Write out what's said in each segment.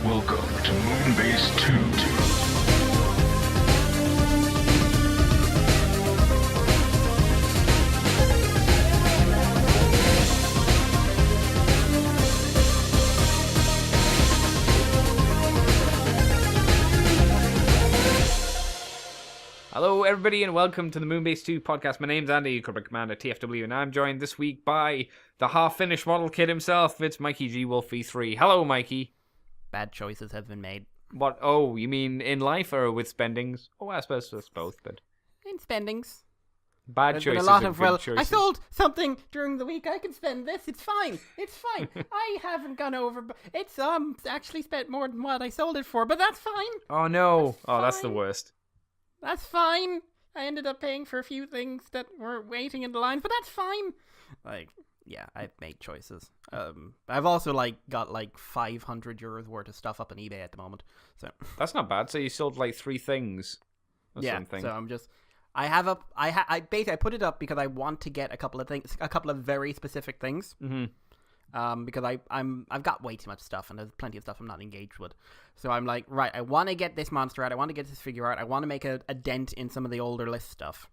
Welcome to Moonbase 2. Hello, everybody, and welcome to the Moonbase 2 podcast. My name's Andy, Corporate Commander TFW, and I'm joined this week by the half-finished model kid himself. It's Mikey G. Wolfie 3. Hello, Mikey. Bad choices have been made. What? Oh, you mean in life or with spendings? Oh, I suppose it's both, but... In spendings. Bad There's choices been a lot and of, good well, choices. I sold something during the week. I can spend this. It's fine. It's fine. I haven't gone over. It's actually spent more than what I sold it for, but that's fine. Oh, no. That's That's the fine. worst. That's fine. I ended up paying for a few things that were waiting in the line, but that's fine. Like, yeah, I've made choices. I've also got 500 euros worth of stuff up on eBay at the moment. So That's not bad. So you sold like 3 things or yeah, something. so I'm just. I basically put it up because I want to get a couple of very specific things. Mm-hmm. Because I've got way too much stuff and there's plenty of stuff I'm not engaged with. So I'm like, right, I want to get this monster out. I want to get this figure out. I want to make a dent in some of the older list stuff.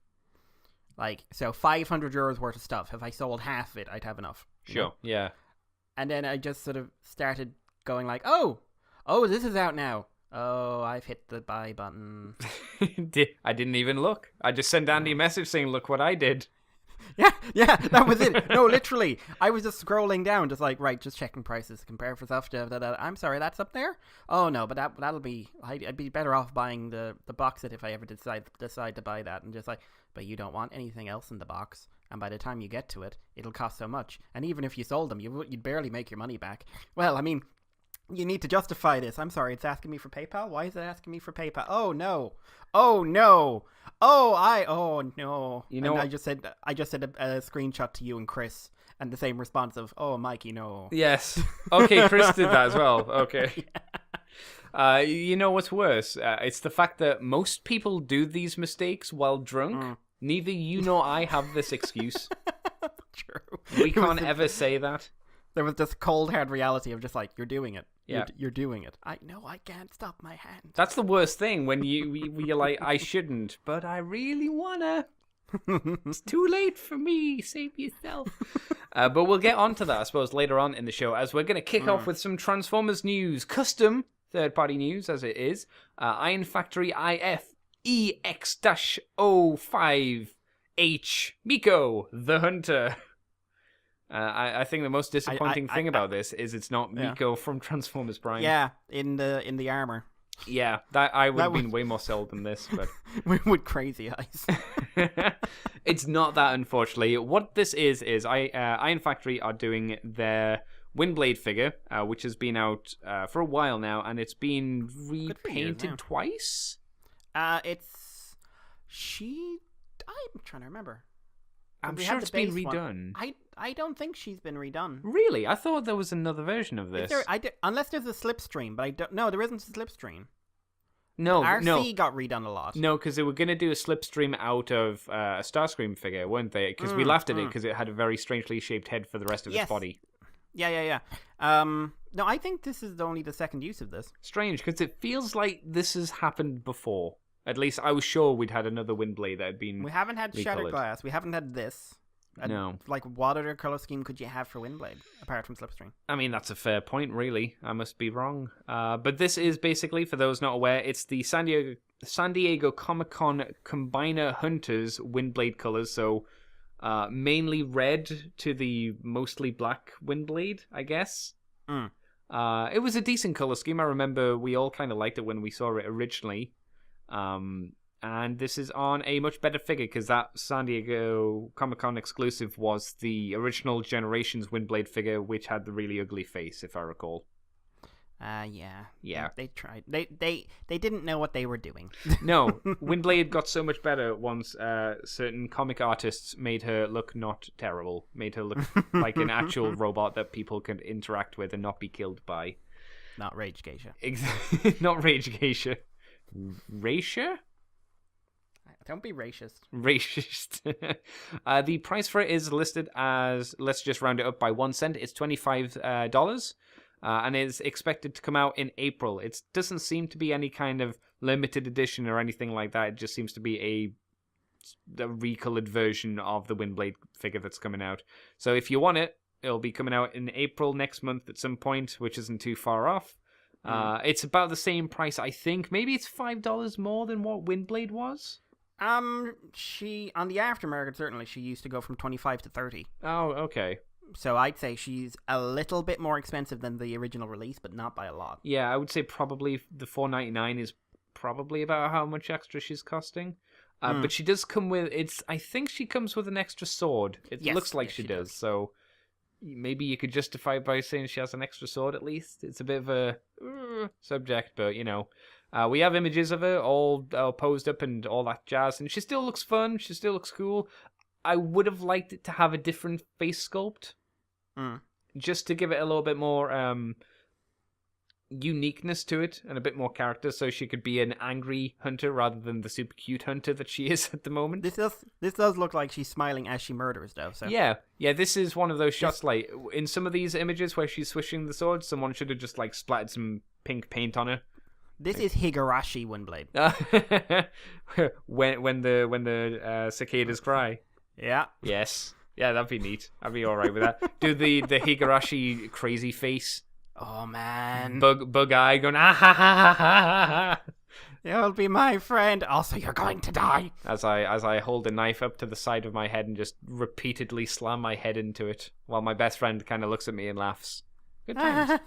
So 500 euros worth of stuff. If I sold half of it, I'd have enough. Sure, yeah. And then I just sort of started going like, oh, this is out now. Oh, I've hit the buy button. I didn't even look. I just sent Andy a message saying, look what I did. Yeah, that was it. No, literally, I was just scrolling down, just like, right, just checking prices, compare for stuff. I'm sorry, that's up there. Oh no, but that'll be. I'd be better off buying the box set if I ever decide to buy that, and just like, but you don't want anything else in the box, and by the time you get to it, it'll cost so much, and even if you sold them, you'd barely make your money back. Well, I mean. You need to justify this. I'm sorry, it's asking me for PayPal? Why is it asking me for PayPal? Oh no. Oh no. Oh no. You know, and I just said a screenshot to you and Chris and the same response of, oh Mikey, no. Yes. Okay, Chris did that as well. Okay. You know what's worse? It's the fact that most people do these mistakes while drunk. Neither you nor I have this excuse. True. We can't ever say that. There was this cold hard reality of just like, you're doing it. Yeah. You're doing it. I can't stop my hand. That's the worst thing when you're like, I shouldn't, but I really wanna. It's too late for me. Save yourself. But we'll get onto that, I suppose, later on in the show, as we're going to kick off with some Transformers news, custom third-party news, as it is. Iron Factory IF EX-05H Miko the Hunter. I think the most disappointing thing about this is it's not Miko from Transformers Prime. Yeah, in the armor. Yeah, that I would have been way more sold than this, but with crazy eyes. It's not that, unfortunately. What this is Iron Factory are doing their Windblade figure, which has been out for a while now, and it's been repainted twice. I'm trying to remember. I'm sure it's been redone. I don't think she's been redone. Really? I thought there was another version of this. Unless there's a slipstream, but I don't. No, there isn't a slipstream. No, RC got redone a lot. No, because they were going to do a slipstream out of a Starscream figure, weren't they? Because we laughed at it because it had a very strangely shaped head for the rest of its body. Yeah. No, I think this is only the second use of this. Strange, because it feels like this has happened before. At least I was sure we'd had another Windblade that had been We haven't had recolored. Shattered Glass. We haven't had this. No. What other color scheme could you have for Windblade, apart from Slipstream? I mean, that's a fair point, really. I must be wrong. But this is basically, for those not aware, it's the San Diego Comic-Con Combiner Hunters Windblade colors. So mainly red to the mostly black Windblade, I guess. It was a decent color scheme. I remember we all kind of liked it when we saw it originally. And this is on a much better figure because that San Diego Comic-Con exclusive was the original Generations Windblade figure, which had the really ugly face, if I recall. Yeah. They tried. They didn't know what they were doing. No, Windblade got so much better once certain comic artists made her look not terrible, made her look like an actual robot that people could interact with and not be killed by. Not Rage Geisha. Not Rage Geisha. Racia? Don't be racist. Racist. The price for it is listed as, let's just round it up by 1 cent. It's $25. and is expected to come out in April. It doesn't seem to be any kind of limited edition or anything like that. It just seems to be a recolored version of the Windblade figure that's coming out. So if you want it, it'll be coming out in April next month at some point, which isn't too far off. It's about the same price, I think. Maybe it's $5 more than what Windblade was. She on the aftermarket, certainly she used to go from 25 to 30. Oh, okay. So I'd say she's a little bit more expensive than the original release, but not by a lot. Yeah, I would say probably the $4.99 is probably about how much extra she's costing. But she does come with I think she comes with an extra sword. It looks like she does. So maybe you could justify it by saying she has an extra sword at least. It's a bit of a subject, but we have images of her all posed up and all that jazz, and she still looks fun. She still looks cool. I would have liked it to have a different face sculpt, just to give it a little bit more uniqueness to it and a bit more character, so she could be an angry hunter rather than the super cute hunter that she is at the moment. This does look like she's smiling as she murders, though. So yeah, this is one of those shots. Like in some of these images where she's swishing the sword, someone should have just like splattered some pink paint on her. This is Higurashi Windblade. when the cicadas cry. Yeah. Yes. Yeah, that'd be neat. I'd be all right with that. Do the Higurashi crazy face. Oh man. Bug eye going ah ha ha ha ha ha. You'll be my friend. Also, you're going to die. As I hold a knife up to the side of my head and just repeatedly slam my head into it, while my best friend kind of looks at me and laughs. Good times.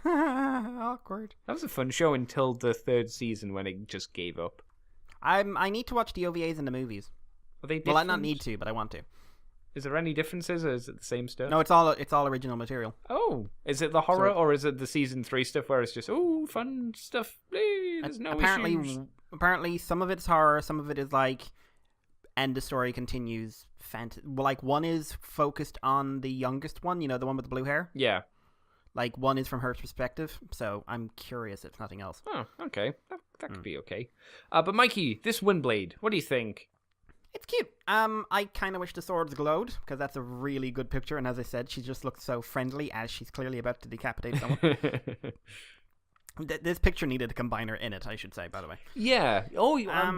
Awkward. That was a fun show until the third season when it just gave up. I need to watch the OVAs and the movies. Are they different? Well, I not need to, but I want to. Is there any differences, or is it the same stuff? No, it's all original material. Oh, is it the horror, or is it the season 3 stuff where it's just fun stuff? There's no issues. Apparently, some of it's horror, some of it is like, and the story continues. Like one is focused on the youngest one, the one with the blue hair. Yeah. Like one is from her perspective, so I'm curious if nothing else. Oh, okay, that could be okay. But Mikey, this Windblade, what do you think? It's cute. I kind of wish the swords glowed, because that's a really good picture, and as I said, she just looks so friendly as she's clearly about to decapitate someone. This picture needed a combiner in it, I should say, by the way. Yeah.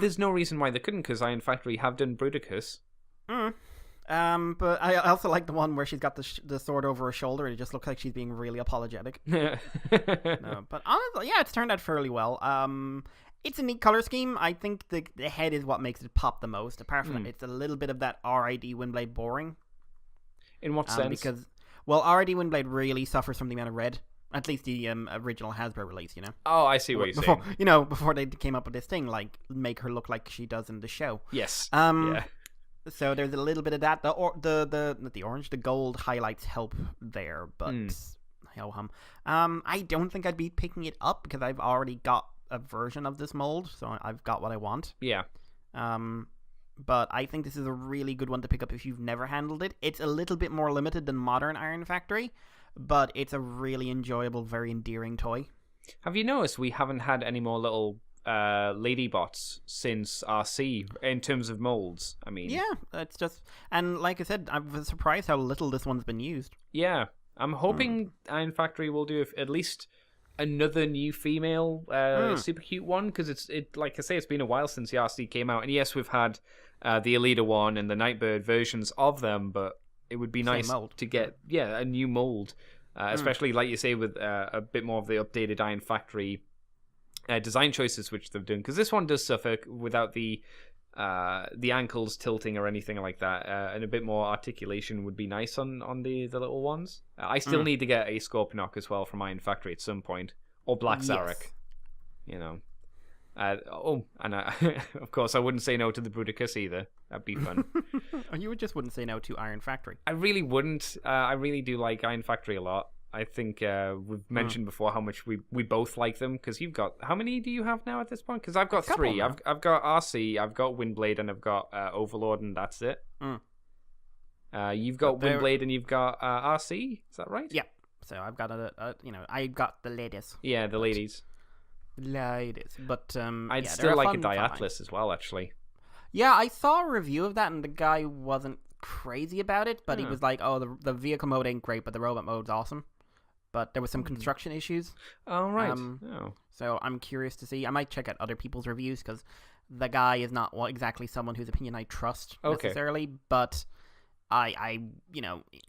There's no reason why they couldn't, because Iron Factory have done Bruticus. But I also like the one where she's got the sword over her shoulder, and it just looks like she's being really apologetic. No, but honestly, yeah, it's turned out fairly well. It's a neat color scheme. I think the head is what makes it pop the most. Apart from that, it's a little bit of that RID Windblade boring. In what sense? Because, RID Windblade really suffers from the amount of red. At least the original Hasbro release, Oh, I see what you're saying. Before they came up with this thing, like, make her look like she does in the show. Yes. Yeah. So there's a little bit of that. The gold highlights help there, but I don't think I'd be picking it up because I've already got a version of this mold, so I've got what I want. Yeah. But I think this is a really good one to pick up if you've never handled it. It's a little bit more limited than modern Iron Factory, but it's a really enjoyable, very endearing toy. Have you noticed we haven't had any more little lady bots since RC in terms of molds? I mean, yeah, it's just, and like I said, I was surprised how little this one's been used. Yeah, I'm hoping Iron Factory will do at least another new female super cute one, because it's like I say, it's been a while since the RC came out, and yes, we've had the Elita one and the Nightbird versions of them, but it would be nice to get a new mold, especially like you say with a bit more of the updated Iron Factory design choices which they've done, because this one does suffer without the ankles tilting or anything like that, and a bit more articulation would be nice on the little ones. I still need to get a Scorponok as well from Iron Factory at some point, or Black Zarek. And of course I wouldn't say no to the Bruticus either. That'd be fun. You just wouldn't say no to Iron Factory. I really wouldn't. I really do like Iron Factory a lot. I think we've mentioned before how much we both like them, because you've got, how many do you have now at this point? Because I've got 3. I've got RC, I've got Windblade, and I've got Overlord, and that's it. You've got Windblade and you've got RC, is that right? Yeah. So I've got I got the ladies. Yeah, the ladies. But I'd still like a Diatlas as well, actually. Yeah, I saw a review of that, and the guy wasn't crazy about it, but he was like, "Oh, the vehicle mode ain't great, but the robot mode's awesome." but there was some construction issues. Oh, right. So I'm curious to see. I might check out other people's reviews because the guy is not exactly someone whose opinion I trust necessarily, but I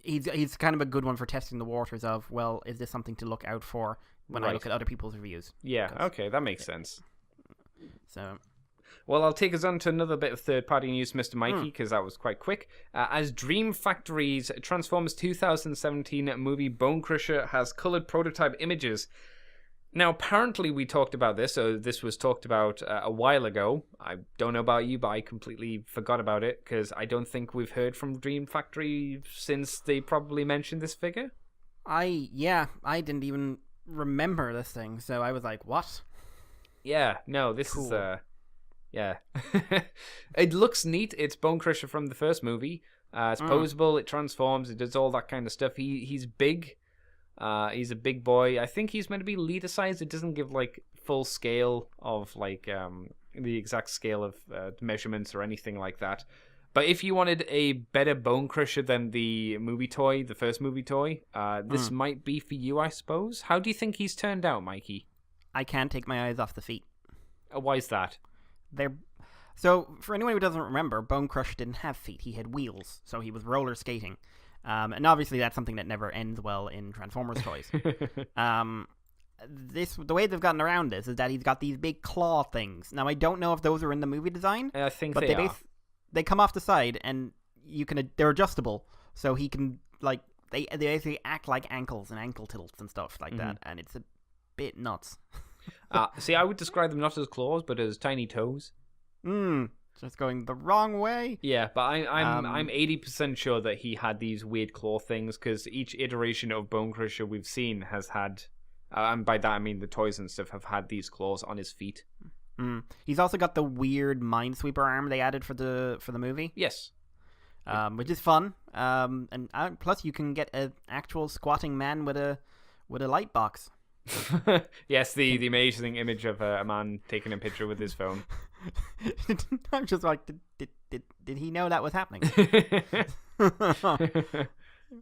he's kind of a good one for testing the waters of, well, is this something to look out for when I look at other people's reviews? Yeah, okay, that makes sense. So, well, I'll take us on to another bit of third-party news, Mr. Mikey, because that was quite quick. As Dream Factory's Transformers 2017 movie Bonecrusher has coloured prototype images. Now, apparently we talked about this, so this was talked about a while ago. I don't know about you, but I completely forgot about it, because I don't think we've heard from Dream Factory since they probably mentioned this figure. I didn't even remember this thing, so I was like, what? Yeah, no, this cool. is, yeah. It looks neat. It's Bonecrusher from the first movie. It's posable, it transforms, it does all that kind of stuff. He's big. He's a big boy. I think he's meant to be leader size. It doesn't give like full scale of like the exact scale of measurements or anything like that. But if you wanted a better Bonecrusher than the movie toy, the first movie toy, this might be for you, I suppose. How do you think he's turned out, Mikey? I can't take my eyes off the feet. Why's that? So, for anyone who doesn't remember, Bonecrusher didn't have feet. He had wheels, so he was roller skating. And obviously that's something that never ends well in Transformers toys. The way they've gotten around this is that he's got these big claw things. Now, I don't know if those are in the movie design. I think but they are. They come off the side, and they're adjustable, so he can, like, they basically act like ankles and ankle tilts and stuff like that, and it's a bit nuts. See, I would describe them not as claws, but as tiny toes. Just going the wrong way. Yeah, but I'm 80% sure that he had these weird claw things, because each iteration of Bonecrusher we've seen has had, and by that I mean the toys and stuff, have had these claws on his feet. He's also got the weird Minesweeper arm they added for the movie. Yes. Which is fun. And plus you can get an actual squatting man with a light box. Yes, the amazing image of a man taking a picture with his phone. I'm just like, did he know that was happening?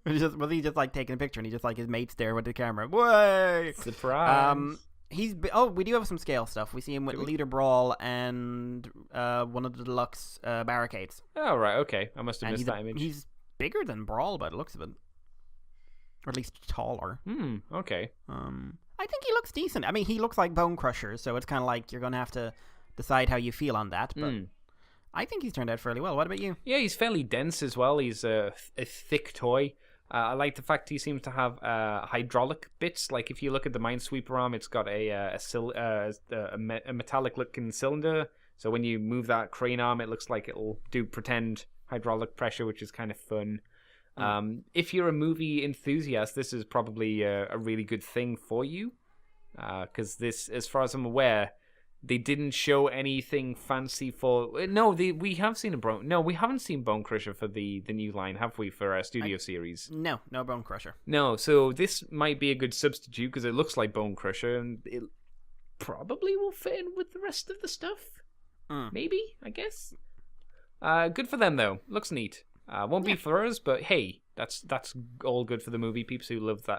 Was he just like taking a picture and he just like his mates there with the camera? Way! Surprise! We do have some scale stuff. We see him with Leader Brawl and one of the deluxe barricades. Oh, right, okay. I must have missed that image. He's bigger than Brawl by the looks of it. Or at least taller. Okay. I think he looks decent. I mean, he looks like Bonecrusher, so it's kind of like you're going to have to decide how you feel on that, but I think he's turned out fairly well. What about you? Yeah, he's fairly dense as well. He's a thick toy. I like the fact he seems to have hydraulic bits. Like if you look at the Minesweeper arm, it's got a metallic-looking cylinder. So when you move that crane arm, it looks like it'll do pretend hydraulic pressure, which is kind of fun. If you're a movie enthusiast, this is probably a really good thing for you. Because this, as far as I'm aware, they didn't show anything fancy for... we have seen we haven't seen Bonecrusher for the new line, have we, for our Studio Series? No Bonecrusher. No, so this might be a good substitute because it looks like Bonecrusher and it probably will fit in with the rest of the stuff. Maybe, I guess. Good for them, though. Looks neat. Won't be for us, but hey, that's all good for the movie peeps who love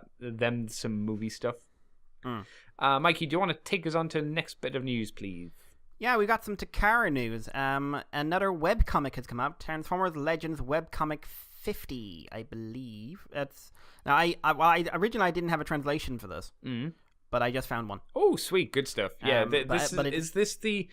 some movie stuff. Mikey, do you want to take us on to the next bit of news, please? Yeah, we got some Takara news. Another webcomic has come out. Transformers Legends webcomic 50, I believe. Originally I didn't have a translation for this, but I just found one. Oh, sweet, good stuff. Yeah, is this the...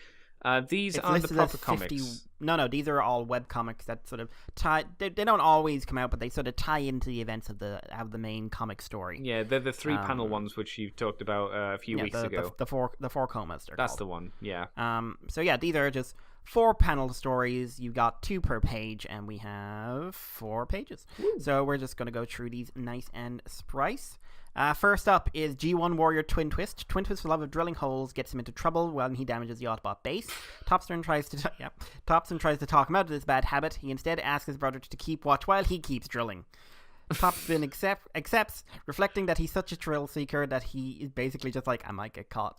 these aren't the proper comics. No, these are all web comics that sort of tie. They don't always come out, but they sort of tie into the events of the main comic story. Yeah, they're the 3-panel ones which you talked about a few weeks ago. The four comas. That's the one. Yeah. So yeah, these are just 4-panel stories. You got 2 per page, and we have 4 pages. Woo. So we're just gonna go through these nice and sprice. First up is G1 Warrior Twintwist. Twintwist's love of drilling holes gets him into trouble when he damages the Autobot base. Topspin tries to talk him out of this bad habit. He instead asks his brother to keep watch while he keeps drilling. Topspin accepts, reflecting that he's such a thrill seeker that he is basically just like, I might get caught.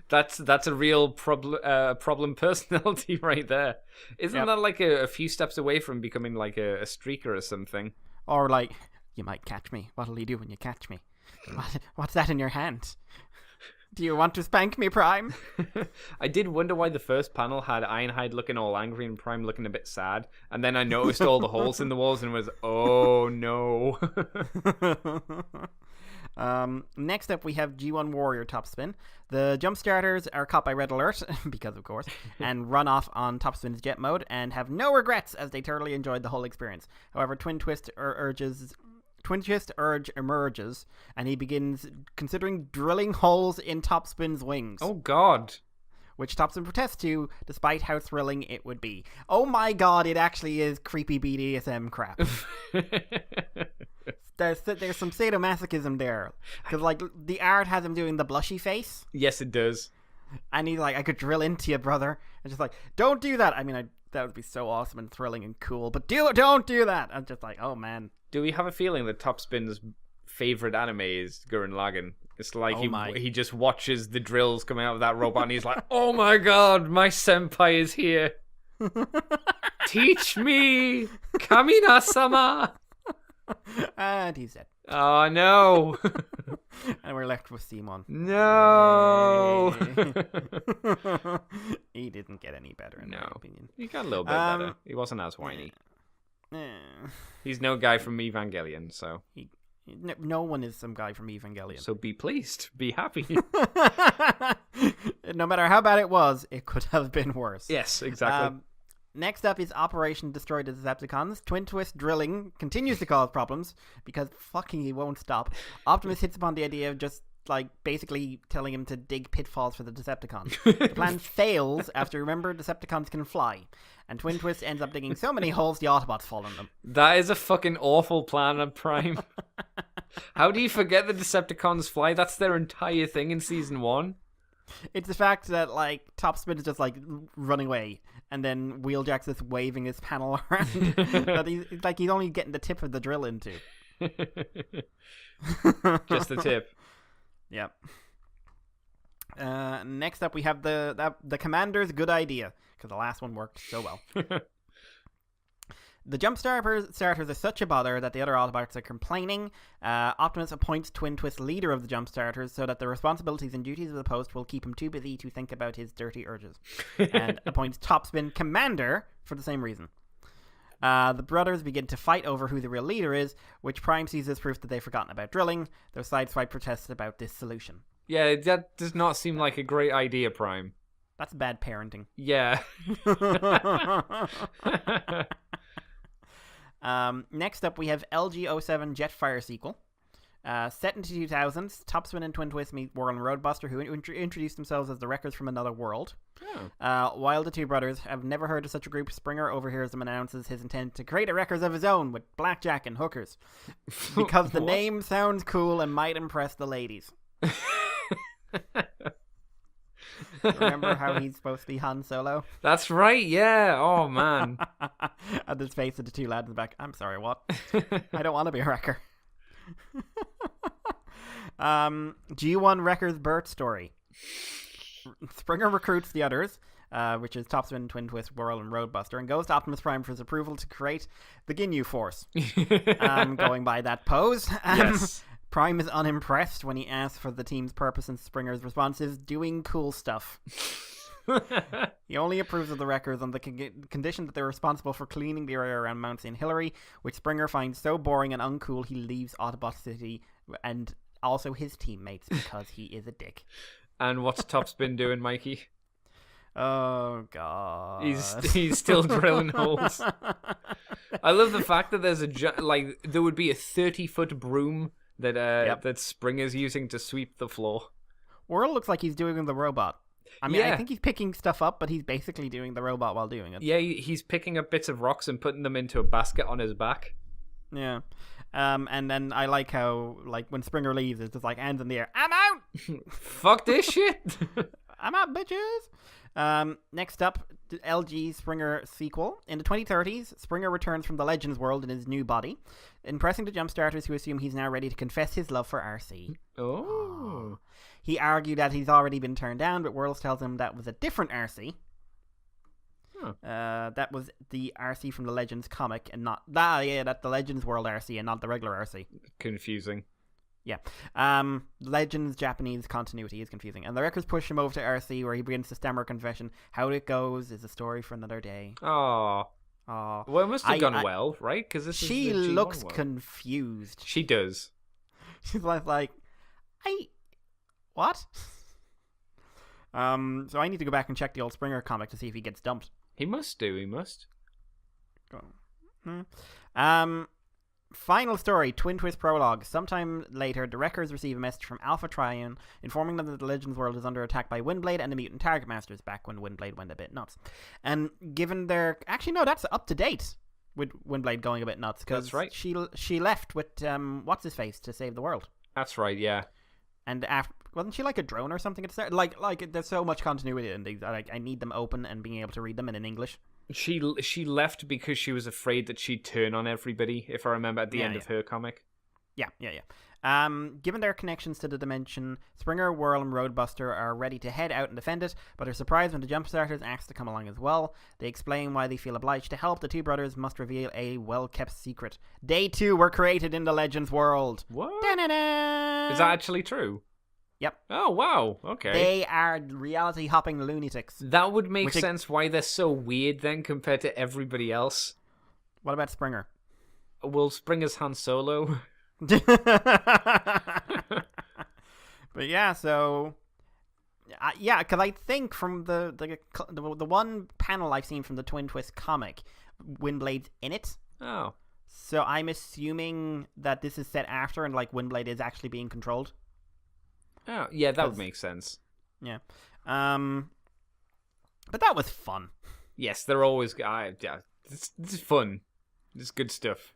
That's a real problem personality right there. Isn't that like a few steps away from becoming like a streaker or something? Or like... You might catch me. What'll you do when you catch me? What's that in your hand? Do you want to spank me, Prime? I did wonder why the first panel had Ironhide looking all angry and Prime looking a bit sad, and then I noticed all the holes in the walls and was, oh no. Next up, we have G1 Warrior Topspin. The jump starters are caught by Red Alert, because of course, and run off on Topspin's jet mode and have no regrets as they thoroughly enjoyed the whole experience. However, Twintwist urge emerges, and he begins considering drilling holes in Topspin's wings. Oh god. Which Topspin protests to, despite how thrilling it would be. Oh my god, it actually is creepy BDSM crap. There's some sadomasochism there. Because, like, the art has him doing the blushy face. Yes, it does. And he's like, I could drill into you, brother. And just like, don't do that. I mean, that would be so awesome and thrilling and cool. But don't do that. I'm just like, oh, man. Do we have a feeling that Topspin's favorite anime is Gurren Lagann? It's like he just watches the drills coming out of that robot and he's like, oh my god, my senpai is here. Teach me, Kamina-sama. And he's dead. Oh no. And we're left with Simon. No. He didn't get any better in my opinion. He got a little bit better. He wasn't as whiny. He's no guy from Evangelion, so... No one is some guy from Evangelion. So be pleased. Be happy. No matter how bad it was, it could have been worse. Yes, exactly. Next up is Operation Destroy the Decepticons. Twintwist drilling continues to cause problems because fucking he won't stop. Optimus hits upon the idea of just, like, basically telling him to dig pitfalls for the Decepticons. The plan fails after, remember, Decepticons can fly. And Twintwist ends up digging so many holes the Autobots fall in them. That is a fucking awful plan on Prime. How do you forget the Decepticons fly? That's their entire thing in Season 1. It's the fact that, like, Topspin is just, like, running away. And then Wheeljack's just waving his panel around. That he's only getting the tip of the drill into. Just the tip. Yep. Next up, we have the Commander's good idea, because the last one worked so well. The jump starters are such a bother that the other Autobots are complaining. Optimus appoints Twintwist leader of the jump starters so that the responsibilities and duties of the post will keep him too busy to think about his dirty urges. And appoints Topspin commander for the same reason. The brothers begin to fight over who the real leader is, which Prime sees as proof that they've forgotten about drilling. Their sideswipe protests about this solution. Yeah, that does not seem like a great idea, Prime. That's bad parenting. Yeah. Next up, we have LG-07 Jetfire sequel. Set into 2000s, Topspin and Twintwist meet Whirl and Roadbuster, who introduced themselves as the Wreckers from another world. Oh. While the two brothers have never heard of such a group, Springer overhears them and announces his intent to create a Wreckers of his own with blackjack and hookers. Because the name sounds cool and might impress the ladies. Remember how he's supposed to be Han Solo? That's right, yeah. Oh, man. And the face of the two lads in the back. I'm sorry, what? I don't want to be a wrecker. G1 Wrecker's birth story. Springer recruits the others, which is Topspin, Twintwist, Whirl, and Roadbuster, and goes to Optimus Prime for his approval to create the Ginyu Force. Going by that pose. Yes. Prime is unimpressed when he asks for the team's purpose, and Springer's response is doing cool stuff. He only approves of the Wreckers on the condition that they're responsible for cleaning the area around Mount St. Hilary, which Springer finds so boring and uncool he leaves Autobot City and also his teammates because he is a dick. And what's Topspin doing, Mikey? Oh, God. He's still drilling holes. I love the fact that there's there would be a 30-foot broom that Springer's using to sweep the floor. Whirl looks like he's doing the robot. I mean, I think he's picking stuff up, but he's basically doing the robot while doing it. Yeah, he's picking up bits of rocks and putting them into a basket on his back. Yeah. And then I like how, like, when Springer leaves, it's just like, hands in the air. I'm out! Fuck this shit! I'm out, bitches! Next up, the LG Springer sequel. In the 2030s, Springer returns from the Legends world in his new body, impressing the Jumpstarters who assume he's now ready to confess his love for RC. Oh. He argued that he's already been turned down, but Whirls tells him that was a different RC. That was the RC from the Legends comic, and not that's the Legends World RC and not the regular RC. Confusing. Yeah. Legends Japanese continuity is confusing. And the records push him over to RC, where he begins to stammer a confession. How it goes is a story for another day. Oh. Well, it must have gone well, right? Because she is the G1 looks world. confused. She does. She's like, what? So I need to go back and check the old Springer comic to see if he gets dumped. He must do. He must. Final story, Twintwist prologue. Sometime later, the Wreckers receive a message from Alpha Trion informing them that the Legends world is under attack by Windblade and the Mutant Target Masters, back when Windblade went a bit nuts. And given their... Actually, no, that's up to date with Windblade going a bit nuts. That's right. She left with, what's-his-face to save the world. That's right, yeah. And after... Wasn't she like a drone or something at the start? Like there's so much continuity in these. Like, I need them open and being able to read them in English. She left because she was afraid that she'd turn on everybody, if I remember, at the end of her comic. Yeah. Given their connections to the dimension, Springer, Whirl, and Roadbuster are ready to head out and defend it, but are surprised when the Jumpstarters ask to come along as well. They explain why they feel obliged to help. The two brothers must reveal a well-kept secret. They too were created in the Legends world. What? Da-na-na! Is that actually true? Yep. Oh, wow. Okay. They are reality-hopping lunatics. That would make sense why they're so weird then compared to everybody else. What about Springer? Will Springer's Han Solo? But yeah, so... because I think from the one panel I've seen from the Twintwist comic, Windblade's in it. Oh. So I'm assuming that this is set after and like Windblade is actually being controlled. Oh, yeah, that would make sense. Yeah. But that was fun. Yes, they're always... yeah, this is fun. This is good stuff.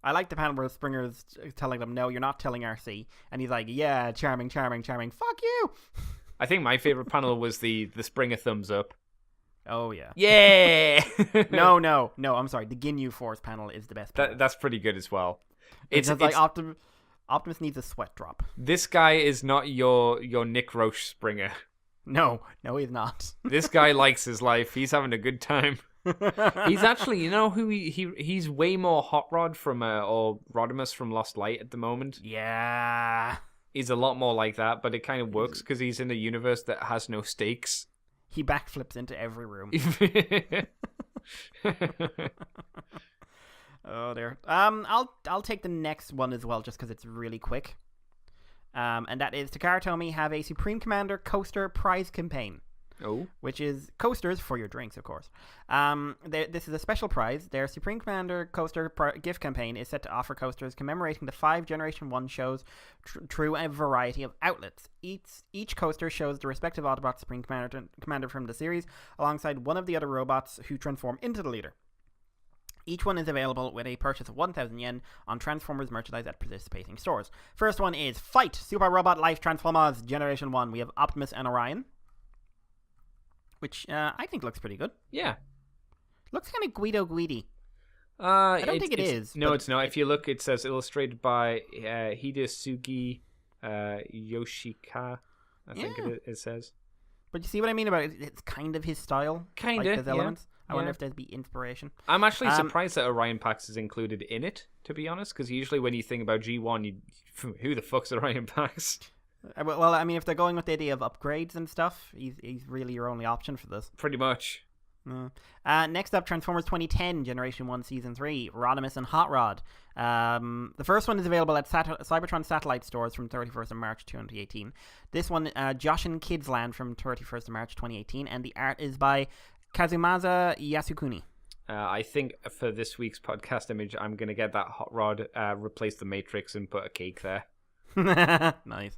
I like the panel where Springer's telling them, no, you're not telling RC. And he's like, yeah, charming. Fuck you! I think my favorite panel was the Springer thumbs up. Oh, yeah. Yeah! No, I'm sorry. The Ginyu Force panel is the best panel. That's pretty good as well. It's like Optimus needs a sweat drop. This guy is not your Nick Roche Springer. No, he's not. This guy likes his life. He's having a good time. He's actually, you know who he's way more Hot Rod from or Rodimus from Lost Light at the moment. Yeah. He's a lot more like that, but it kind of works because he's in a universe that has no stakes. He backflips into every room. Oh dear. I'll take the next one as well, just because it's really quick. And that is Takara Tomy have a Supreme Commander Coaster Prize Campaign. Oh. Which is coasters for your drinks, of course. This is a special prize. Their Supreme Commander Coaster gift campaign is set to offer coasters commemorating the 5 Generation 1 shows through a variety of outlets. Each coaster shows the respective Autobot Supreme Commander from the series, alongside one of the other robots who transform into the leader. Each one is available with a purchase of 1,000 yen on Transformers merchandise at participating stores. First one is Fight! Super Robot Life Transformers Generation 1. We have Optimus and Orion, which I think looks pretty good. Yeah. Looks kind of Guido-Guidi. I don't think it is. No, it's not. If you look, it says illustrated by Hidetsugi Yoshika, I think it says. But you see what I mean about it? It's kind of his style. Kind of, like, there's elements. I wonder if there'd be inspiration. I'm actually surprised that Orion Pax is included in it, to be honest, because usually when you think about G1, who the fuck's Orion Pax? Well, I mean, if they're going with the idea of upgrades and stuff, he's really your only option for this. Pretty much. Next up, Transformers 2010, Generation 1, Season 3, Rodimus and Hot Rod. The first one is available at Cybertron satellite stores from 31st of March 2018. This one, Josh and Kids Land from 31st of March 2018, and the art is by Kazumasa Yasukuni. I think for this week's podcast image, I'm going to get that Hot Rod, replace the Matrix, and put a cake there. Nice.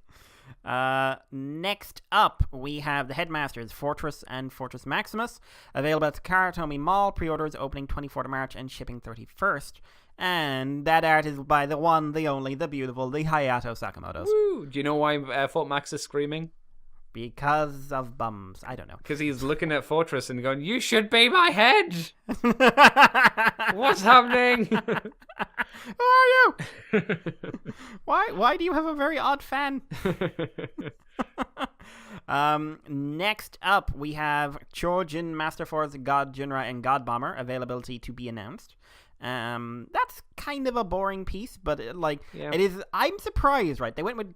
Next up, we have the Headmasters, Fortress and Fortress Maximus, available at Takara Tomy Mall, pre-orders opening 24th of March and shipping 31st. And that art is by the one, the only, the beautiful, the Hayato Sakamoto's. Woo! Do you know why Fort Max is screaming? Because of bums. I don't know. Because he's looking at Fortress and going, "You should be my head!" What's happening? Who are you? Why do you have a very odd fan? Next up, we have Chojin, Master Force, God Jinra, and God Bomber availability to be announced. That's kind of a boring piece, but it is. I'm surprised, right? They went with.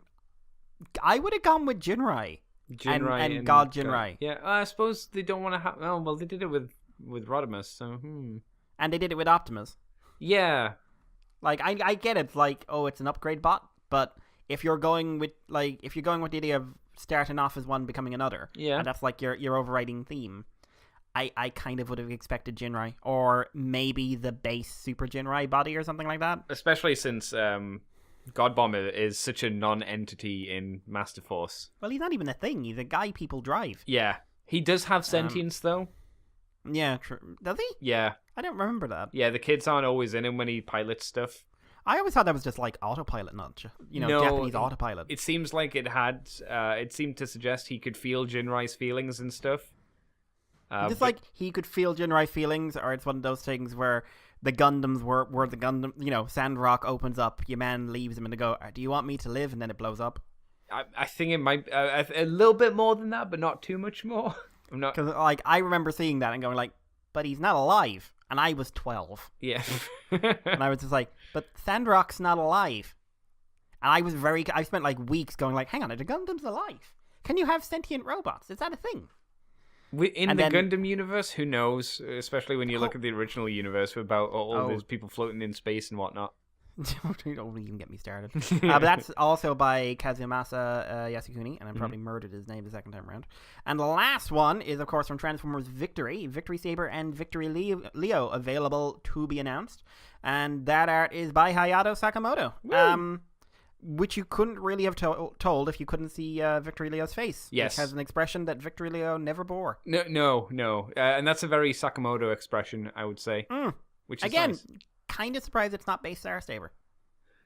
I would have gone with Jinrai. And God Jinrai. Yeah, I suppose they don't want to have. Oh well, they did it with Rodimus, so. And they did it with Optimus. Yeah. Like I get it. Like, oh, it's an upgrade bot, but if you're going with the idea of starting off as one, becoming another, and that's like your overriding theme. I kind of would have expected Jinrai, or maybe the base Super Jinrai body or something like that. Especially since God Bomber is such a non-entity in Master Force. Well, he's not even a thing. He's a guy people drive. Yeah. He does have sentience, though. Yeah, true. Does he? Yeah. I don't remember that. Yeah, the kids aren't always in him when he pilots stuff. I always thought that was just like autopilot, not Japanese autopilot. It seems like it had. It seemed to suggest he could feel Jinrai's feelings and stuff. Just like he could feel Jinrai feelings, or it's one of those things where the Gundams were the Gundam, Sandrock opens up, your man leaves him and they go, do you want me to live? And then it blows up. I think it might a little bit more than that, but not too much more. I'm not, because I remember seeing that and going like, but he's not alive, and I was 12. Yeah. And I was just like, but Sandrock's not alive. And I spent like weeks going like, hang on, are the Gundams alive? Can you have sentient robots? Is that a thing? In the Gundam universe, who knows? Especially when you look at the original universe about all those people floating in space and whatnot. Don't even get me started. But that's also by Kazumasa Yasukuni, and I probably murdered his name the second time around. And the last one is, of course, from Transformers Victory Saber and Victory Leo, available to be announced. And that art is by Hayato Sakamoto. Which you couldn't really have told if you couldn't see Victory Leo's face. Yes. Which has an expression that Victory Leo never bore. No. And that's a very Sakamoto expression, I would say. Which is again, nice. Kind of surprised it's not base Star Saber.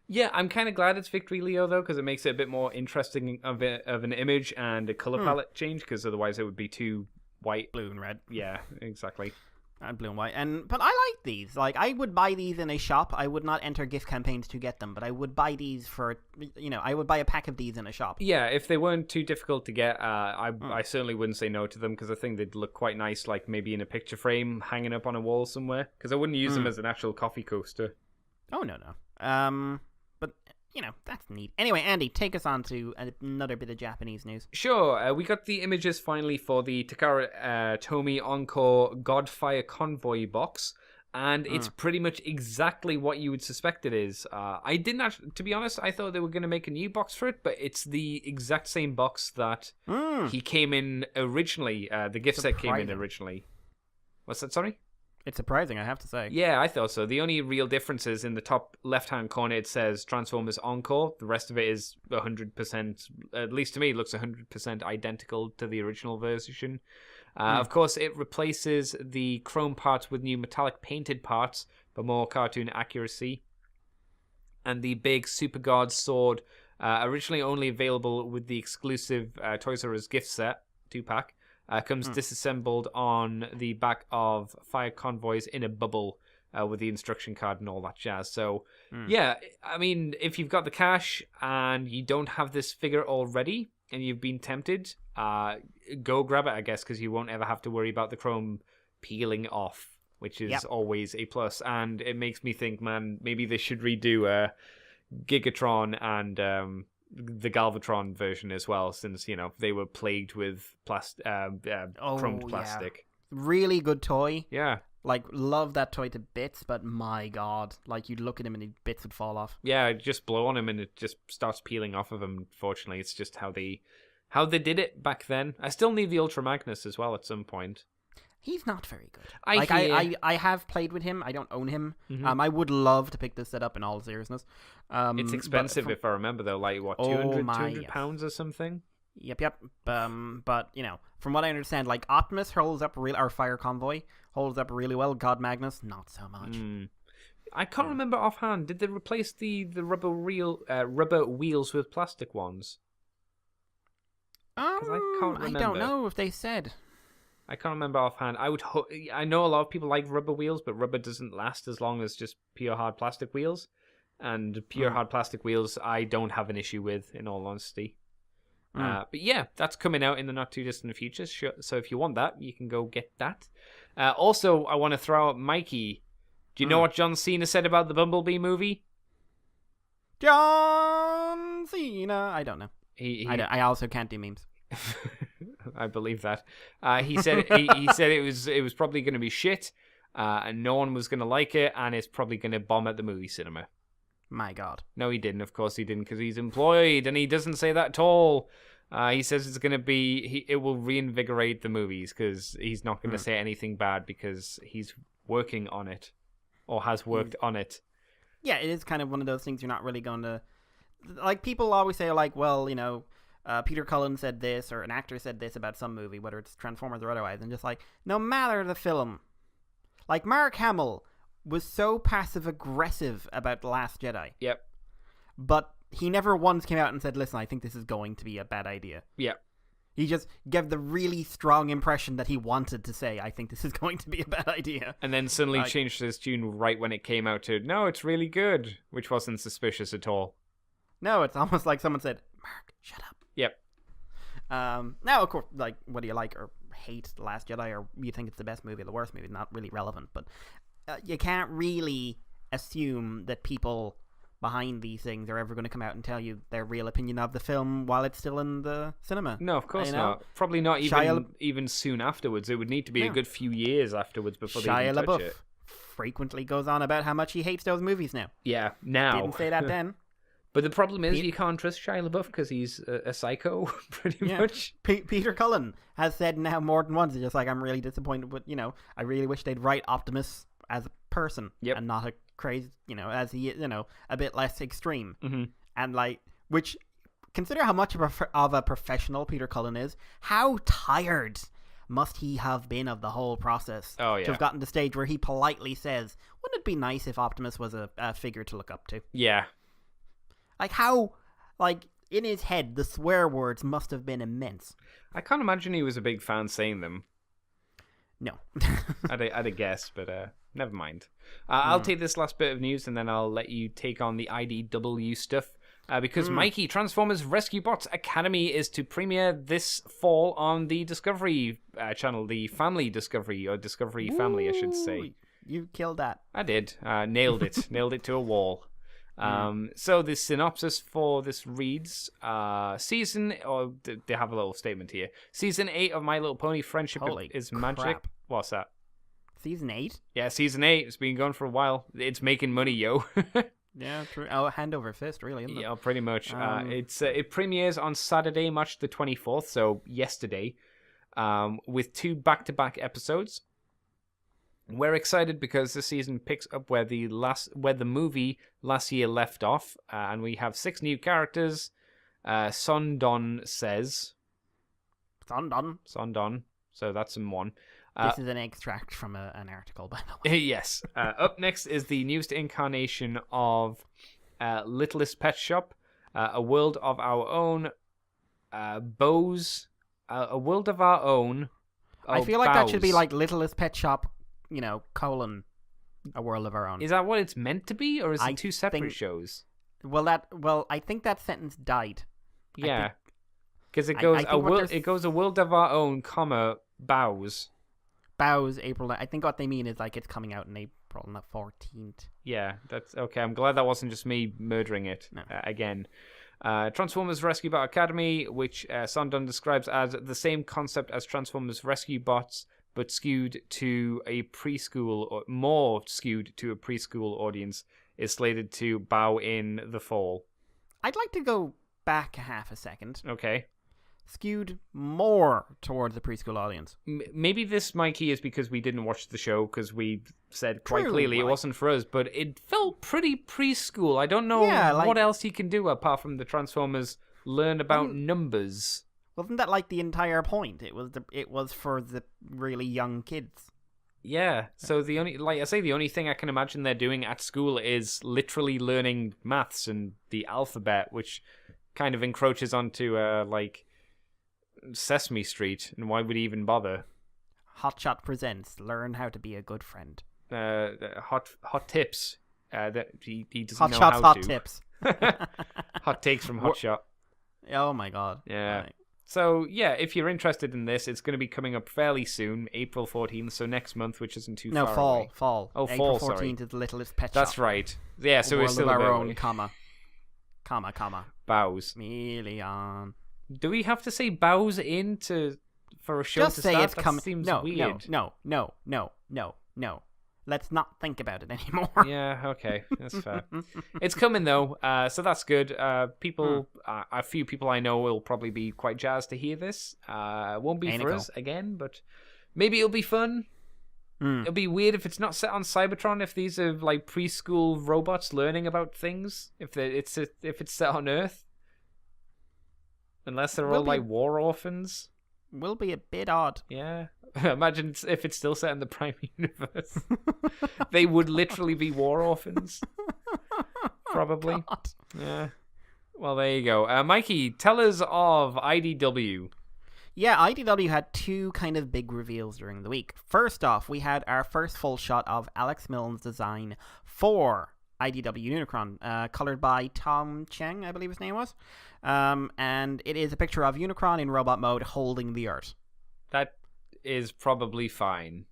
Yeah, I'm kind of glad it's Victory Leo, though, because it makes it a bit more interesting of an image and a color palette change, because otherwise it would be too white. Blue and red. Yeah, exactly. And blue and white. But I like these. Like, I would buy these in a shop. I would not enter gift campaigns to get them, but I would buy these for, I would buy a pack of these in a shop. Yeah, if they weren't too difficult to get, I certainly wouldn't say no to them, because I think they'd look quite nice, like maybe in a picture frame hanging up on a wall somewhere, because I wouldn't use them as an actual coffee coaster. Oh, no. But, that's neat. Anyway, Andy, take us on to another bit of Japanese news. Sure. We got the images finally for the Takara Tomy Encore Godfire Convoy box, and it's pretty much exactly what you would suspect it is. I didn't actually, to be honest, I thought they were going to make a new box for it, but it's the exact same box that he came in originally. The gift set came in originally. What's that, sorry? It's surprising, I have to say. Yeah, I thought so. The only real difference is in the top left-hand corner, it says Transformers Encore. The rest of it is 100%, at least to me, it looks 100% identical to the original version. Of course, it replaces the chrome parts with new metallic painted parts for more cartoon accuracy. And the big Super Guard sword, originally only available with the exclusive Toys R Us gift set, 2-pack. Comes disassembled on the back of Fire Convoys in a bubble with the instruction card and all that jazz. So, yeah, I mean, if you've got the cash and you don't have this figure already and you've been tempted, go grab it, I guess, because you won't ever have to worry about the chrome peeling off, which is always a plus. And it makes me think, man, maybe they should redo Gigatron and... the Galvatron version as well, since they were plagued with chromed plastic. Really good toy. Yeah, like love that toy to bits, but my god, like you'd look at him and bits would fall off. Yeah, just blow on him and it just starts peeling off of him. Unfortunately, it's just how they did it back then. I still need the Ultra Magnus as well at some point. He's not very good. I have played with him. I don't own him. I would love to pick this set up in all seriousness. It's expensive if I remember though. Like what, 200 pounds or something? Yep. But from what I understand, like Optimus holds up or Fire Convoy holds up really well. God Magnus, not so much. I can't remember offhand. Did they replace the rubber wheels with plastic ones? I don't know if they said. I can't remember offhand. I know a lot of people like rubber wheels, but rubber doesn't last as long as just pure hard plastic wheels. And pure hard plastic wheels, I don't have an issue with, in all honesty. But yeah, that's coming out in the not too distant future. So if you want that, you can go get that. Also, I want to throw out Mikey. Do you know what John Cena said about the Bumblebee movie? John Cena. I don't know. I also can't do memes. I believe that. He said he said it was probably going to be shit, and no one was going to like it, and it's probably going to bomb at the movie cinema. My God. No, he didn't. Of course he didn't, because he's employed, and he doesn't say that at all. He says it's going to be it will reinvigorate the movies, because he's not going to say anything bad because he's working on it, or has worked on it. Yeah, it is kind of one of those things you're not really going to... Like, people always say, like, well, you know, Peter Cullen said this, or an actor said this about some movie, whether it's Transformers or otherwise, and just like, no matter the film. Like, Mark Hamill was so passive-aggressive about The Last Jedi. Yep. But he never once came out and said, listen, I think this is going to be a bad idea. Yep. He just gave the really strong impression that he wanted to say, I think this is going to be a bad idea. And then suddenly changed his tune right when it came out to, no, it's really good, which wasn't suspicious at all. No, it's almost like someone said, Mark, shut up. Yep. Now, of course, like, whether you like or hate The Last Jedi, or you think it's the best movie or the worst movie, not really relevant, but you can't really assume that people behind these things are ever going to come out and tell you their real opinion of the film while it's still in the cinema. No, of course not. Probably not even soon afterwards. It would need to be a good few years afterwards before they even touch it. Frequently goes on about how much he hates those movies now. Yeah, now. Didn't say that then. But the problem is you can't trust Shia LaBeouf because he's a psycho, pretty much. Peter Cullen has said now more than once, just like, I'm really disappointed, but, you know, I really wish they'd write Optimus as a person and not a crazy, you know, as he, you know, a bit less extreme. Mm-hmm. And like, which, consider how much of a professional Peter Cullen is. How tired must he have been of the whole process to have gotten to the stage where he politely says, wouldn't it be nice if Optimus was a figure to look up to? Yeah. Like, how, like, in his head, the swear words must have been immense. I can't imagine he was a big fan saying them. No. I'd guess, but never mind. I'll take this last bit of news, and then I'll let you take on the IDW stuff. Because Mikey, Transformers Rescue Bots Academy is to premiere this fall on the Discovery channel, the Family Discovery, or Discovery Family, I should say. You killed that. I did. Nailed it. Nailed it to a wall. So the synopsis for this reads, they have a little statement here. Season 8 of My Little Pony Friendship is magic. Crap. What's that? Season 8? Yeah, Season 8. It's been going for a while. It's making money, yo. Yeah, true. Oh, hand over fist, really, isn't it? Yeah, pretty much. It premieres on Saturday, March the 24th, so yesterday, with 2 back-to-back episodes. We're excited because this season picks up where the movie last year left off, and we have 6 new characters. Sondon says. Sondon. So that's in one. This is an extract from an article, by the way. Yes. Up next is the newest incarnation of Littlest Pet Shop, A World of Our Own, Bows, A World of Our Own. I feel like that should be like Littlest Pet Shop, you know, colon, A World of Our Own. Is that what it's meant to be, or is it 2 separate shows? Well, I think that sentence died. Yeah, because it goes A World of Our Own, comma, Bows. Bows, April. I think what they mean is like it's coming out in April on the 14th. Yeah, that's okay. I'm glad that wasn't just me murdering it again. Transformers Rescue Bot Academy, which Sondon describes as the same concept as Transformers Rescue Bots, but skewed to a preschool, or more skewed to a preschool audience, is slated to bow in the fall. I'd like to go back half a second. Okay. Skewed more towards the preschool audience. Maybe this, Mikey, is because we didn't watch the show, because we said quite clearly it wasn't for us, but it felt pretty preschool. I don't know what else you can do apart from the Transformers learn about numbers. Wasn't that like the entire point? It was for the really young kids. Yeah. So the only thing I can imagine they're doing at school is literally learning maths and the alphabet, which kind of encroaches onto Sesame Street, and why would he even bother? Hotshot presents Learn How to Be a Good Friend. Hot tips. That he doesn't Hot know Shots, how hot to. Tips. Hot takes from Hotshot. Oh my god. Yeah. Like, So, yeah, if you're interested in this, it's going to be coming up fairly soon, April 14th, so next month, which isn't too no, far fall, away. fall. Oh, April fall, 14th sorry. is the Littlest Pet Shop. That's right. Yeah, so we're World still of a bit our own, away. comma. Bows. Million. Do we have to say bows in for a show Just to say start? it's That coming. seems No, weird. no. Let's not think about it anymore. Yeah, okay, that's fair. It's coming though, so that's good. A few people I know will probably be quite jazzed to hear this. Won't be Ain't for it us again, but maybe it'll be fun. It'll be weird if it's not set on Cybertron. If these are like preschool robots learning about things, if it's set on Earth, unless they're all like war orphans. Will be a bit odd. Yeah. Imagine if it's still set in the Prime universe. They would literally be war orphans. Probably. God. Yeah. Well, there you go. Mikey, tell us of IDW. Yeah, IDW had two kind of big reveals during the week. First off, we had our first full shot of Alex Milne's design for IDW Unicron, colored by Tom Cheng, I believe his name was. And it is a picture of Unicron in robot mode holding the Earth. That is probably fine.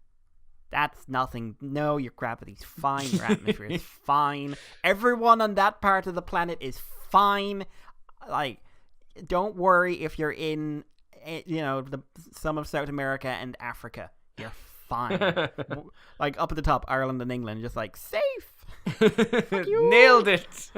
That's nothing. No, your gravity's fine. Your atmosphere is fine. Everyone on that part of the planet is fine. Like, don't worry if you're in, some of South America and Africa. You're fine. Like, up at the top, Ireland and England, just like, safe. Nailed it.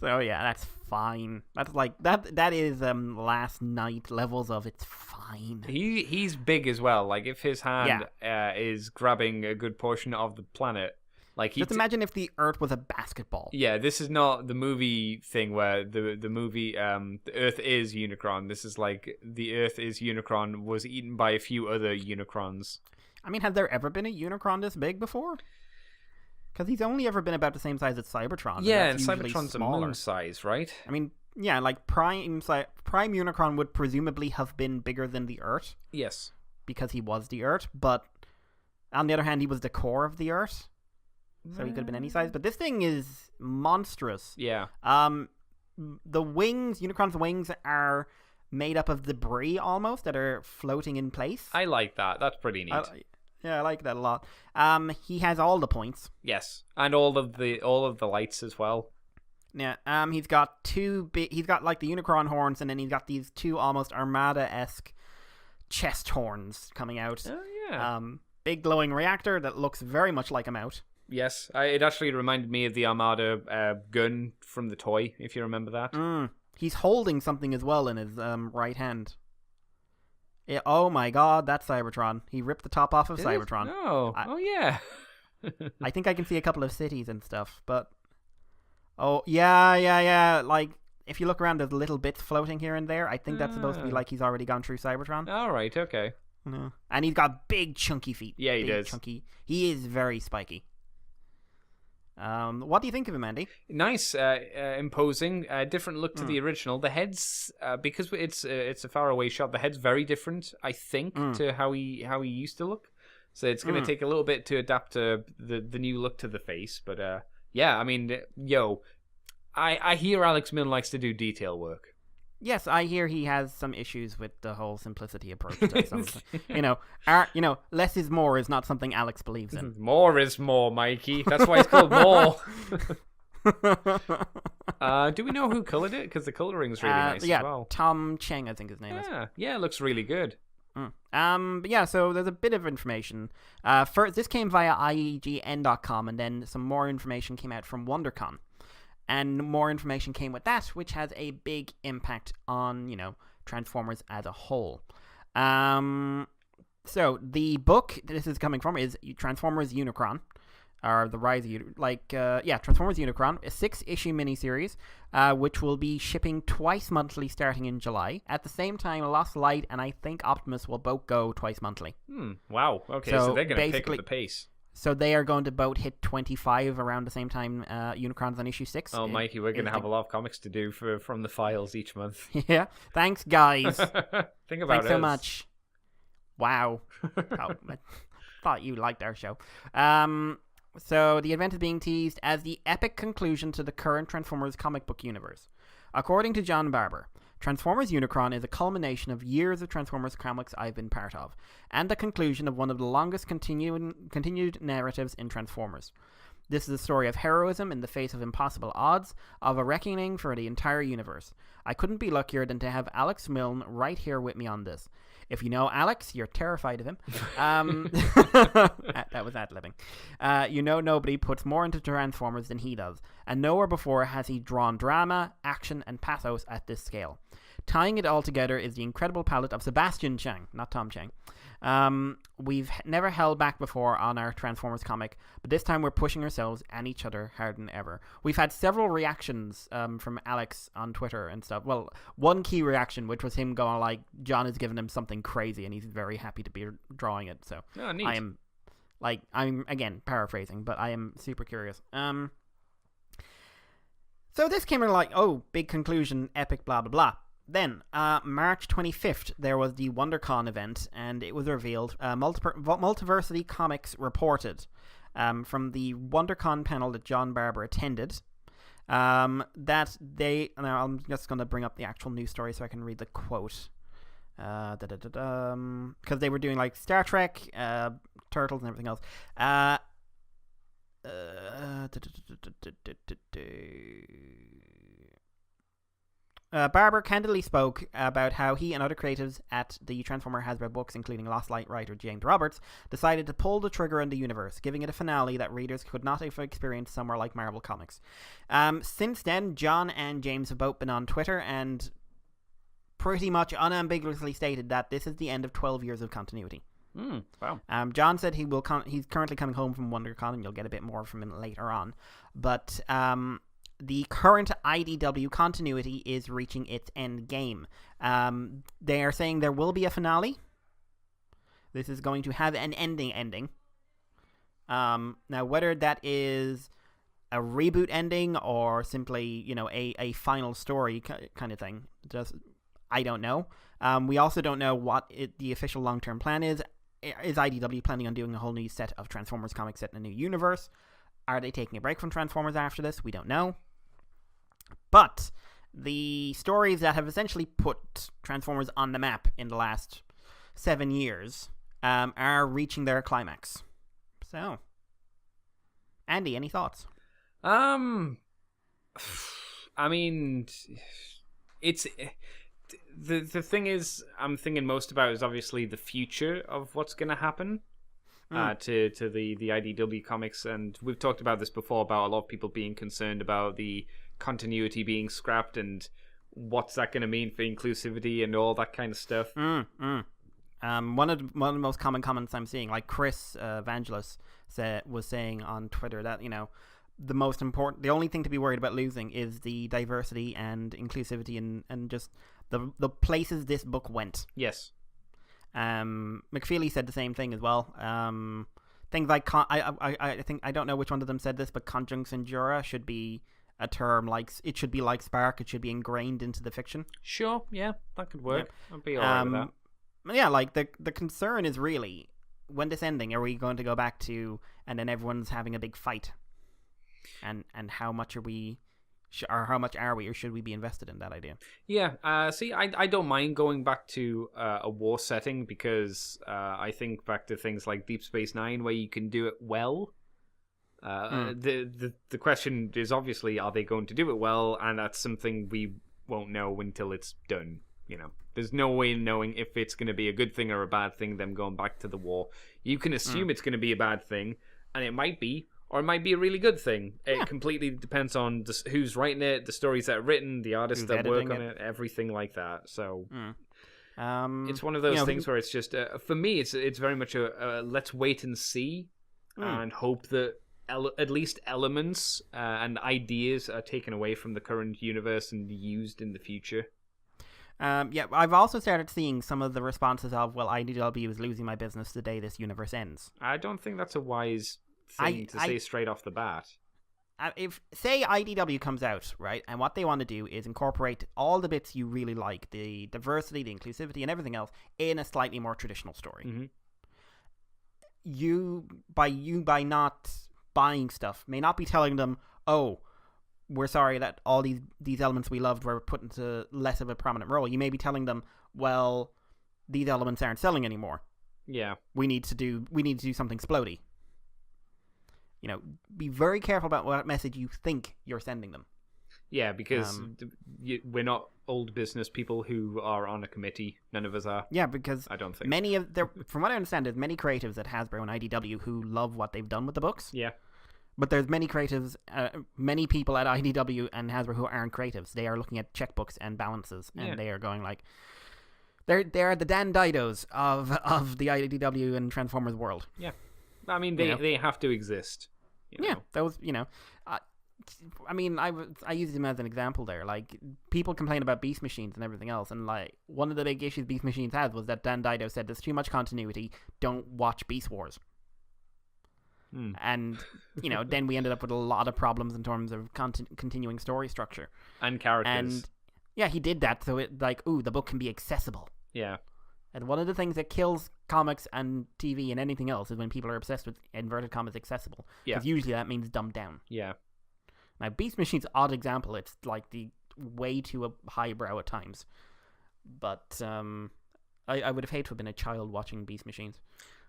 So yeah, that's fine. That's like that is last night levels of it's fine. He's big as well. Like if his hand is grabbing a good portion of the planet, like just imagine if the Earth was a basketball. Yeah, this is not the movie thing where the movie the Earth is Unicron. This is like the Earth is Unicron was eaten by a few other Unicrons. I mean, has there ever been a Unicron this big before? Because he's only ever been about the same size as Cybertron. Yeah, and Cybertron's smaller. A moon size, right? I mean, yeah, like Prime Unicron would presumably have been bigger than the Earth. Yes. Because he was the Earth, but on the other hand, he was the core of the Earth. So he could have been any size. But this thing is monstrous. Yeah. The wings, Unicron's wings are made up of debris almost that are floating in place. I like that. That's pretty neat. Yeah, I like that a lot. He has all the points. Yes, and all of the lights as well. Yeah. He's got he's got like the Unicron horns, and then he's got these two almost Armada-esque chest horns coming out. Oh yeah. Big glowing reactor that looks very much like a mount. Yes, it actually reminded me of the Armada gun from the toy, if you remember that. He's holding something as well in his right hand. Oh my god, that's Cybertron. He ripped the top off of Cybertron. Oh yeah. I think I can see a couple of cities and stuff, but... Oh, yeah. Like, if you look around, there's little bits floating here and there. I think that's supposed to be like he's already gone through Cybertron. Alright, okay. No. And he's got big, chunky feet. Yeah, he does. Chunky. He is very spiky. What do you think of him, Andy? Nice, imposing, different look to the original. The head's because it's a far away shot. The head's very different, I think, to how he used to look. So it's going to take a little bit to adapt to the new look to the face. But yeah, I mean, I hear Alex Milne likes to do detail work. Yes, I hear he has some issues with the whole simplicity approach to something. Less is more is not something Alex believes in. More is more, Mikey. That's why it's called More. Do we know who colored it? Because the coloring's really nice as well. Tom Cheng, I think his name is. Yeah, it looks really good. But yeah, so there's a bit of information. First, this came via IGN.com, and then some more information came out from WonderCon. And more information came with that, which has a big impact on, Transformers as a whole. So the book this is coming from is Transformers Unicron, or the Rise of Transformers Unicron, a 6-issue miniseries, which will be shipping twice monthly starting in July. At the same time, Lost Light and I think Optimus will both go twice monthly. Wow. Okay, so they're going to pick up the pace. So they are going to both hit 25 around the same time Unicron's on issue 6. Oh, Mikey, we're going to have a lot of comics to do from the files each month. Yeah. Thanks, guys. Think about it. Thanks so much. Wow. I thought you liked our show. So the event is being teased as the epic conclusion to the current Transformers comic book universe. According to John Barber, Transformers Unicron is a culmination of years of Transformers comics I've been part of, and the conclusion of one of the longest continued narratives in Transformers. This is a story of heroism in the face of impossible odds, of a reckoning for the entire universe. I couldn't be luckier than to have Alex Milne right here with me on this. If you know Alex, you're terrified of him. That was ad-libbing. Nobody puts more into Transformers than he does, and nowhere before has he drawn drama, action, and pathos at this scale. Tying it all together is the incredible palette of Sebastian Chang, not Tom Chang. We've never held back before on our Transformers comic, but this time we're pushing ourselves and each other harder than ever. We've had several reactions from Alex on Twitter and stuff. Well, one key reaction, which was him going like, John has given him something crazy and he's very happy to be drawing it. So neat. I'm again paraphrasing, but I am super curious. So this came in like, oh, big conclusion, epic, blah, blah, blah. Then, March 25th, there was the WonderCon event, and it was revealed, Multiversity Comics reported from the WonderCon panel that John Barber attended, that they... Now, I'm just going to bring up the actual news story so I can read the quote. Because they were doing, like, Star Trek, Turtles, and everything else. Barber candidly spoke about how he and other creatives at the Transformer Hasbro books, including Lost Light writer James Roberts, decided to pull the trigger on the universe, giving it a finale that readers could not have experienced somewhere like Marvel Comics. Since then, John and James have both been on Twitter and pretty much unambiguously stated that this is the end of 12 years of continuity. Wow. John said he's currently coming home from WonderCon, and you'll get a bit more from him later on. But the current IDW continuity is reaching its end game. They are saying there will be a finale. This is going to have an ending. Now, whether that is a reboot ending or simply, a final story kind of thing, I don't know. We also don't know what the official long-term plan is. Is IDW planning on doing a whole new set of Transformers comics set in a new universe? Are they taking a break from Transformers after this? We don't know. But the stories that have essentially put Transformers on the map in the last 7 years are reaching their climax. So, Andy, any thoughts? I mean, it's the thing is, I'm thinking most about is obviously the future of what's going to happen to the IDW comics, and we've talked about this before about a lot of people being concerned about the continuity being scrapped and what's that going to mean for inclusivity and all that kind of stuff. One of the most common comments I'm seeing, like Chris Vangelis was saying on Twitter, that the only thing to be worried about losing is the diversity and inclusivity and just the places this book went. Yes. McFeely said the same thing as well. Things like I think, I don't know which one of them said this, but conjunction jura should be a term like it should be like Spark. It should be ingrained into the fiction. Sure, yeah, that could work. Yep. I'd be alright with that. Yeah, like the concern is really, when this ending, are we going to go back to and then everyone's having a big fight? And how much are we, or should we be invested in that idea? Yeah, see, I don't mind going back to a war setting because I think back to things like Deep Space Nine where you can do it well. The question is obviously, are they going to do it well? And that's something we won't know until it's done. There's no way of knowing if it's going to be a good thing or a bad thing, them going back to the war. You can assume it's going to be a bad thing, and it might be, or it might be a really good thing. It completely depends on who's writing it, the stories that are written, the artists that work on it, everything like that. So it's one of those things where it's just, for me, it's very much a let's wait and see and hope that at least elements and ideas are taken away from the current universe and used in the future. I've also started seeing some of the responses of, well, IDW is losing my business the day this universe ends. I don't think that's a wise thing to say straight off the bat. If, say, IDW comes out, right, and what they want to do is incorporate all the bits you really like, the diversity, the inclusivity, and everything else, in a slightly more traditional story. Mm-hmm. You by not buying stuff may not be telling them, oh, we're sorry that all these elements we loved were put into less of a prominent role. You may be telling them, well, these elements aren't selling anymore. Yeah. We need to do something splody. You know, be very careful about what message you think you're sending them. Yeah, because we're not old business people who are on a committee. None of us are. Yeah, because I don't think from what I understand, there's many creatives at Hasbro and IDW who love what they've done with the books. Yeah. But there's many creatives, many people at IDW and Hasbro who aren't creatives. They are looking at checkbooks and balances, and they are going like, they're the Dan Didos of the IDW and Transformers world. Yeah, I mean they have to exist. Yeah, those I mean, I use them as an example there. Like, people complain about Beast Machines and everything else, and like one of the big issues Beast Machines had was that Dan Dido said there's too much continuity. Don't watch Beast Wars. And then we ended up with a lot of problems in terms of continuing story structure and characters. And yeah, he did that so it the book can be accessible. Yeah. And one of the things that kills comics and TV and anything else is when people are obsessed with inverted commas accessible. Yeah. Because usually that means dumbed down. Yeah. Now, Beast Machine's odd example. It's like the way too highbrow at times. But I would have hated to have been a child watching Beast Machines.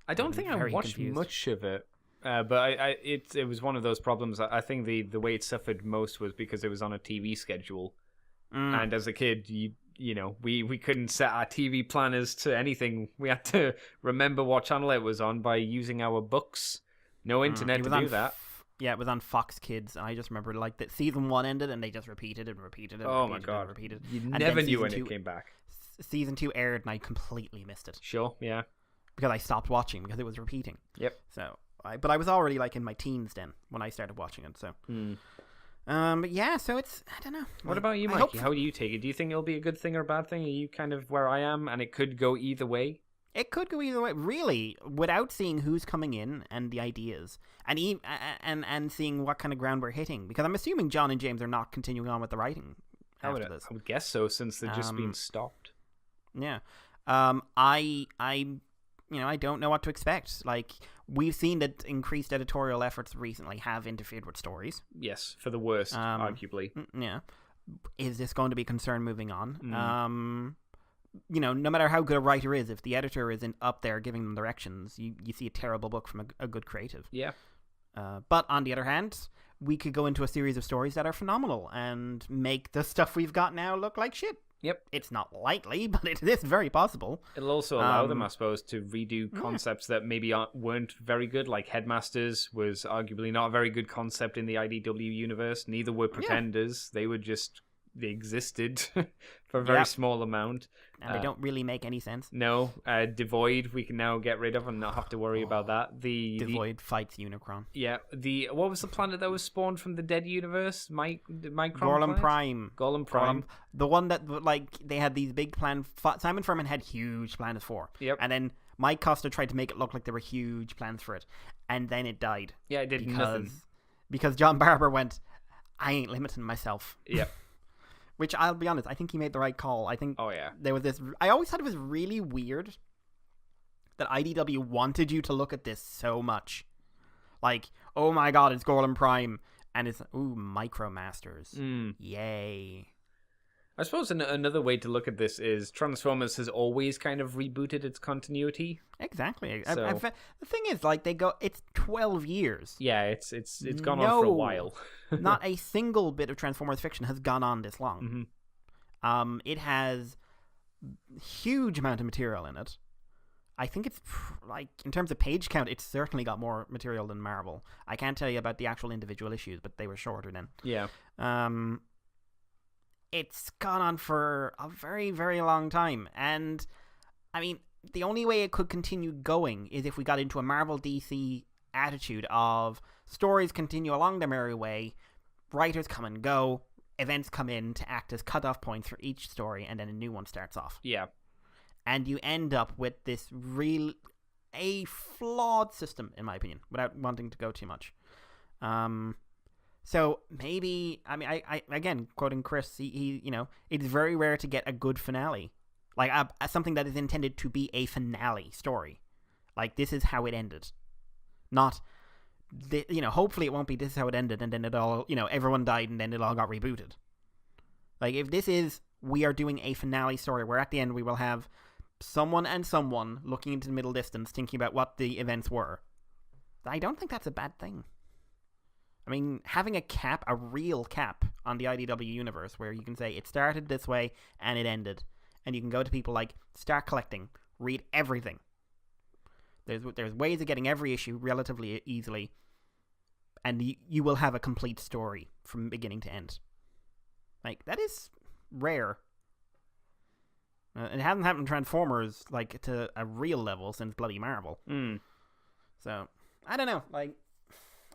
I don't think I watched much of it. But it was one of those problems. I think the way it suffered most was because it was on a TV schedule. And as a kid, we couldn't set our TV planners to anything. We had to remember what channel it was on by using our books. No internet to do that. Yeah, it was on Fox Kids, and I just remember like that season 1 ended, and they just repeated and repeated and oh repeated my god, and repeated. You never knew when it came back. Season 2 aired, and I completely missed it. Sure, yeah, because I stopped watching because it was repeating. Yep. So, but I was already like in my teens then when I started watching it. So, but yeah, so it's I don't know. What about you, Mikey? How do you take it? Do you think it'll be a good thing or a bad thing? Are you kind of where I am, and it could go either way? It could go either way, really, without seeing who's coming in and the ideas, and seeing what kind of ground we're hitting. Because I'm assuming John and James are not continuing on with the writing after this. I would guess so, since they're just being stopped. Yeah, I don't know what to expect. Like, we've seen that increased editorial efforts recently have interfered with stories. Yes, for the worst, arguably. Yeah, is this going to be a concern moving on? No matter how good a writer is, if the editor isn't up there giving them directions, you see a terrible book from a good creative. Yeah. But on the other hand, we could go into a series of stories that are phenomenal and make the stuff we've got now look like shit. Yep. It's not likely, but it is very possible. It'll also allow them, I suppose, to redo concepts that maybe weren't very good. Like Headmasters was arguably not a very good concept in the IDW universe. Neither were Pretenders. They they existed for a very small amount. And they don't really make any sense. No. Devoid we can now get rid of and not have to worry about that. Devoid fights Unicron. Yeah. What was the planet that was spawned from the dead universe? Gorlem Prime. Gorlem Prime. The one that, like, they had these big plans. Simon Furman had huge plans for. Yep. And then Mike Costa tried to make it look like there were huge plans for it. And then it died. Yeah, it did nothing. Because John Barber went, I ain't limiting myself. Yep. Which, I'll be honest, I think he made the right call. I think there was this... I always thought it was really weird that IDW wanted you to look at this so much. Like, oh my god, it's Gorlem Prime. And it's, Micromasters. Yay. I suppose another way to look at this is Transformers has always kind of rebooted its continuity. Exactly. So, the thing is, like, it's 12 years. Yeah, it's gone on for a while. Not a single bit of Transformers fiction has gone on this long. Mm-hmm. It has huge amount of material in it. I think it's, like, in terms of page count, it's certainly got more material than Marvel. I can't tell you about the actual individual issues, but they were shorter then. Yeah. It's gone on for a very, very long time. And, I mean, the only way it could continue going is if we got into a Marvel DC attitude of stories continue along their merry way, writers come and go, events come in to act as cutoff points for each story, and then a new one starts off. Yeah. And you end up with this a flawed system, in my opinion, without wanting to go too much. So maybe, I mean, I again, quoting Chris, he it's very rare to get a good finale. Like, something that is intended to be a finale story. Like, this is how it ended. Not hopefully it won't be this is how it ended, and then it all, everyone died, and then it all got rebooted. Like, if this is, we are doing a finale story where at the end we will have someone and someone looking into the middle distance thinking about what the events were, I don't think that's a bad thing. I mean, having a real cap on the IDW universe where you can say it started this way and it ended, and you can go to people like, start collecting, read everything. There's ways of getting every issue relatively easily, and you will have a complete story from beginning to end. Like, that is rare. It hasn't happened in Transformers, like, to a real level since bloody Marvel. So, I don't know. Like,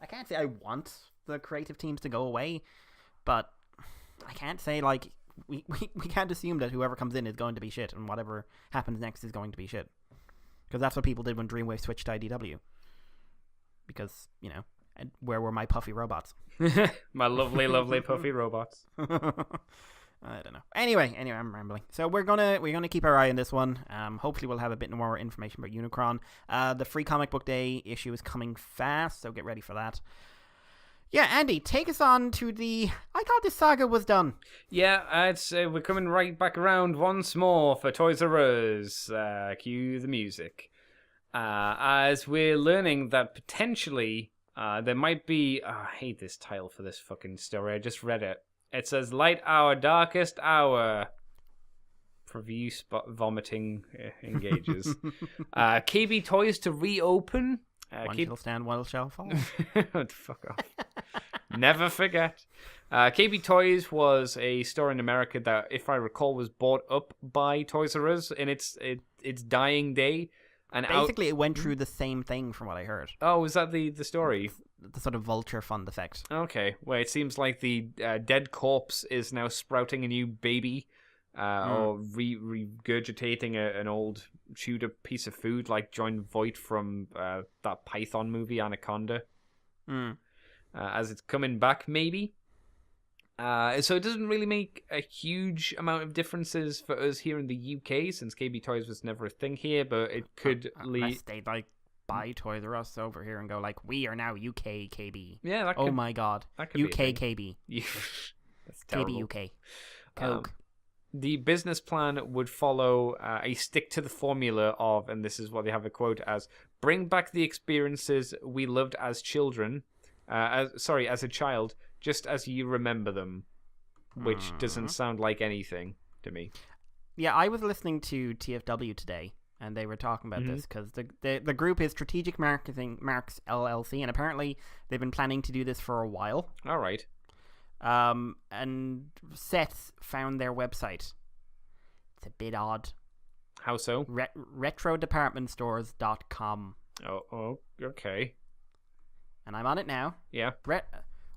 I can't say I want the creative teams to go away, but I can't say, like, we can't assume that whoever comes in is going to be shit, and whatever happens next is going to be shit. Because that's what people did when Dreamwave switched to IDW. Because, where were my puffy robots? My lovely, lovely puffy robots. I don't know. Anyway, I'm rambling. So we're gonna keep our eye on this one. Hopefully we'll have a bit more information about Unicron. The Free Comic Book Day issue is coming fast, so get ready for that. Yeah, Andy, take us on to I thought this saga was done. Yeah, I'd say we're coming right back around once more for Toys R Us. Cue the music. As we're learning that potentially there might be... I hate this title for this fucking story. I just read it. It says, Light Hour, Darkest Hour. Profuse vomiting engages. KB Toys to reopen. One shall stand, one shall fall. Fuck off. Never forget. KB Toys was a store in America that, if I recall, was bought up by Toys R Us in its dying day. And basically, it went through the same thing from what I heard. Oh, is that the story? The sort of vulture fund effect. Okay. Well, it seems like the dead corpse is now sprouting a new baby, or regurgitating an old chewed up piece of food, like John Voight from that Python movie, Anaconda. As it's coming back, maybe. So it doesn't really make a huge amount of differences for us here in the UK, since KB Toys was never a thing here, but it could lead... Unless they, buy Toys R Us over here and go, we are now UK KB. Yeah, that could... Oh my god. That could UK KB. That's terrible. KB UK. Coke. The business plan would follow a stick to the formula of, and this is what they have a quote as, bring back the experiences we loved as children, as a child, just as you remember them, which doesn't sound like anything to me. Yeah, I was listening to TFW today, and they were talking about this, because the group is Strategic Marketing Marks LLC, and apparently they've been planning to do this for a while. All right. And Seth found their website. It's a bit odd. How so? retrodepartmentstores.com. Oh, okay. And I'm on it now. Yeah.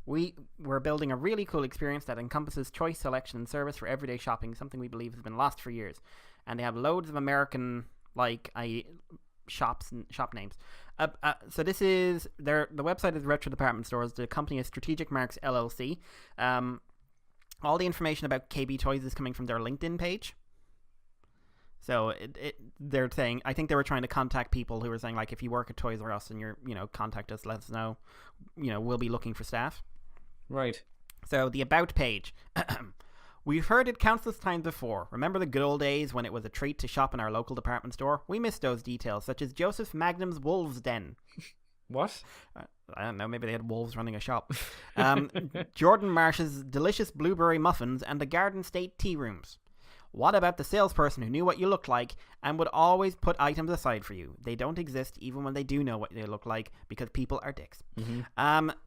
We're building a really cool experience that encompasses choice, selection, and service for everyday shopping, something we believe has been lost for years. And they have loads of American shop names. So this is the website is Retro Department Stores. The company is Strategic Marks LLC. All the information about KB Toys is coming from their LinkedIn page. So they're saying, I think they were trying to contact people who were saying, if you work at Toys R Us and you're, contact us, let us know. We'll be looking for staff. Right. So the About page. We've heard it countless times before. Remember the good old days when it was a treat to shop in our local department store? We miss those details, such as Joseph Magnum's Wolves Den. What? I don't know, maybe they had wolves running a shop. Jordan Marsh's delicious blueberry muffins and the Garden State tea rooms. What about the salesperson who knew what you looked like and would always put items aside for you? They don't exist even when they do know what they look like, because people are dicks.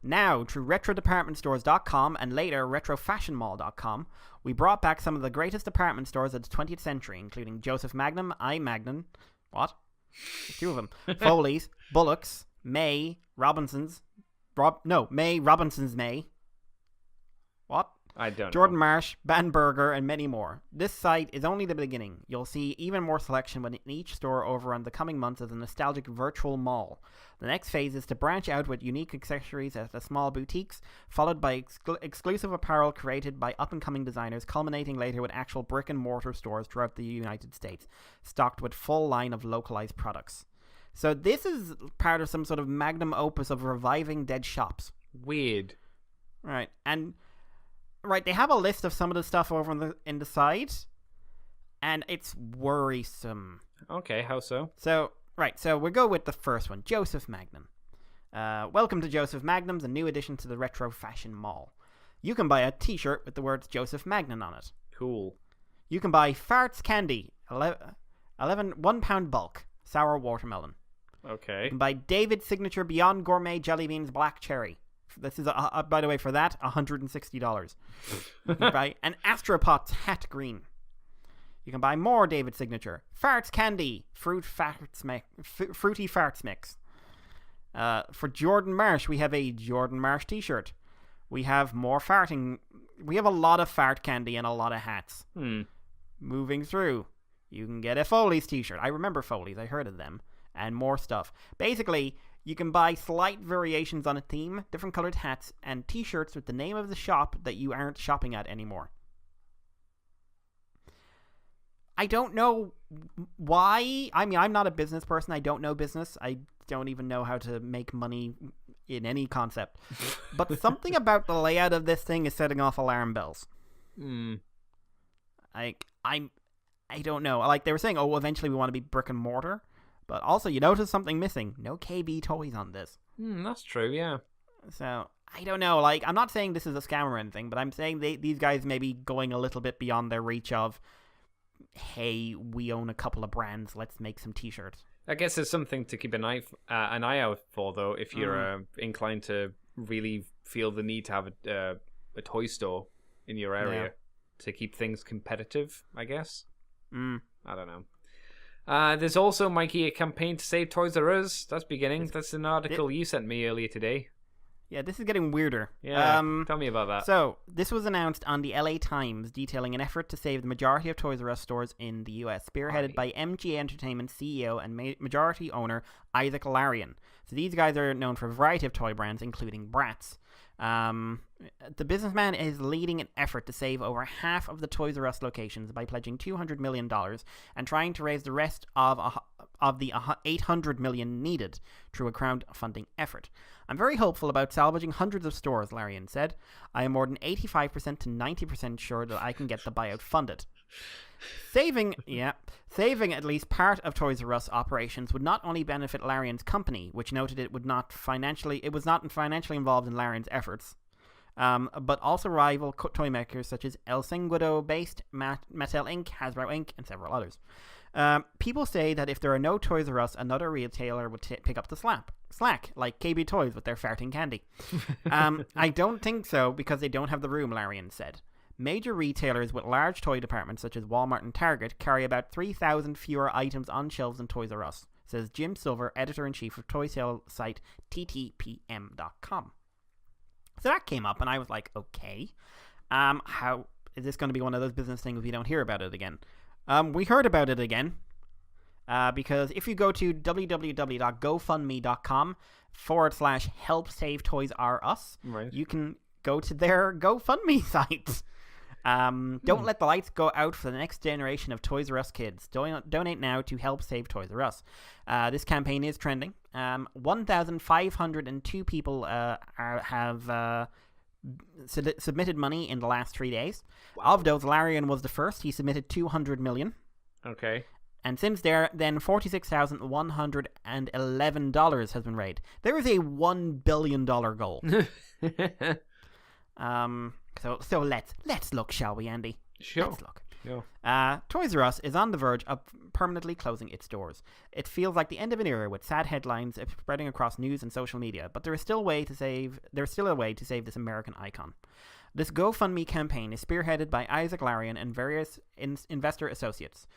Now, through retrodepartmentstores.com and later retrofashionmall.com, we brought back some of the greatest department stores of the 20th century, including Joseph Magnum, what? Two of them. Foley's, Bullock's, May, Robinson's, May. What? I don't know. Jordan Marsh, Banberger, and many more. This site is only the beginning. You'll see even more selection within each store over on the coming months as a nostalgic virtual mall. The next phase is to branch out with unique accessories at the small boutiques, followed by exclusive apparel created by up-and-coming designers, culminating later with actual brick-and-mortar stores throughout the United States, stocked with full line of localized products. So this is part of some sort of magnum opus of reviving dead shops. Weird. Right. And they have a list of some of the stuff over in the side, and it's worrisome. Okay, how so? So we'll go with the first one, Joseph Magnum. Welcome to Joseph Magnum's, a new addition to the retro fashion mall. You can buy a t-shirt with the words Joseph Magnum on it. Cool. You can buy Farts Candy, 1 pound bulk, sour watermelon. Okay. You can buy David's Signature Beyond Gourmet Jelly Beans Black Cherry. This is, by the way, for that, $160. You can buy an Astropot's Hat Green. You can buy more David's Signature. Farts Candy, Fruity Farts Mix. For Jordan Marsh, we have a Jordan Marsh t-shirt. We have more farting. We have a lot of fart candy and a lot of hats. Moving through, you can get a Foley's t-shirt. I remember Foley's. I heard of them. And more stuff. Basically, you can buy slight variations on a theme, different colored hats, and t-shirts with the name of the shop that you aren't shopping at anymore. I don't know why. I mean, I'm not a business person. I don't know business. I don't even know how to make money in any concept. But something about the layout of this thing is setting off alarm bells. I don't know. Like, they were saying, eventually we want to be brick and mortar. But also, you notice something missing. No KB toys on this. That's true, yeah. So, I don't know. Like, I'm not saying this is a scam or anything, but I'm saying these guys may be going a little bit beyond their reach of, hey, we own a couple of brands, let's make some t-shirts. I guess there's something to keep an eye out for, though, if you're inclined to really feel the need to have a toy store in your area to keep things competitive, I guess. I don't know. There's also, Mikey, a campaign to save Toys R Us. That's beginning. That's an article you sent me earlier today. Yeah, this is getting weirder. Yeah, tell me about that. So, this was announced on the LA Times, detailing an effort to save the majority of Toys R Us stores in the US, spearheaded by MGA Entertainment CEO and majority owner Isaac Larian. So these guys are known for a variety of toy brands, including Bratz. The businessman is leading an effort to save over half of the Toys R Us locations by pledging $200 million and trying to raise the rest of the $800 million needed through a crowdfunding effort. I'm very hopeful about salvaging hundreds of stores, Larian said. I am more than 85% to 90% sure that I can get the buyout funded. Saving at least part of Toys R Us operations would not only benefit Larian's company, which noted it was not financially involved in Larian's efforts, but also rival toy makers such as El Segundo-based Mattel Inc., Hasbro Inc., and several others. People say that if there are no Toys R Us, another retailer would pick up the slack, like KB Toys with their farting candy. I don't think so, because they don't have the room, Larian said. Major retailers with large toy departments such as Walmart and Target carry about 3,000 fewer items on shelves than Toys R Us, says Jim Silver, editor-in-chief of toy sale site ttpm.com. So that came up, and I was like, okay, how is this going to be one of those business things we don't hear about it again? We heard about it again, because if you go to www.gofundme.com/help save Toys R Us, right, you can go to their GoFundMe site. Don't let the lights go out for the next generation of Toys R Us kids. Donate now to help save Toys R Us. This campaign is trending. 1,502 people have submitted money in the last 3 days. Wow. Of those, Larian was the first. He submitted $200 million. Okay. And since then, $46,111 has been raised. There is a $1 billion goal. So let's look, shall we, Andy? Sure. Let's look. Yeah. Toys R Us is on the verge of permanently closing its doors. It feels like the end of an era with sad headlines spreading across news and social media, but there's still a way to save this American icon. This GoFundMe campaign is spearheaded by Isaac Larian and various investor associates.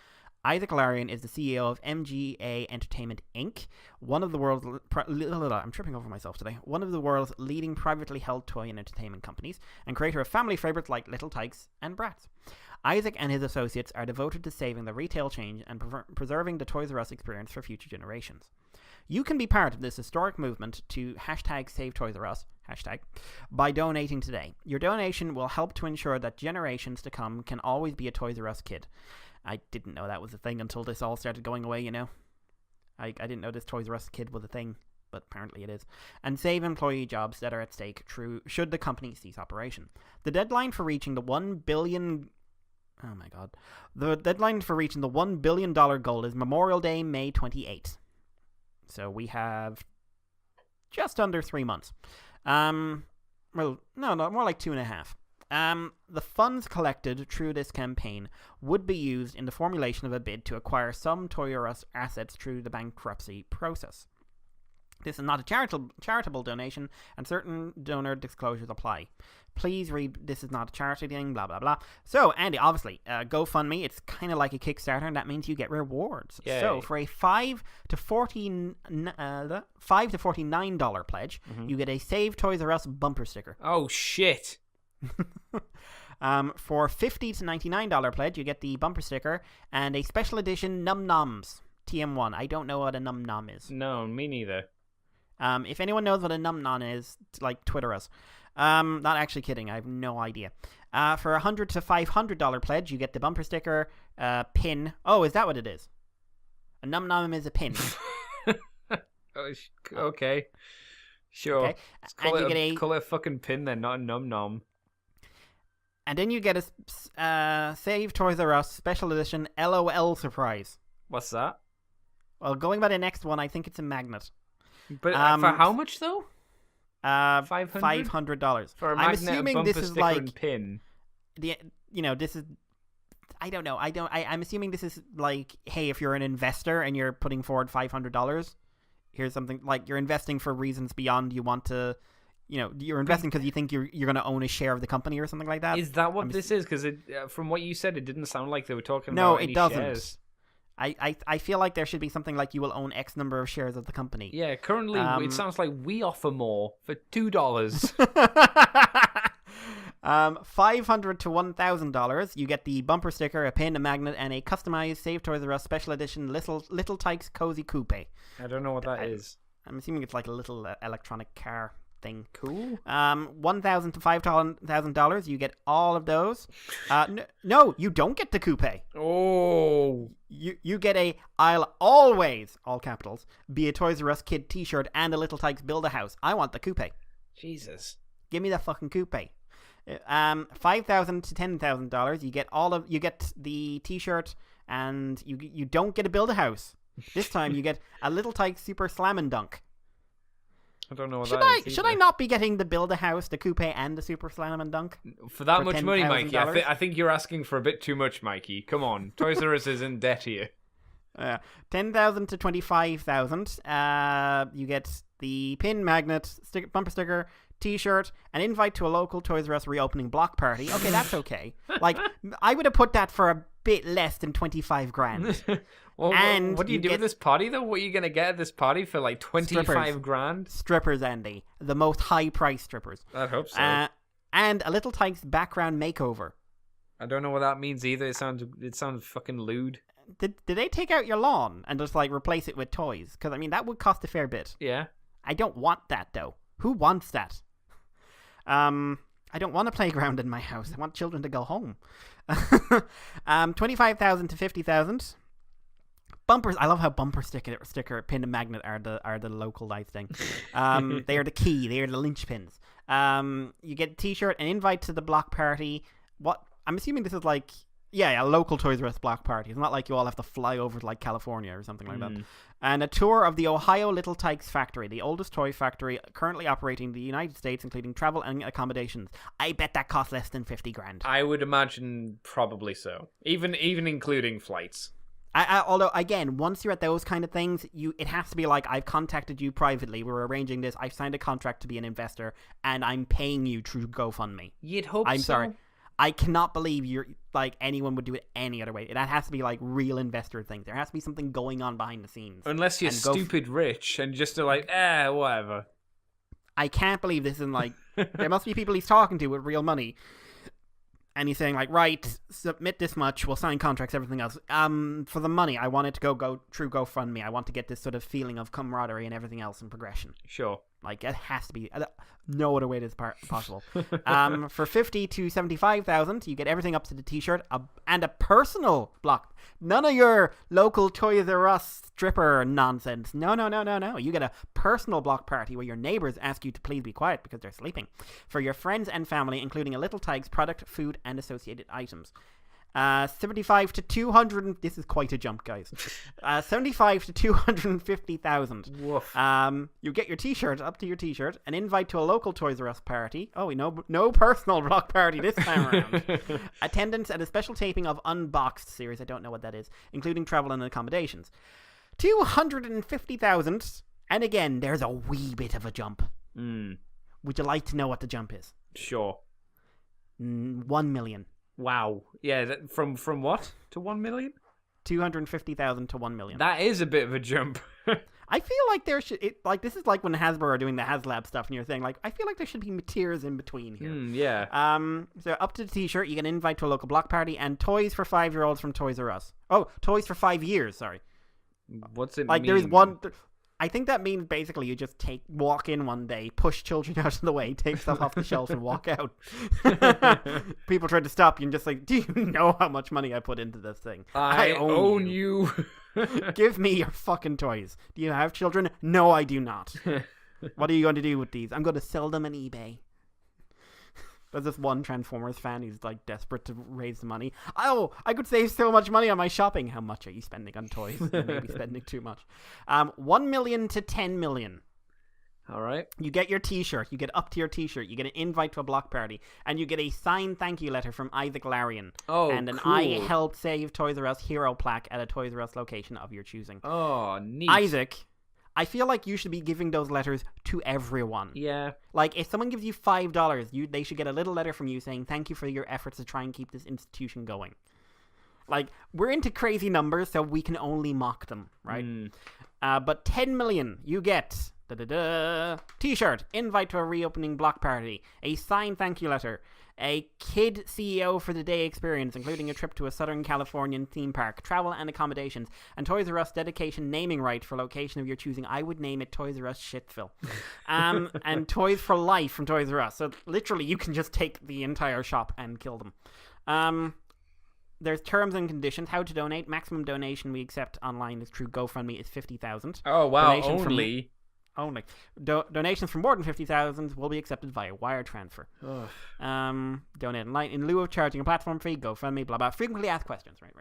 Isaac Larian is the CEO of MGA Entertainment Inc., one of the world's leading privately held toy and entertainment companies, and creator of family favorites like Little Tikes and Bratz. Isaac and his associates are devoted to saving the retail chain and preserving the Toys R Us experience for future generations. You can be part of this historic movement to #SaveToysRUs, by donating today. Your donation will help to ensure that generations to come can always be a Toys R Us kid. I didn't know that was a thing until this all started going away, you know. I didn't know this Toys R Us kid was a thing, but apparently it is. And save employee jobs that are at stake should the company cease operation. The deadline for reaching the $1 billion... Oh my god. The deadline for reaching the $1 billion goal is Memorial Day, May 28th. So we have just under 3 months. Well, no, more like 2.5. The funds collected through this campaign would be used in the formulation of a bid to acquire some Toys R Us assets through the bankruptcy process. This is not a charitable donation, and certain donor disclosures apply. Please read, this is not a charity thing, blah, blah, blah. So, Andy, obviously, GoFundMe, it's kind of like a Kickstarter, and that means you get rewards. Yay. So, for a $5 to $49 pledge, you get a Save Toys R Us bumper sticker. Oh, shit. For $50 to $99 pledge, you get the bumper sticker and a special edition Num Noms TM1. I don't know what a Num Nom is. No, me neither. If anyone knows what a Num Nom is, like, Twitter us. Not actually kidding, I have no idea. For a $100 to $500 pledge, you get the bumper sticker, pin. Oh, is that what it is? A Num Nom is a pin. Okay. Sure. Okay. Call it a fucking pin then, not a Num Nom. And then you get a Save Toys R Us special edition LOL surprise. What's that? Well, going by the next one, I think it's a magnet. But for how much though? $500 for a magnet, I'm assuming a bumper this is sticker like and pin. This is. I don't know. I'm assuming this is like, hey, if you're an investor and you're putting forward $500, here's something like you're investing for reasons beyond you want to. You're investing because you think you're going to own a share of the company or something like that. Is that what this is? Because from what you said, it didn't sound like they were talking no, about it any doesn't. shares. I feel like there should be something like you will own X number of shares of the company. Yeah, currently it sounds like we offer more for $2. $500 to $1,000, you get the bumper sticker, a pin, a magnet, and a customized Save Toys R Us special edition Little Tykes Cozy Coupe. I don't know what that is. I'm assuming it's like a little electronic car thing. Cool. $1,000 to $5,000, you get all of those. No, you don't get the coupe. Oh. You get a I'll always, all capitals, be a Toys R Us kid t-shirt and a Little Tykes Build a House. I want the coupe. Jesus. Give me the fucking coupe. $5,000 to $10,000, you get the t-shirt and you don't get a Build a House. This time you get a Little Tykes Super Slam and Dunk. I don't know what Should I not be getting the Build a House, the coupe, and the Super Slam and Dunk? For that much money, Mikey, I think you're asking for a bit too much, Mikey. Come on, Toys R Us is in debt here. $10,000 to $25,000. You get the pin, magnet, bumper sticker, t-shirt, an invite to a local Toys R Us reopening block party. Okay, that's okay. Like, I would have put that for a bit less than 25 grand. Well, and what do you do with this party though? What are you gonna get at this party for like 25 grand? Strippers, Andy, the most high-priced strippers. I hope so. And a Little Tykes background makeover. I don't know what that means either. It sounds fucking lewd. Did they take out your lawn and just like replace it with toys? Because I mean that would cost a fair bit. Yeah. I don't want that though. Who wants that? I don't want a playground in my house. I want children to go home. $25,000 to $50,000. Bumpers. I love how bumper sticker, pin, and magnet are the localized thing. They are the key. They are the linchpins. You get a t-shirt, an invite to the block party. What? I'm assuming this is like a local Toys R Us block party. It's not like you all have to fly over to like California or something like that. And a tour of the Ohio Little Tykes factory, the oldest toy factory currently operating in the United States, including travel and accommodations. I bet that costs less than 50 grand. I would imagine probably so. Even including flights. Although, again, once you're at those kind of things, it has to be like, I've contacted you privately, we're arranging this, I've signed a contract to be an investor, and I'm paying you through GoFundMe. You'd hope so. I'm sorry. I cannot believe anyone would do it any other way. That has to be like real investor things. There has to be something going on behind the scenes. Unless you're stupid rich and just like, whatever. I can't believe this isn't like, there must be people he's talking to with real money. And he's saying like, right, submit this much, we'll sign contracts, everything else. For the money, I want it to go through GoFundMe. I want to get this sort of feeling of camaraderie and everything else and progression. Sure. Like, it has to be. No other way it is possible. For $50,000 to $75,000, you get everything up to the t-shirt and a personal block. None of your local Toys R Us stripper nonsense. No. You get a personal block party where your neighbors ask you to please be quiet because they're sleeping. For your friends and family, including a Little Tikes product, food, and associated items. 75 to 200. This is quite a jump, guys. 75 to 250,000. Woof. You get your T-shirt, up to your T-shirt, an invite to a local Toys R Us party. Oh, no personal block party this time around. Attendance at a special taping of Unboxed series. I don't know what that is, including travel and accommodations. 250,000. And again, there's a wee bit of a jump. Would you like to know what the jump is? Sure. 1 million. Wow. Yeah, from what to 1 million? 250,000 to 1 million. That is a bit of a jump. I feel like there should this is like when Hasbro are doing the HasLab stuff and you're saying like I feel like there should be tiers in between here. Yeah. So up to the T-shirt, you get an invite to a local block party and toys for 5-year-olds from Toys R Us. Oh, toys for 5 years. Sorry. What's it like mean? There's one. I think that means basically you just walk in one day, push children out of the way, take stuff off the shelf, and walk out. People try to stop you and just like, do you know how much money I put into this thing? I own you. Give me your fucking toys. Do you have children? No, I do not. What are you going to do with these? I'm going to sell them on eBay. There's this one Transformers fan who's like desperate to raise the money. Oh, I could save so much money on my shopping. How much are you spending on toys? You may be spending too much. 1 million to 10 million. All right. You get your T-shirt. You get up to your T-shirt. You get an invite to a block party, and you get a signed thank you letter from Isaac Larian. Oh, and an cool. I helped save Toys R Us hero plaque at a Toys R Us location of your choosing. Oh, neat. Isaac, I feel like you should be giving those letters to everyone. Yeah. Like, if someone gives you $5, they should get a little letter from you saying thank you for your efforts to try and keep this institution going. Like, we're into crazy numbers, so we can only mock them, right? But 10 million, you get T-shirt, invite to a reopening block party, a signed thank you letter, a kid CEO for the day experience, including a trip to a Southern Californian theme park, travel and accommodations, and Toys R Us dedication naming right for location of your choosing. I would name it Toys R Us Shitville. And Toys for Life from Toys R Us. So literally, you can just take the entire shop and kill them. There's terms and conditions. How to donate. Maximum donation we accept online is through GoFundMe is 50,000. Oh wow! Donations Only. Donations from more than 50,000 will be accepted via wire transfer. Donate online in lieu of charging a platform fee. GoFundMe. Blah blah. Frequently asked questions. Right.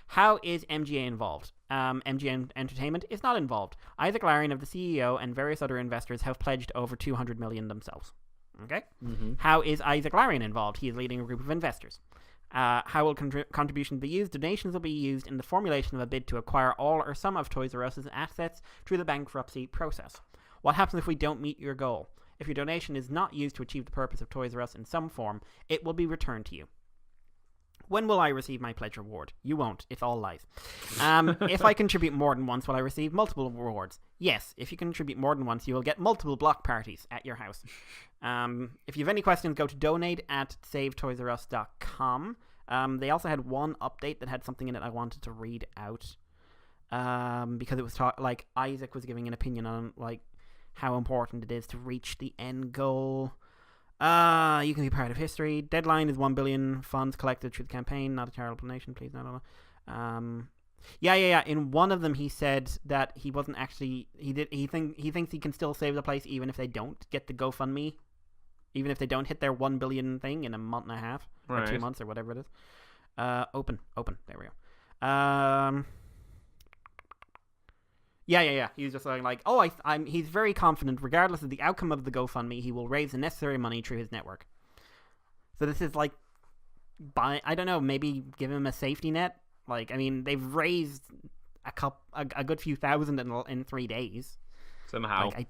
How is MGA involved? MGA Entertainment is not involved. Isaac Larian of the CEO and various other investors have pledged over 200 million themselves. Okay. How is Isaac Larian involved? He is leading a group of investors. How will contributions be used? Donations will be used in the formulation of a bid to acquire all or some of Toys R Us's assets through the bankruptcy process. What happens if we don't meet your goal? If your donation is not used to achieve the purpose of Toys R Us in some form, it will be returned to you. When will I receive my pledge reward? You won't. It's all lies. If I contribute more than once, will I receive multiple rewards? Yes. If you contribute more than once, you will get multiple block parties at your house. If you have any questions, go to donate@savetoysrus.com. They also had one update that had something in it I wanted to read out. Because it was like Isaac was giving an opinion on like how important it is to reach the end goal. You can be part of history. Deadline is 1 billion funds collected through the campaign, not a charitable donation, please. No. Yeah. In one of them, he said that he wasn't actually. He thinks he can still save the place even if they don't get the GoFundMe, even if they don't hit their 1 billion thing in a month and a half or 2 months or whatever it is. Open. There we go. Yeah. He was just saying like, he's very confident, regardless of the outcome of the GoFundMe, he will raise the necessary money through his network. So this is like, I don't know, maybe give him a safety net. Like, I mean, they've raised a good few thousand in 3 days. Somehow. Like,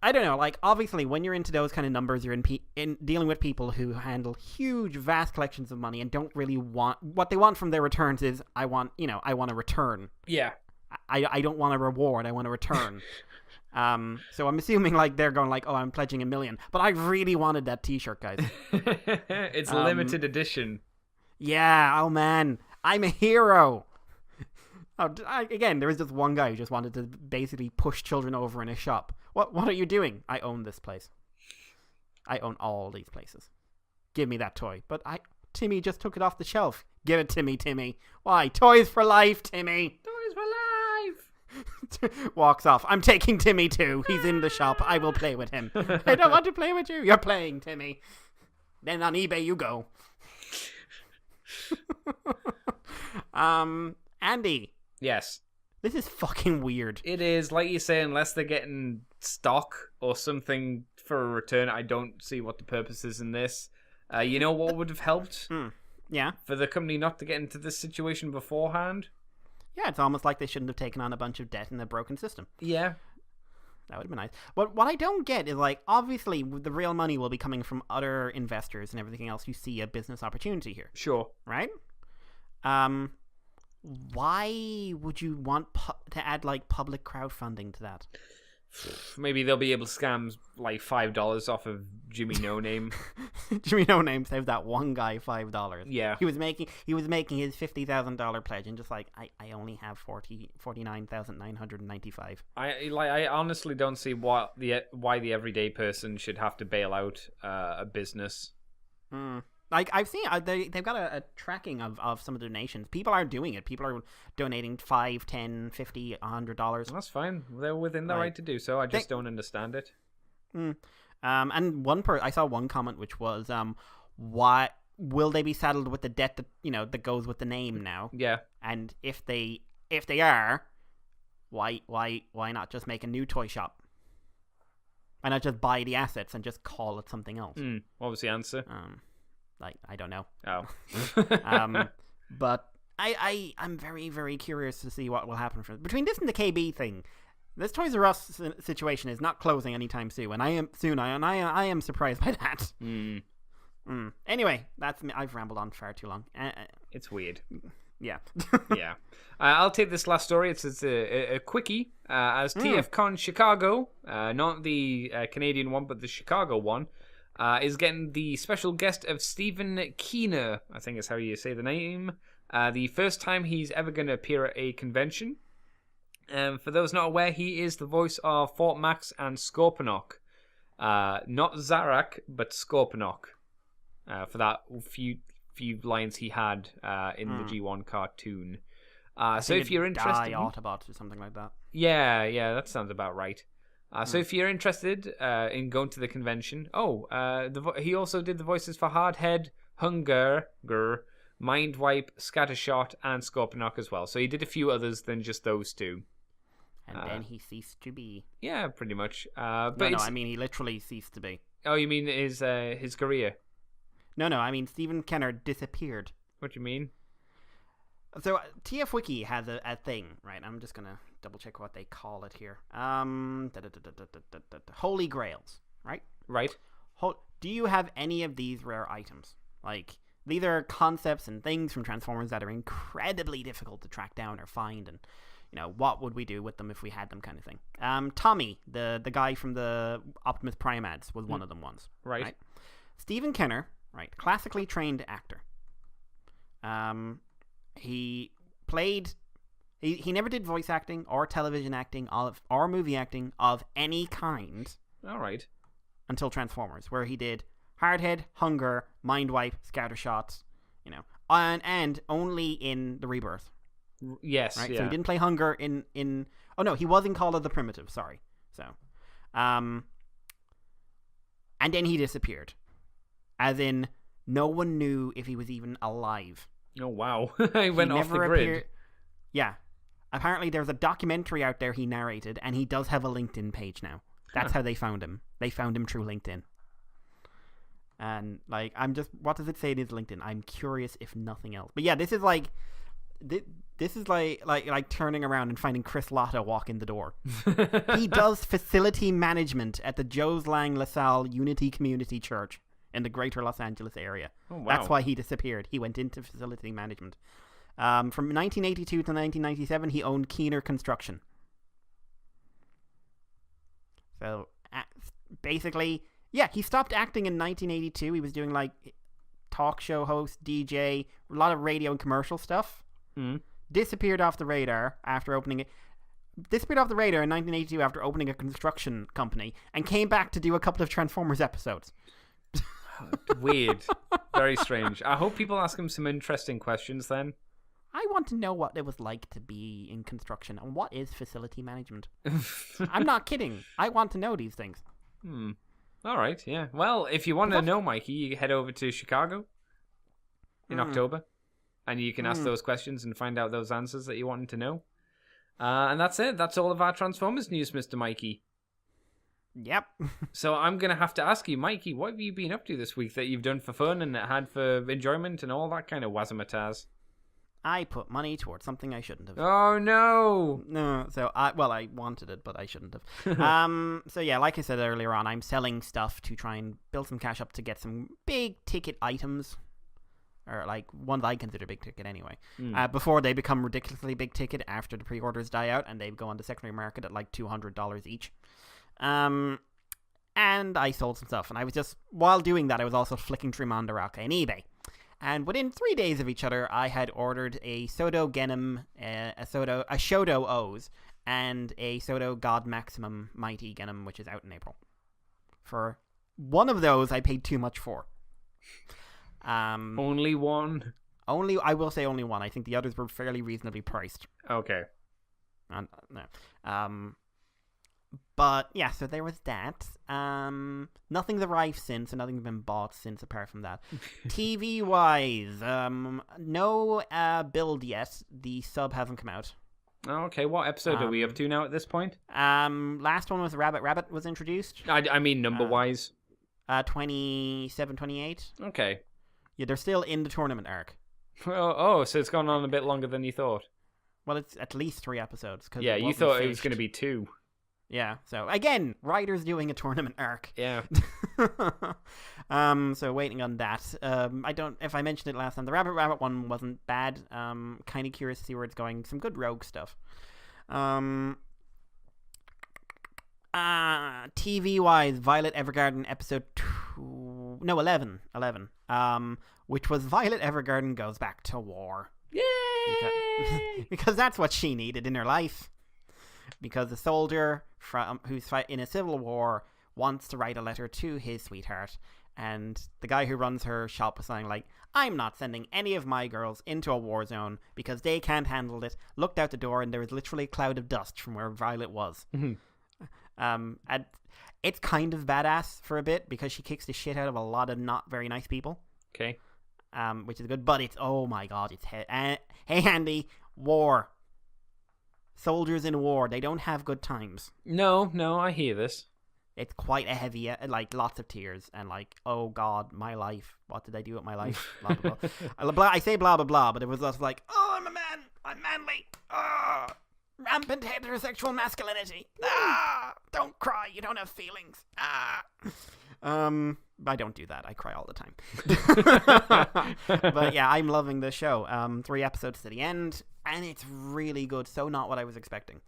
I don't know. Like, obviously, when you're into those kind of numbers, you're in dealing with people who handle huge, vast collections of money and don't really want what they want from their returns is I want a return. Yeah. I don't want a reward. I want a return. So I'm assuming like they're going like, oh, I'm pledging 1 million, but I really wanted that T-shirt, guys. It's limited edition. Yeah. Oh man, I'm a hero. Again, there was just one guy who just wanted to basically push children over in a shop. What are you doing? I own this place. I own all these places. Give me that toy. But Timmy just took it off the shelf. Give it to me, Timmy. Why? Toys for life, Timmy. Toys for life. Walks off. I'm taking Timmy too. He's in the shop. I will play with him. I don't want to play with you. You're playing, Timmy. Then on eBay you go. Andy. Yes. This is fucking weird. It is, like you say, unless they're getting stock or something for a return, I don't see what the purpose is in this. You know what would have helped? Yeah. For the company not to get into this situation beforehand? Yeah, it's almost like they shouldn't have taken on a bunch of debt in a broken system. Yeah. That would have been nice. But what I don't get is, like, obviously the real money will be coming from other investors and everything else who see a business opportunity here. Sure. Right? Why would you want to add, like, public crowdfunding to that? Maybe they'll be able to scam, like, $5 off of Jimmy No Name. Jimmy No Name saved that one guy $5. Yeah. He was making his $50,000 pledge and just like, I only have $49,995. I honestly don't see why the everyday person should have to bail out a business. Like, I've seen they've got a tracking of some of the donations. People are doing it. People are donating $5, $10, $50, $100. That's fine. They're within their right to do so. I just don't understand it. And I saw one comment which was, why will they be saddled with the debt that goes with the name now? Yeah. And if they are, why not just make a new toy shop? Why not just buy the assets and just call it something else? What was the answer? Like, I don't know. Oh. But I'm very, very curious to see what will happen between this and the KB thing. This Toys R Us situation is not closing anytime soon, and I am surprised by that. Anyway, that's me. I've rambled on far too long. It's weird. Yeah. Yeah. I'll take this last story. It's a quickie. As TFCon Chicago, not the Canadian one, but the Chicago one, is getting the special guest of Stephen Keener, I think is how you say the name. The first time he's ever going to appear at a convention. For those not aware, he is the voice of Fort Max and Scorponok. Not Zarak, but Scorponok. For that few lines he had in the G1 cartoon. So if you're interested... Autobots or something like that. Yeah, that sounds about right. So if you're interested in going to the convention... he also did the voices for Hardhead, Hunger, Mindwipe, Scattershot, and Scorponok as well. So he did a few others than just those two. And then he ceased to be. Yeah, pretty much. I mean he literally ceased to be. Oh, you mean his career? No, I mean Stephen Kenner disappeared. What do you mean? So TF Wiki has a thing, right? I'm just gonna double check what they call it here. Holy Grails, right? Right. Do you have any of these rare items? Like, these are concepts and things from Transformers that are incredibly difficult to track down or find, and what would we do with them if we had them, kind of thing. Tommy, the guy from the Optimus Prime ads, was one of them once. Right. Stephen Kenner, right, classically trained actor. He played... He never did voice acting or television acting or movie acting of any kind. All right. Until Transformers, where he did Hardhead, Hunger, Mindwipe, Scattershots, and only in the Rebirth. Yes, right. Yeah. So he didn't play Hunger in. Oh no, he was in Call of the Primitive. Sorry. So, and then he disappeared, as in no one knew if he was even alive. Oh wow, he went off the grid. Yeah, apparently there's a documentary out there he narrated, and he does have a LinkedIn page now. That's how they found him. They found him through LinkedIn. And like, what does it say in his LinkedIn? I'm curious, if nothing else. But yeah, this is like turning around and finding Chris Latta walk in the door. He does facility management at the Joes Lang LaSalle Unity Community Church in the greater Los Angeles area. Oh, wow. That's why he disappeared. He went into facility management. From 1982 to 1997, he owned Keener Construction. So, basically, yeah, he stopped acting in 1982. He was doing, like, talk show host, DJ, a lot of radio and commercial stuff. Disappeared off the radar after opening it. Disappeared off the radar in 1982 after opening a construction company, and came back to do a couple of Transformers episodes. Weird. Very strange. I hope people ask him some interesting questions then. I want to know what it was like to be in construction and what is facility management. I'm not kidding. I want to know these things. All right, yeah. Well, if you want to know, Mikey, you head over to Chicago in October, and you can ask those questions and find out those answers that you wanted to know. And that's it. That's all of our Transformers news, Mr. Mikey. Yep. So I'm going to have to ask you, Mikey, what have you been up to this week that you've done for fun and had for enjoyment and all that kind of wazzamataz? I put money towards something I shouldn't have. Oh, no. No, so I wanted it, but I shouldn't have. So yeah, like I said earlier on, I'm selling stuff to try and build some cash up to get some big ticket items, or like ones I consider big ticket anyway, before they become ridiculously big ticket after the pre-orders die out and they go on the secondary market at like $200 each. And I sold some stuff, and I was just, while doing that, I was also flicking through Mandaraka and eBay. And within 3 days of each other, I had ordered a Soto Genom, a Shoto O's, and a Soto God Maximum Mighty Genom, which is out in April. For one of those, I paid too much for. Only one? I will say only one. I think the others were fairly reasonably priced. Okay. But yeah, so there was that. Nothing's arrived since, and nothing's been bought since apart from that. TV wise, no build yet. The sub hasn't come out. Okay, what episode are we up to now at this point? Last one was Rabbit. Rabbit was introduced. I mean number wise. 27, 28. Okay. Yeah, they're still in the tournament arc. Oh, so it's gone on a bit longer than you thought. Well, it's at least 3 episodes. Yeah, you thought it was going to be 2. Yeah, so again, writers doing a tournament arc. Yeah. So waiting on that. If I mentioned it last time, the Rabbit one wasn't bad. Kind of curious to see where it's going. Some good rogue stuff. TV wise, Violet Evergarden episode 11, which was Violet Evergarden goes back to war. Yay! Because that's what she needed in her life. Because a soldier who's in a civil war wants to write a letter to his sweetheart, and the guy who runs her shop was saying like, I'm not sending any of my girls into a war zone because they can't handle it. Looked out the door and there was literally a cloud of dust from where Violet was. And it's kind of badass for a bit because she kicks the shit out of a lot of not very nice people. Okay. Which is good, but it's, oh my god, it's hey Andy, war. Soldiers in war, they don't have good times. No, I hear this. It's quite a heavy, like lots of tears and like, oh god, my life. What did I do with my life? Blah, blah, blah. I say blah, blah, blah, but it was just like, oh, I'm a man. I'm manly. Rampant heterosexual masculinity. Don't cry. You don't have feelings. I don't do that. I cry all the time. But yeah, I'm loving this show. 3 episodes to the end, and it's really good. So not what I was expecting.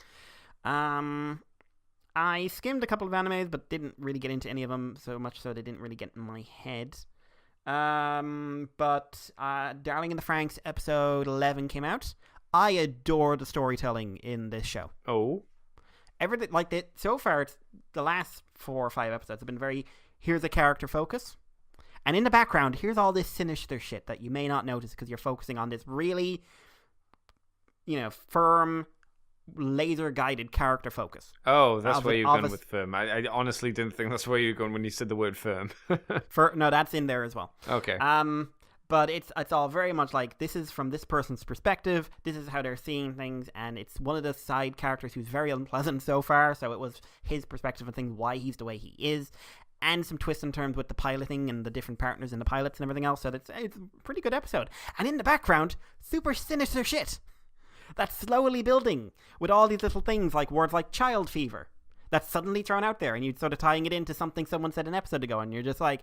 I skimmed a couple of animes, but didn't really get into any of them, so much so they didn't really get in my head. But Darling in the Franxx episode 11 came out. I adore the storytelling in this show. Oh. Everything like that so far, it's the last 4 or 5 episodes have been very, here's a character focus, and in the background here's all this sinister shit that you may not notice because you're focusing on this really, firm, laser guided character focus. Oh, that's where you're going with firm. I honestly didn't think that's where you're going when you said the word firm. No, that's in there as well. Okay. But it's all very much like, this is from this person's perspective, this is how they're seeing things, and it's one of the side characters who's very unpleasant so far, so it was his perspective and things, why he's the way he is, and some twists and turns with the piloting and the different partners and the pilots and everything else, so it's a pretty good episode. And in the background, super sinister shit that's slowly building, with all these little things like words like child fever that's suddenly thrown out there, and you're sort of tying it into something someone said an episode ago, and you're just like,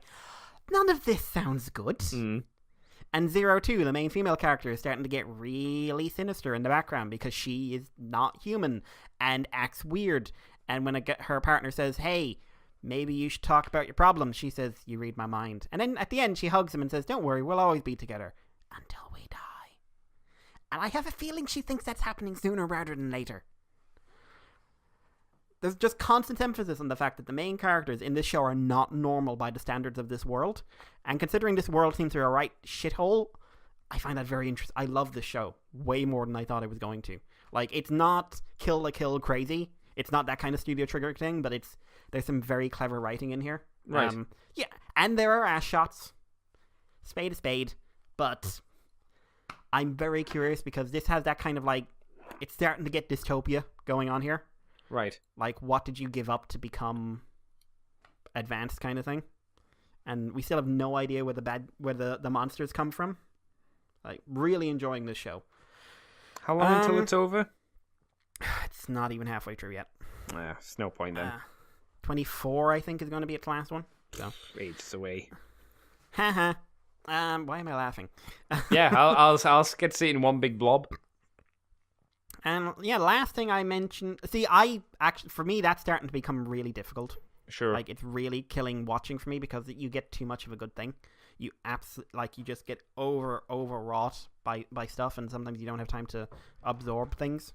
none of this sounds good. And 02, the main female character, is starting to get really sinister in the background because she is not human and acts weird. And when her partner says, hey, maybe you should talk about your problems, she says, you read my mind. And then at the end, she hugs him and says, don't worry, we'll always be together until we die. And I have a feeling she thinks that's happening sooner rather than later. there's just constant emphasis on the fact that the main characters in this show are not normal by the standards of this world. And considering this world seems to be a right shithole, I find that very interesting. I love this show way more than I thought I was going to. Like, it's not kill the kill crazy. It's not that kind of Studio Trigger thing, but there's some very clever writing in here. Right. Yeah, and there are ass shots. Spade a spade. But I'm very curious because this has that kind of like, it's starting to get dystopia going on here. Right. Like, what did you give up to become advanced kind of thing? And we still have no idea where the monsters come from. Like, really enjoying this show. How long until it's over? It's not even halfway through yet. It's no point then. 24, I think, is going to be its last one. So Ages away. Haha. Why am I laughing? Yeah, I'll get to see it in one big blob. And yeah, last thing I mentioned. See, for me, that's starting to become really difficult. Sure. Like, it's really killing watching for me because you get too much of a good thing. You you just get overwrought by stuff, and sometimes you don't have time to absorb things.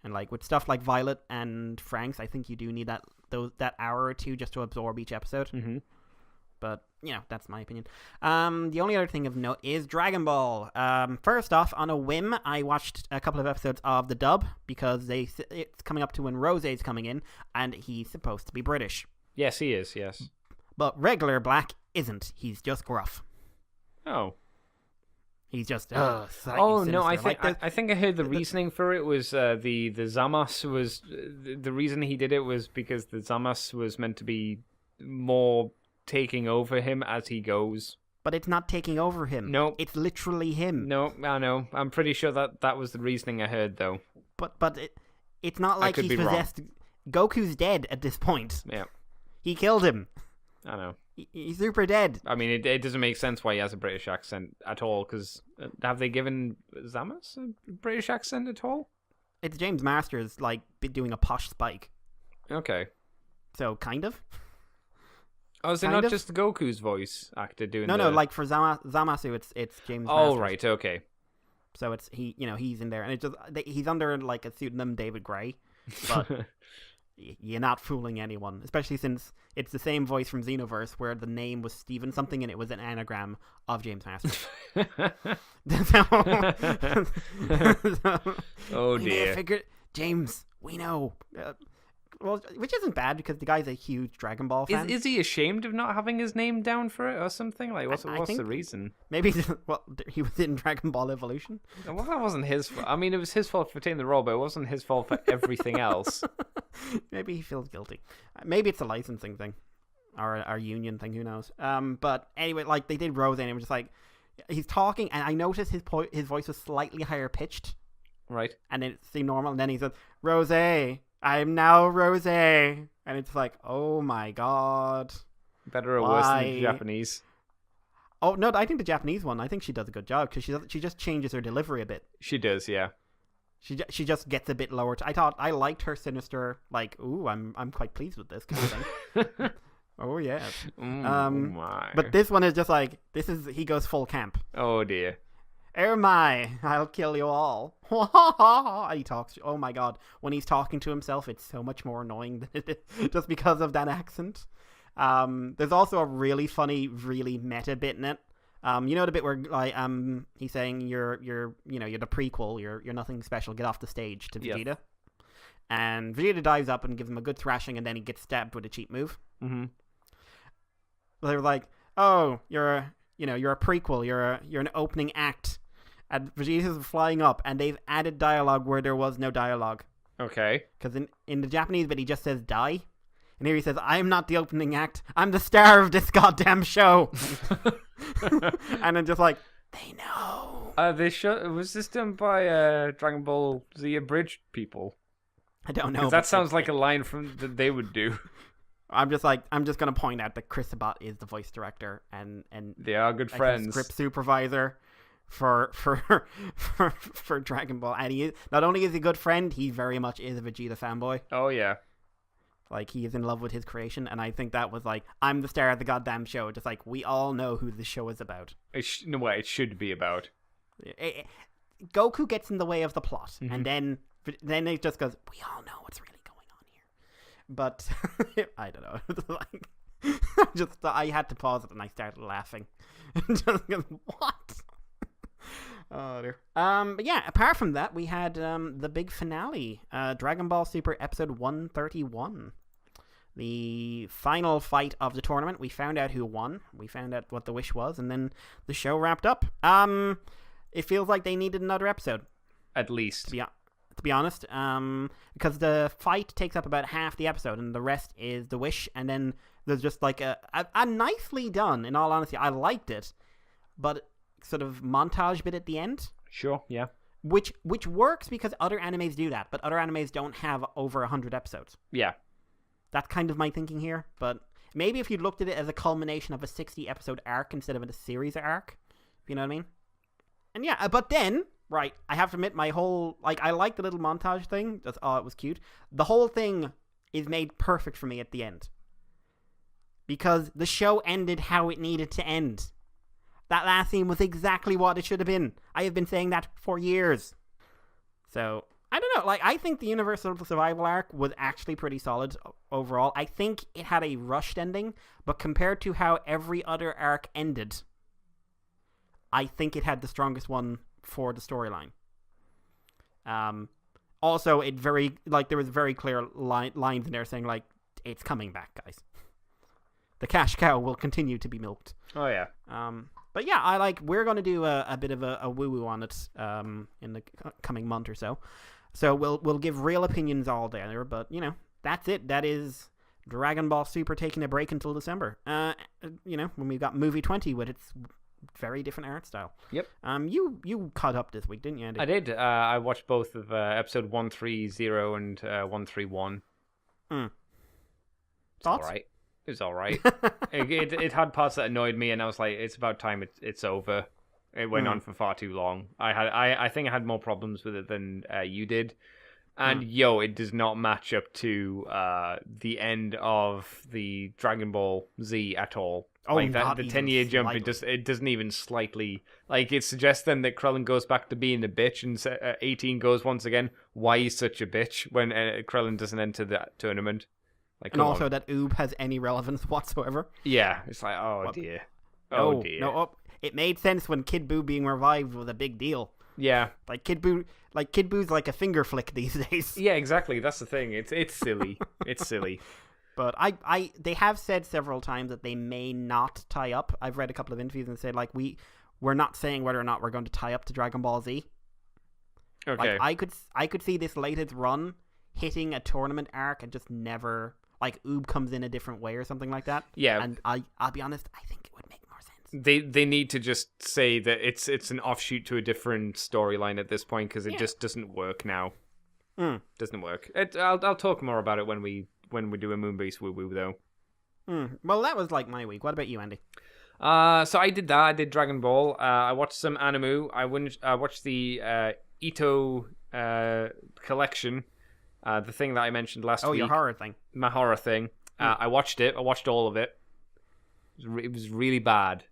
And like with stuff like Violet and Frank's, I think you do need that hour or two just to absorb each episode. Mm-hmm. But that's my opinion. The only other thing of note is Dragon Ball. First off, on a whim, I watched a couple of episodes of the dub because it's coming up to when Rose's coming in, and he's supposed to be British. Yes, he is. Yes. But regular Black isn't. He's just gruff. Oh. He's just oh no! I sinister. think I think I heard the reasoning for it was the Zamos was the reason he did it was because the Zamos was meant to be more taking over him as he goes. But it's not taking over him. No, it's literally him. No, I know. I'm pretty sure that was the reasoning I heard though. But it's not like he's possessed. Goku's dead at this point. Yeah, he killed him. I know. He's super dead. I mean, it doesn't make sense why he has a British accent at all, because have they given Zamos a British accent at all? It's James Masters, like, doing a posh Spike. Okay. So, kind of. Oh, is it not just Goku's voice actor doing No, like, for Zamasu, it's James Masters. Oh, right, okay. So, it's, he's in there, and he's under, like, a pseudonym David Gray, but... You're not fooling anyone, especially since it's the same voice from Xenoverse where the name was Steven something and it was an anagram of James Masters. Oh dear. James, we know. Well, which isn't bad because the guy's a huge Dragon Ball fan. Is he ashamed of not having his name down for it or something? Like, what's the reason? Maybe, he was in Dragon Ball Evolution. Well, that wasn't his fault. I mean, it was his fault for taking the role, but it wasn't his fault for everything else. Maybe he feels guilty. Maybe it's a licensing thing. Or our union thing, who knows. But anyway, like, they did Rose and it was just like, he's talking, and I noticed his voice was slightly higher pitched. Right. And it seemed normal, and then he said, Rose, I'm now Rose. And it's like, oh my god. Better or worse than the Japanese? Oh, no, I think the Japanese one, I think she does a good job, because she just changes her delivery a bit. She does, yeah. She just gets a bit lower. I liked her sinister, like, ooh, I'm quite pleased with this kind of thing. Oh, yeah. My. But this one is just like, he goes full camp. Oh, dear. I'll kill you all. He talks. Oh my god. When he's talking to himself, it's so much more annoying than it is just because of that accent. There's also a really funny, really meta bit in it. You know the bit where like he's saying you're the prequel, you're nothing special, get off the stage to Vegeta. Yep. And Vegeta dives up and gives him a good thrashing, and then he gets stabbed with a cheap move. Mm-hmm. They're like, oh, you're a prequel, you're an opening act. And Vegeta's flying up, and they've added dialogue where there was no dialogue. Okay. Because in the Japanese bit, he just says die. And here he says, I am not the opening act. I'm the star of this goddamn show. And then just like, they know. Was this done by Dragon Ball Z abridged people? I don't know. That sounds like a line that they would do. I'm just going to point out that Chris Sabat is the voice director and they are good friends. Script supervisor for Dragon Ball, and he is not only is he a good friend, he very much is a Vegeta fanboy. Oh yeah, like he is in love with his creation, and I think that was like, I'm the star of the goddamn show. Just like we all know who the show is about. It should be about. Goku gets in the way of the plot, mm-hmm. and then it just goes, we all know what's really going on here. But I don't know. Like, I had to pause it and I started laughing. Just what? Oh dear. But yeah, apart from that, we had the big finale, Dragon Ball Super episode 131. The final fight of the tournament. We found out who won. We found out what the wish was, and then the show wrapped up. It feels like they needed another episode. At least. To be honest. Because the fight takes up about half the episode, and the rest is the wish, and then there's just like a nicely done, in all honesty. I liked it, but sort of montage bit at the end. Sure, yeah. Which works because other animes do that, but other animes don't have over 100 episodes. Yeah. That's kind of my thinking here, but maybe if you looked at it as a culmination of a 60-episode arc instead of a series arc, if you know what I mean? And yeah, but then, right, I have to admit my whole, like, I like the little montage thing, just, it was cute. The whole thing is made perfect for me at the end. Because the show ended how it needed to end. That last scene was exactly what it should have been. I have been saying that for years. So, I don't know, like, I think the Universal Survival arc was actually pretty solid overall. I think it had a rushed ending, but compared to how every other arc ended, I think it had the strongest one for the storyline. Also, there was very clear lines in there saying, like, it's coming back, guys. The cash cow will continue to be milked. Oh, yeah. But yeah, we're going to do a bit of a woo-woo on it in the coming month or so. So we'll give real opinions all there, but, you know, that's it. That is Dragon Ball Super taking a break until December. You know, when we've got Movie 20 with its very different art style. Yep. You caught up this week, didn't you, Andy? I did. I watched both of episode 130 and 131. Thoughts? All right. It was all right. it had parts that annoyed me, and I was like, it's about time it's over. It went on for far too long. I think I had more problems with it than you did. And it does not match up to the end of the Dragon Ball Z at all. Oh, like that, not the even 10-year jump, slightly. it doesn't even slightly, like, it suggests then that Krillin goes back to being a bitch, and 18 goes once again, why he's such a bitch when Krillin doesn't enter that tournament. Like, and also that Oob has any relevance whatsoever. Yeah, it's like, oh dear. Oh dear. No, it made sense when Kid Buu being revived was a big deal. Yeah. Like Kid Buu's like a finger flick these days. Yeah, exactly. That's the thing. It's silly. It's silly. But they have said several times that they may not tie up. I've read a couple of interviews and said, like, we're not saying whether or not we're going to tie up to Dragon Ball Z. Okay. Like, I could see this latest run hitting a tournament arc and just never, like, Oob comes in a different way or something like that. Yeah. And I'll be honest, I think it would make more sense. They need to just say that it's an offshoot to a different storyline at this point, because it just doesn't work now. Doesn't work. I'll talk more about it when we do a Moonbase woo-woo, though. Well, that was like my week. What about you, Andy? So I did that. I did Dragon Ball. I watched some anime. I watched the Ito collection. The thing that I mentioned last week. Oh, your horror thing. My horror thing. I watched it. I watched all of it. It was really bad.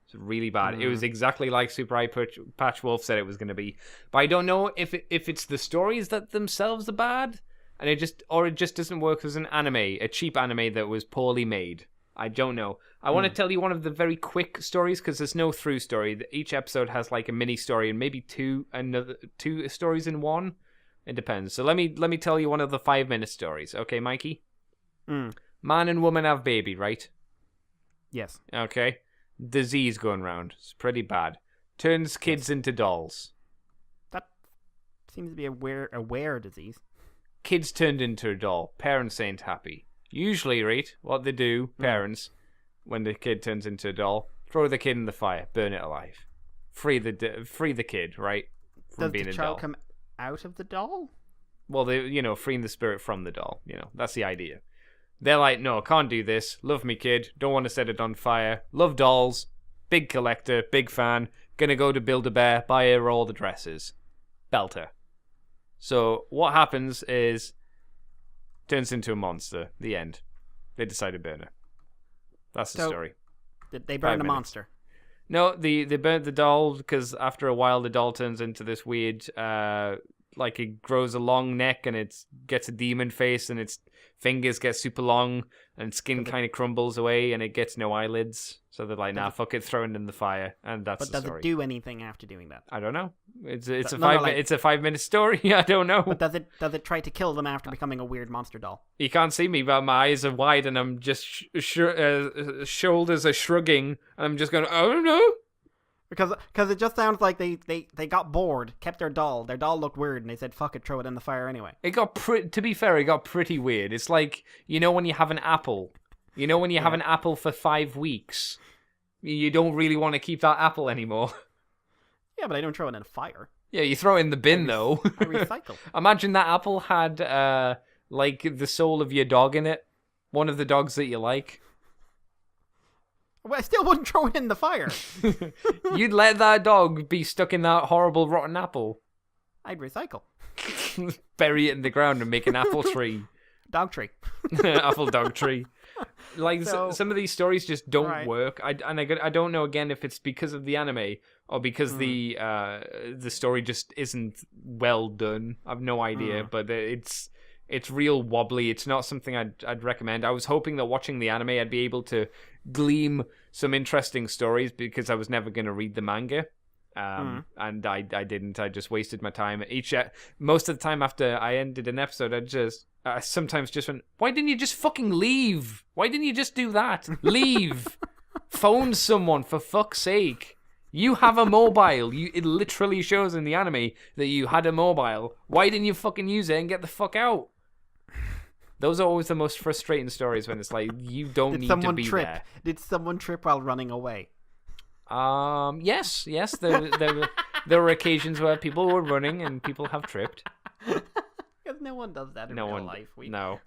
It's really bad. It was exactly like Super Eye Patch Wolf said it was going to be. But I don't know if it's the stories that themselves are bad, and it just doesn't work as an anime, a cheap anime that was poorly made. I don't know. I want to tell you one of the very quick stories, because there's no through story. Each episode has like a mini story and maybe two stories in one. It depends. So let me tell you one of the 5-minute stories. Okay, Mikey? Man and woman have baby, right? Yes. Okay. Disease going round. It's pretty bad. Turns kids into dolls. That seems to be a wear disease. Kids turned into a doll. Parents ain't happy. Usually, right, what they do, parents, when the kid turns into a doll, throw the kid in the fire, burn it alive. Free the kid, right? From being a doll. Does the child come out of the doll? Well, they, freeing the spirit from the doll. That's the idea. They're like, no, can't do this. Love me, kid. Don't want to set it on fire. Love dolls. Big collector. Big fan. Gonna go to Build-A-Bear. Buy her all the dresses. Belter. So what happens is, turns into a monster. The end. They decide to burn her. That's the story. Did they burn the monster? No, they burnt the doll because after a while the doll turns into this weird like it grows a long neck and it gets a demon face and its fingers get super long and skin kind of crumbles away and it gets no eyelids. So they're like, nah, fuck it, throw it in the fire, and that's the story. But does it do anything after doing that? I don't know. It's a 5-minute story. I don't know. But does it try to kill them after becoming a weird monster doll? You can't see me, but my eyes are wide and I'm just shoulders are shrugging and I'm just going, I don't know. Because it just sounds like they got bored, kept their doll. Their doll looked weird, and they said, "Fuck it, throw it in the fire anyway." It got to be fair, it got pretty weird. It's like, you know when you have an apple, have an apple for 5 weeks, you don't really want to keep that apple anymore. Yeah, but I don't throw it in a fire. Yeah, you throw it in the bin though. I recycle. Imagine that apple had like the soul of your dog in it, one of the dogs that you like. Well, I still wouldn't throw it in the fire. You'd let that dog be stuck in that horrible rotten apple. I'd recycle. Bury it in the ground and make an apple tree. Dog tree. Apple dog tree. Like, So- some of these stories just don't Right. work. I don't know, again, if it's because of the anime or because the story just isn't well done. I've no idea, but it's real wobbly. It's not something I'd recommend. I was hoping that watching the anime I'd be able to glean some interesting stories because I was never going to read the manga. And I didn't. I just wasted my time. Most of the time after I ended an episode, I sometimes just went, why didn't you just fucking leave? Why didn't you just do that? Leave. Phone someone, for fuck's sake. You have a mobile. It literally shows in the anime that you had a mobile. Why didn't you fucking use it and get the fuck out? Those are always the most frustrating stories when it's like, you don't need to be there. Did someone trip while running away? Yes. There were occasions where people were running and people have tripped. Because no one does that in real life.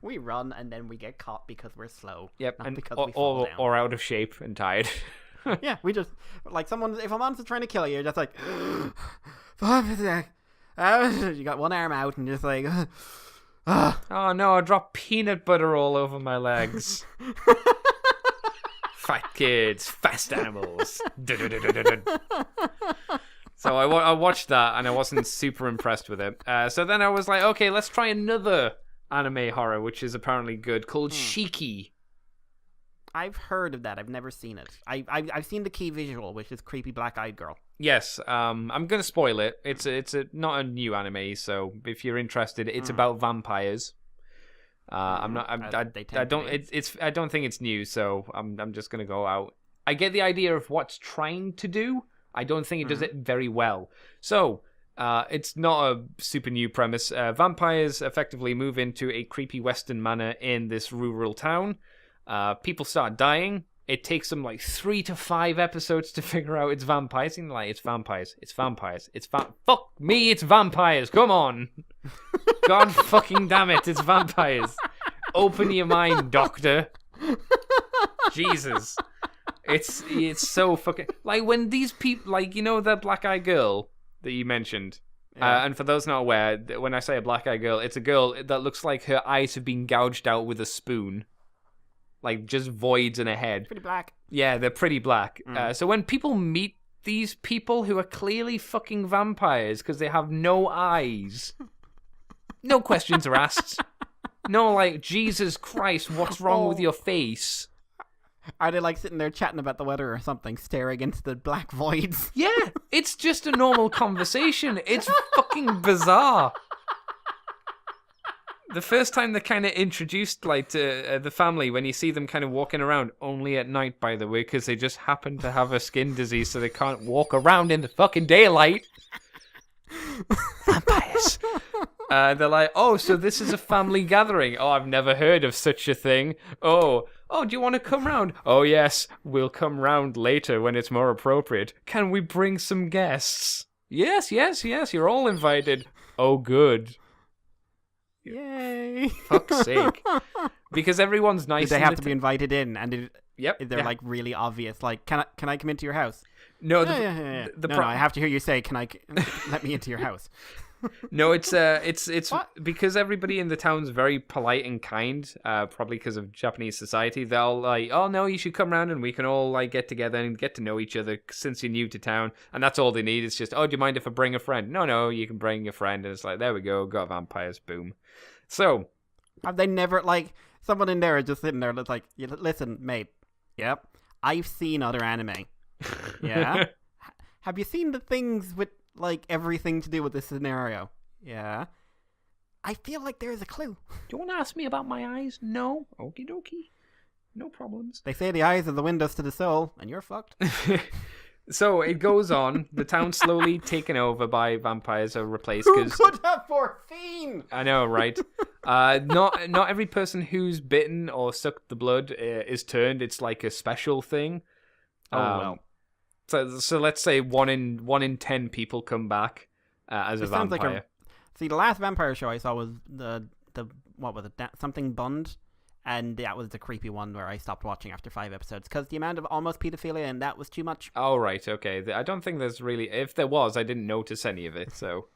We run and then we get caught because we're slow. Yep, not and because we fall down. or out of shape and tired. Yeah, we just, like, if a monster's trying to kill you, you're just like, you got one arm out and just like, Oh no, I dropped peanut butter all over my legs. Fat kids, fast animals. So I watched that and I wasn't super impressed with it. So then I was like, okay, let's try another anime horror, which is apparently good, called Shiki. I've heard of that. I've never seen it. I've seen the key visual, which is creepy black-eyed girl. Yes, I'm gonna spoil it. It's not a new anime, so if you're interested, it's about vampires. I don't think it's new, so I'm just gonna go out. I get the idea of what's trying to do. I don't think it does it very well. So it's not a super new premise. Vampires effectively move into a creepy Western manor in this rural town. People start dying. It takes them like 3 to 5 episodes to figure out it's vampires. And like, it's vampires. Fuck me, it's vampires. Come on. God fucking damn it, it's vampires. Open your mind, doctor. Jesus. It's so fucking... Like, when these people... Like, you know that black-eyed girl that you mentioned? Yeah. And for those not aware, when I say a black-eyed girl, it's a girl that looks like her eyes have been gouged out with a spoon. Like, just voids in her head. Pretty black. Yeah, they're pretty black. So when people meet these people who are clearly fucking vampires because they have no eyes, no questions are asked. No, like, Jesus Christ, what's wrong with your face? Are they, like, sitting there chatting about the weather or something, staring into the black voids? Yeah, it's just a normal conversation. It's fucking bizarre. The first time they're kind of introduced, like, to the family, when you see them kind of walking around, only at night, by the way, because they just happen to have a skin disease, so they can't walk around in the fucking daylight. Vampires. They're like, oh, so this is a family gathering. Oh, I've never heard of such a thing. Oh, do you want to come round? Oh, yes, we'll come round later when it's more appropriate. Can we bring some guests? Yes, you're all invited. Oh, good. Yay! Fuck's sake! Because everyone's nice. Did they have to be invited in, and they're like really obvious. Like, can I come into your house? No, No, I have to hear you say, "Can I let me into your house?" No, it's What? because everybody in the town's very polite and kind. Probably because of Japanese society. They'll like, oh no, you should come round and we can all like get together and get to know each other since you're new to town. And that's all they need. It's just, oh, do you mind if I bring a friend? No, you can bring a friend. And it's like, there we go, got vampires, boom. So Have they never, like, someone in there is just sitting there that's like, listen, mate, yep, I've seen other anime. Yeah? Have you seen the things with, like, everything to do with this scenario? Yeah. I feel like there's a clue. do you want to ask me about my eyes? No, okie dokie, no problems. They say the eyes are the windows to the soul, and you're fucked. So it goes on. The town's slowly taken over by vampires or replaced. Who 'Cause could have foreseen? I know, right? Not every person who's bitten or sucked the blood is turned. It's like a special thing. Well. So let's say 1 in 10 people come back as a It sounds vampire. like See, the last vampire show I saw was the what was it? Something Bond, and that was the creepy one where I stopped watching after 5 episodes because the amount of almost pedophilia and that was too much. Oh, right, okay. I don't think there's really... If there was, I didn't notice any of it, so...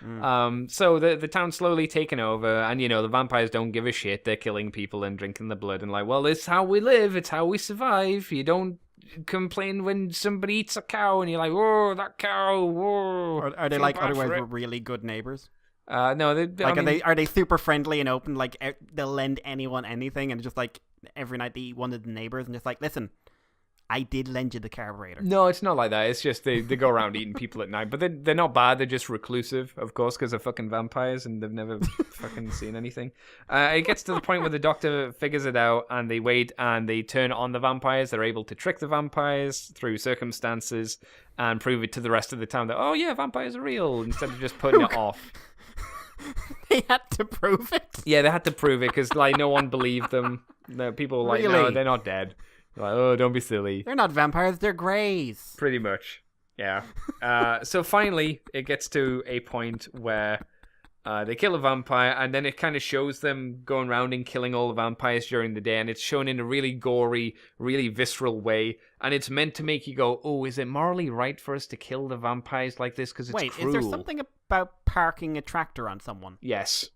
So the town's slowly taken over, and, you know, the vampires don't give a shit. They're killing people and drinking the blood, and like, well, it's how we live. It's how we survive. You don't complain when somebody eats a cow, and you're like, whoa, that cow, whoa. Or are they feel like bad otherwise for it. we're really good neighbors? No, Are they super friendly and open? Like they'll lend anyone anything, and just like every night they eat one of the neighbors, and just like, listen, I did lend you the carburetor. No, it's not like that. It's just they go around eating people at night. But they're not bad. They're just reclusive, of course, because they're fucking vampires and they've never fucking seen anything. It gets to the point where the doctor figures it out and they wait and they turn on the vampires. They're able to trick the vampires through circumstances and prove it to the rest of the town that, oh yeah, vampires are real, instead of just putting it off. They had to prove it. Yeah, they had to prove it because like no one believed them. No, people were like, no, Really? they're not dead. Like, oh, don't be silly. They're not vampires, they're greys. Pretty much, yeah. So finally, it gets to a point where they kill a vampire, and then it kind of shows them going around and killing all the vampires during the day, and it's shown in a really gory, really visceral way, and it's meant to make you go, oh, is it morally right for us to kill the vampires like this? Because it's Wait, cruel. is there something about parking a tractor on someone? Yes.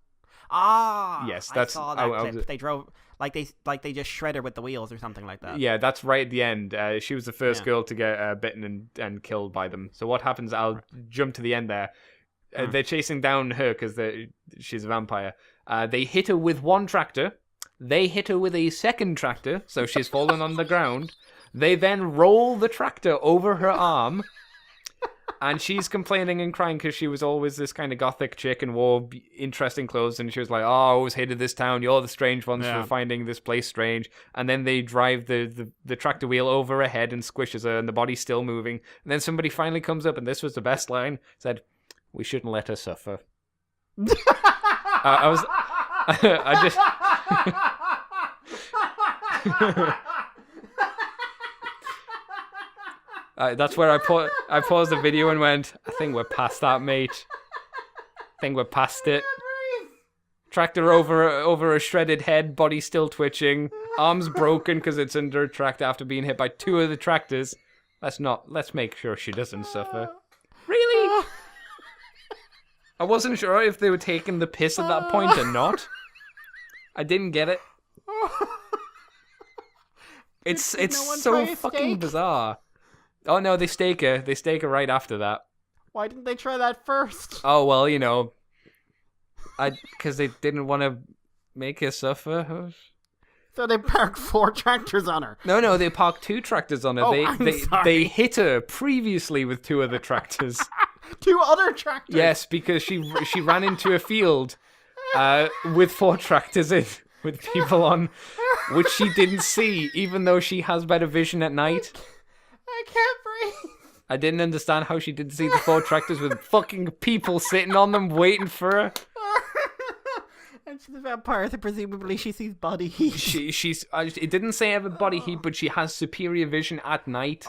Ah, Yes, I that's- saw that clip. They drove like they just shred her with the wheels or something like that. Yeah, that's right at the end. She was the first Yeah. girl to get bitten and killed by them. So what happens, I'll jump to the end there. They're chasing down her because she's a vampire. They hit her with one tractor. They hit her with a second tractor, so she's fallen on the ground. They then roll the tractor over her arm. And she's complaining and crying because she was always this kind of gothic chick and wore interesting clothes. And she was like, oh, I always hated this town. You're the strange ones for finding this place strange. And then they drive the tractor wheel over her head and squishes her and the body's still moving. And then somebody finally comes up, and this was the best line, said, we shouldn't let her suffer. I was... I just... That's where I paused the video and went, I think we're past that, mate. I think we're past it. Tractor over a shredded head, body still twitching, arms broken because it's under a tractor after being hit by 2 of the tractors. Let's make sure she doesn't suffer. Really? I wasn't sure if they were taking the piss at that point or not. I didn't get it. It's no one so try a fucking steak? bizarre. Oh no, they stake her. They stake her right after that. Why didn't they try that first? Oh well, you know, because they didn't want to make her suffer. So they parked 4 tractors on her. No, they parked 2 tractors on her. Oh, they I'm they sorry. they hit her previously with 2 other tractors. 2 other tractors. Yes, because she ran into a field with 4 tractors in with people on, which she didn't see, even though she has better vision at night. I can't breathe. I didn't understand how she didn't see the 4 tractors with fucking people sitting on them waiting for her. And she's a vampire, so presumably she sees body heat. She's it didn't say ever body heat, but she has superior vision at night.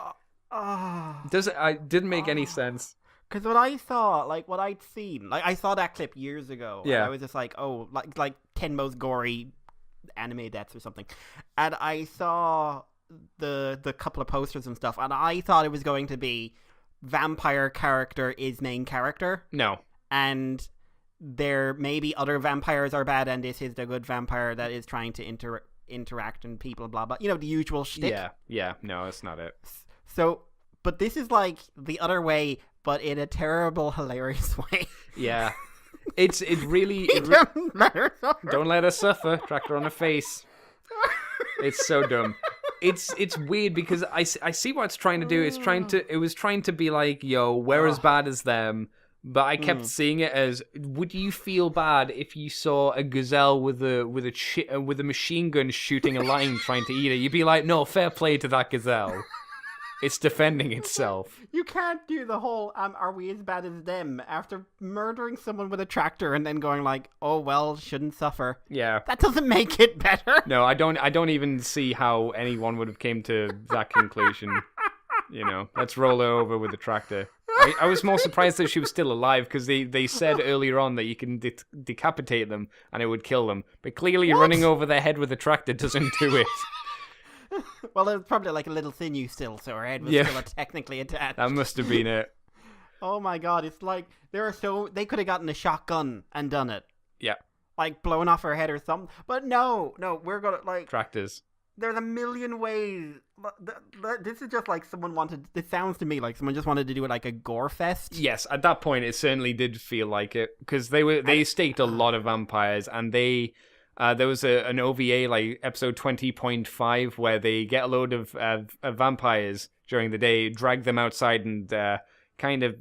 It didn't make any sense. Because what I saw, like what I'd seen, like I saw that clip years ago. Yeah. And I was just like, oh, like 10 most gory anime deaths or something. And I saw the couple of posters and stuff, and I thought it was going to be vampire character is main character. No. and there maybe other vampires are bad, and this is the good vampire that is trying to interact and people blah blah. The usual shtick. Yeah. No, that's not it. So, but this is like the other way, but in a terrible, hilarious way. Yeah, it really don't let us suffer. Tractor on the face. It's so dumb. It's weird because I see what it's trying to do. It was trying to be like, yo, we're as bad as them. But I kept seeing it as, would you feel bad if you saw a gazelle with a machine gun shooting a lion trying to eat it? You'd be like, no, fair play to that gazelle. It's defending itself. You can't do the whole, are we as bad as them after murdering someone with a tractor and then going like, oh, well, shouldn't suffer. Yeah. That doesn't make it better. No, I don't even see how anyone would have came to that conclusion. Let's roll her over with a tractor. I was more surprised that she was still alive because they said earlier on that you can decapitate them and it would kill them. But clearly running over their head with a tractor doesn't do it. Well, there's probably like a little sinew still, so her head was still technically attached. That must have been it. Oh my god, it's like they could have gotten a shotgun and done it. Yeah. Like blowing off her head or something. But no, we're gonna like tractors. There's a million ways. This is just like it sounds to me like someone just wanted to do it like a gore fest. Yes, at that point it certainly did feel like it because they staked a lot of vampires and they there was an OVA like episode 20.5 where they get a load of vampires during the day, drag them outside and kind of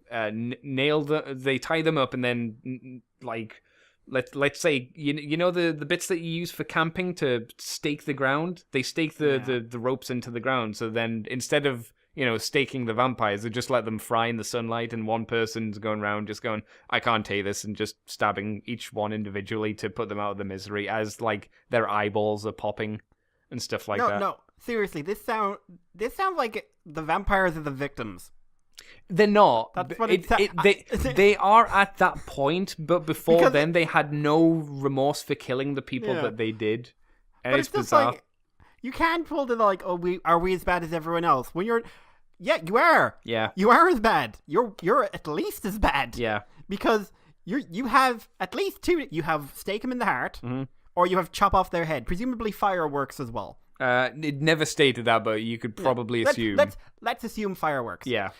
nail them. They tie them up and then like. Let's say you know the bits that you use for camping to stake the ground. They stake the ropes into the ground. So then instead of staking the vampires, they just let them fry in the sunlight, and one person's going around just going, I can't take this, and just stabbing each one individually to put them out of the misery as like their eyeballs are popping and stuff like that. No, seriously, this sounds like the vampires are the victims. They're not. That's what they are at that point, but before then they had no remorse for killing the people that they did. And but it's bizarre. Like, you can't pull the like, oh, are we as bad as everyone else? When you are. Yeah. You are as bad. You're at least as bad. Yeah. Because you have at least two. You have stake them in the heart, or you have chop off their head. Presumably fireworks as well. It never stated that, but you could probably assume. Let's assume fireworks. Yeah.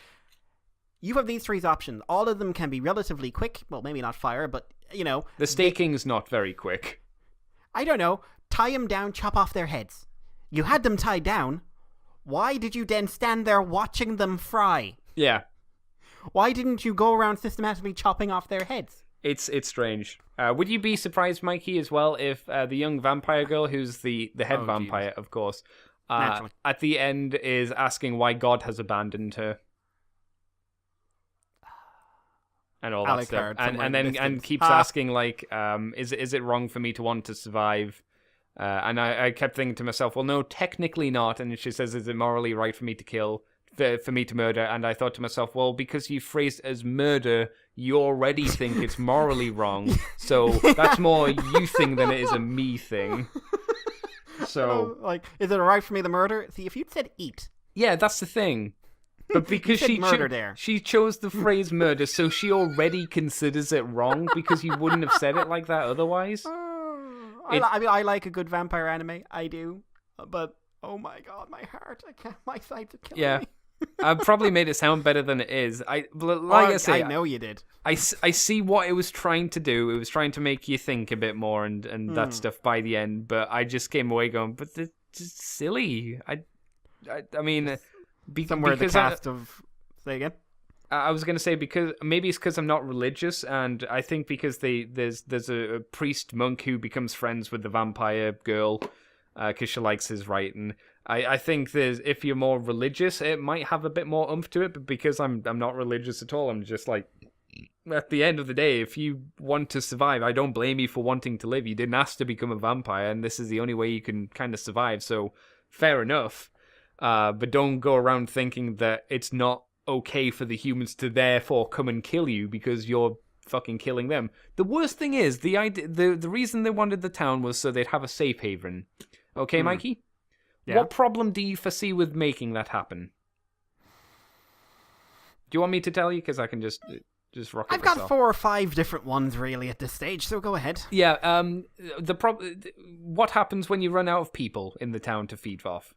You have these three options. All of them can be relatively quick. Well, maybe not fire, but, The staking's not very quick. I don't know. Tie them down, chop off their heads. You had them tied down. Why did you then stand there watching them fry? Yeah. Why didn't you go around systematically chopping off their heads? It's strange. Would you be surprised, Mikey, as well, if the young vampire girl, who's the head vampire, of course, at the end is asking why God has abandoned her? And all that stuff, and keeps asking like, is it wrong for me to want to survive? And I kept thinking to myself, well, no, technically not. And she says, is it morally right for me to kill, for me to murder? And I thought to myself, well, because you phrased it as murder, you already think it's morally wrong. So that's more you thing than it is a me thing. So, like, is it alright for me to murder? See, if you'd said eat, yeah, that's the thing. But because she chose the phrase murder, so she already considers it wrong because you wouldn't have said it like that otherwise. I like a good vampire anime. I do. But, oh my god, my heart. I can't. My sides are killing me. I probably made it sound better than it is. I know you did. I see what it was trying to do. It was trying to make you think a bit more and that stuff by the end. But I just came away going, but it's just silly. I mean... Somewhere the cast of... Say again? I was going to say because maybe it's because I'm not religious, and I think because there's a priest monk who becomes friends with the vampire girl because she likes his writing. I think if you're more religious, it might have a bit more oomph to it, but because I'm not religious at all, I'm just like, at the end of the day, if you want to survive, I don't blame you for wanting to live. You didn't ask to become a vampire, and this is the only way you can kind of survive, so fair enough. But don't go around thinking that it's not okay for the humans to therefore come and kill you because you're fucking killing them. The worst thing is, the reason they wanted the town was so they'd have a safe haven. Okay, Mikey? Yeah. What problem do you foresee with making that happen? Do you want me to tell you? Because I can just Just rocket I've got this off. 4 or 5 different ones really at this stage, so go ahead. Yeah. What happens when you run out of people in the town to feed off?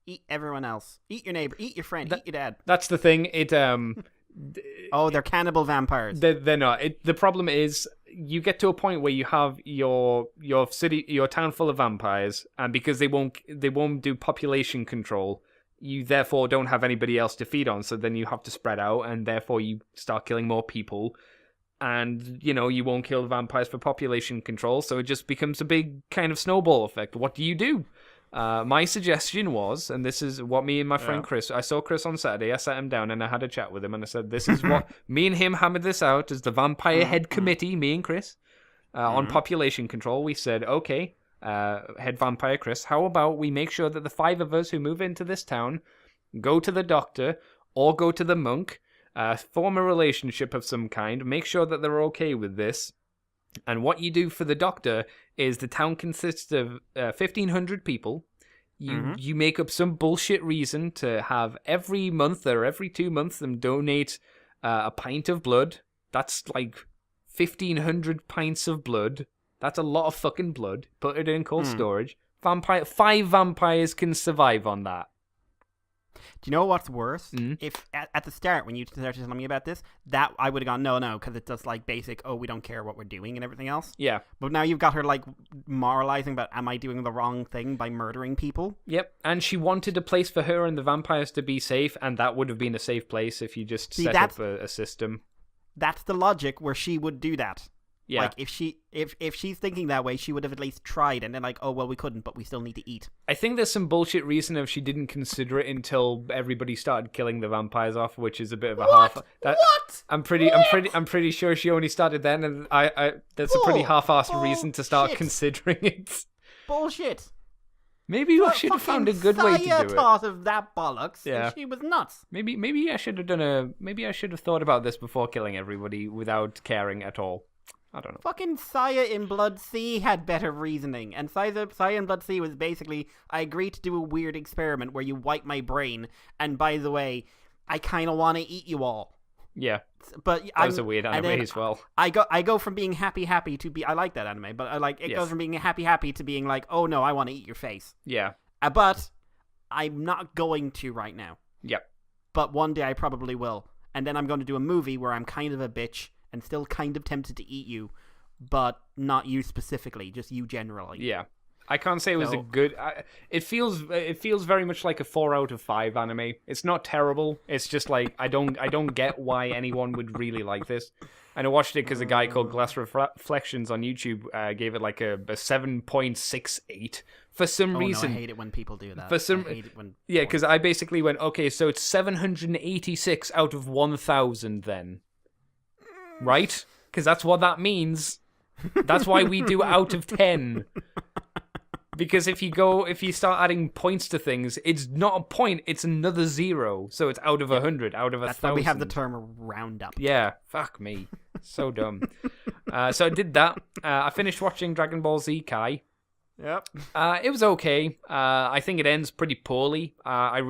Eat everyone else. Eat your neighbor. Eat your friend. Eat your dad. That's the thing. Oh, they're cannibal vampires. They're not. The problem is you get to a point where you have your town full of vampires, and because they won't do population control, you therefore don't have anybody else to feed on. So then you have to spread out, and therefore you start killing more people, and you won't kill the vampires for population control. So it just becomes a big kind of snowball effect. What do you do? My suggestion was, and this is what me and my friend Chris, I saw Chris on Saturday, I sat him down and I had a chat with him and I said, this is what, me and him hammered this out as the Vampire Head Committee, me and Chris, on population control. We said, okay, Head Vampire Chris, how about we make sure that the 5 of us who move into this town go to the doctor or go to the monk, form a relationship of some kind, make sure that they're okay with this. And what you do for the doctor is the town consists of 1,500 people. You make up some bullshit reason to have every month or every 2 months them donate a pint of blood. That's like 1,500 pints of blood. That's a lot of fucking blood. Put it in cold storage. 5 vampires can survive on that. Do you know what's worse? If at the start, when you started telling me about this, that I would have gone, no, because it's just like basic, we don't care what we're doing and everything else. Yeah. But now you've got her like moralizing about, am I doing the wrong thing by murdering people? Yep. And she wanted a place for her and the vampires to be safe, and that would have been a safe place if you just set up a system. That's the logic where she would do that. Yeah. Like, if she's thinking that way, she would have at least tried, and then like, oh, well, we couldn't, but we still need to eat. I think there's some bullshit reason if she didn't consider it until everybody started killing the vampires off, which is a bit of a half. What? I'm pretty sure she only started then, and that's a pretty half-assed reason to start considering it. Bullshit. Maybe I should have found a good way to do it. Thought of that bollocks. Yeah. And she was nuts. Maybe I should have Maybe I should have thought about this before killing everybody without caring at all. I don't know. Fucking Saya in Blood Sea had better reasoning. And Saya in Blood Sea was basically, I agreed to do a weird experiment where you wipe my brain. And by the way, I kind of want to eat you all. Yeah. But that was a weird anime as well. I go from being happy to be, I like that anime, but it goes from being happy to being like, oh no, I want to eat your face. Yeah. But I'm not going to right now. Yep. But one day I probably will. And then I'm going to do a movie where I'm kind of a bitch and still kind of tempted to eat you, but not you specifically, just you generally. Yeah. I can't say it was a good... it feels very much like a 4 out of 5 anime. It's not terrible. It's just like, I don't get why anyone would really like this. And I watched it because a guy called Glass Reflections on YouTube gave it like a 7.68 for some reason. No, I hate it when people do that. I hate it when... Yeah, because I basically went, okay, so it's 786 out of 1,000 then. Right? Because that's what that means. That's why we do out of 10. Because if you start adding points to things, it's not a point, it's another 0. So it's out of 100, out of 1,000. That's why we have the term roundup. Yeah, fuck me. So dumb. So I did that. I finished watching Dragon Ball Z Kai. Yep. It was okay. I think it ends pretty poorly. I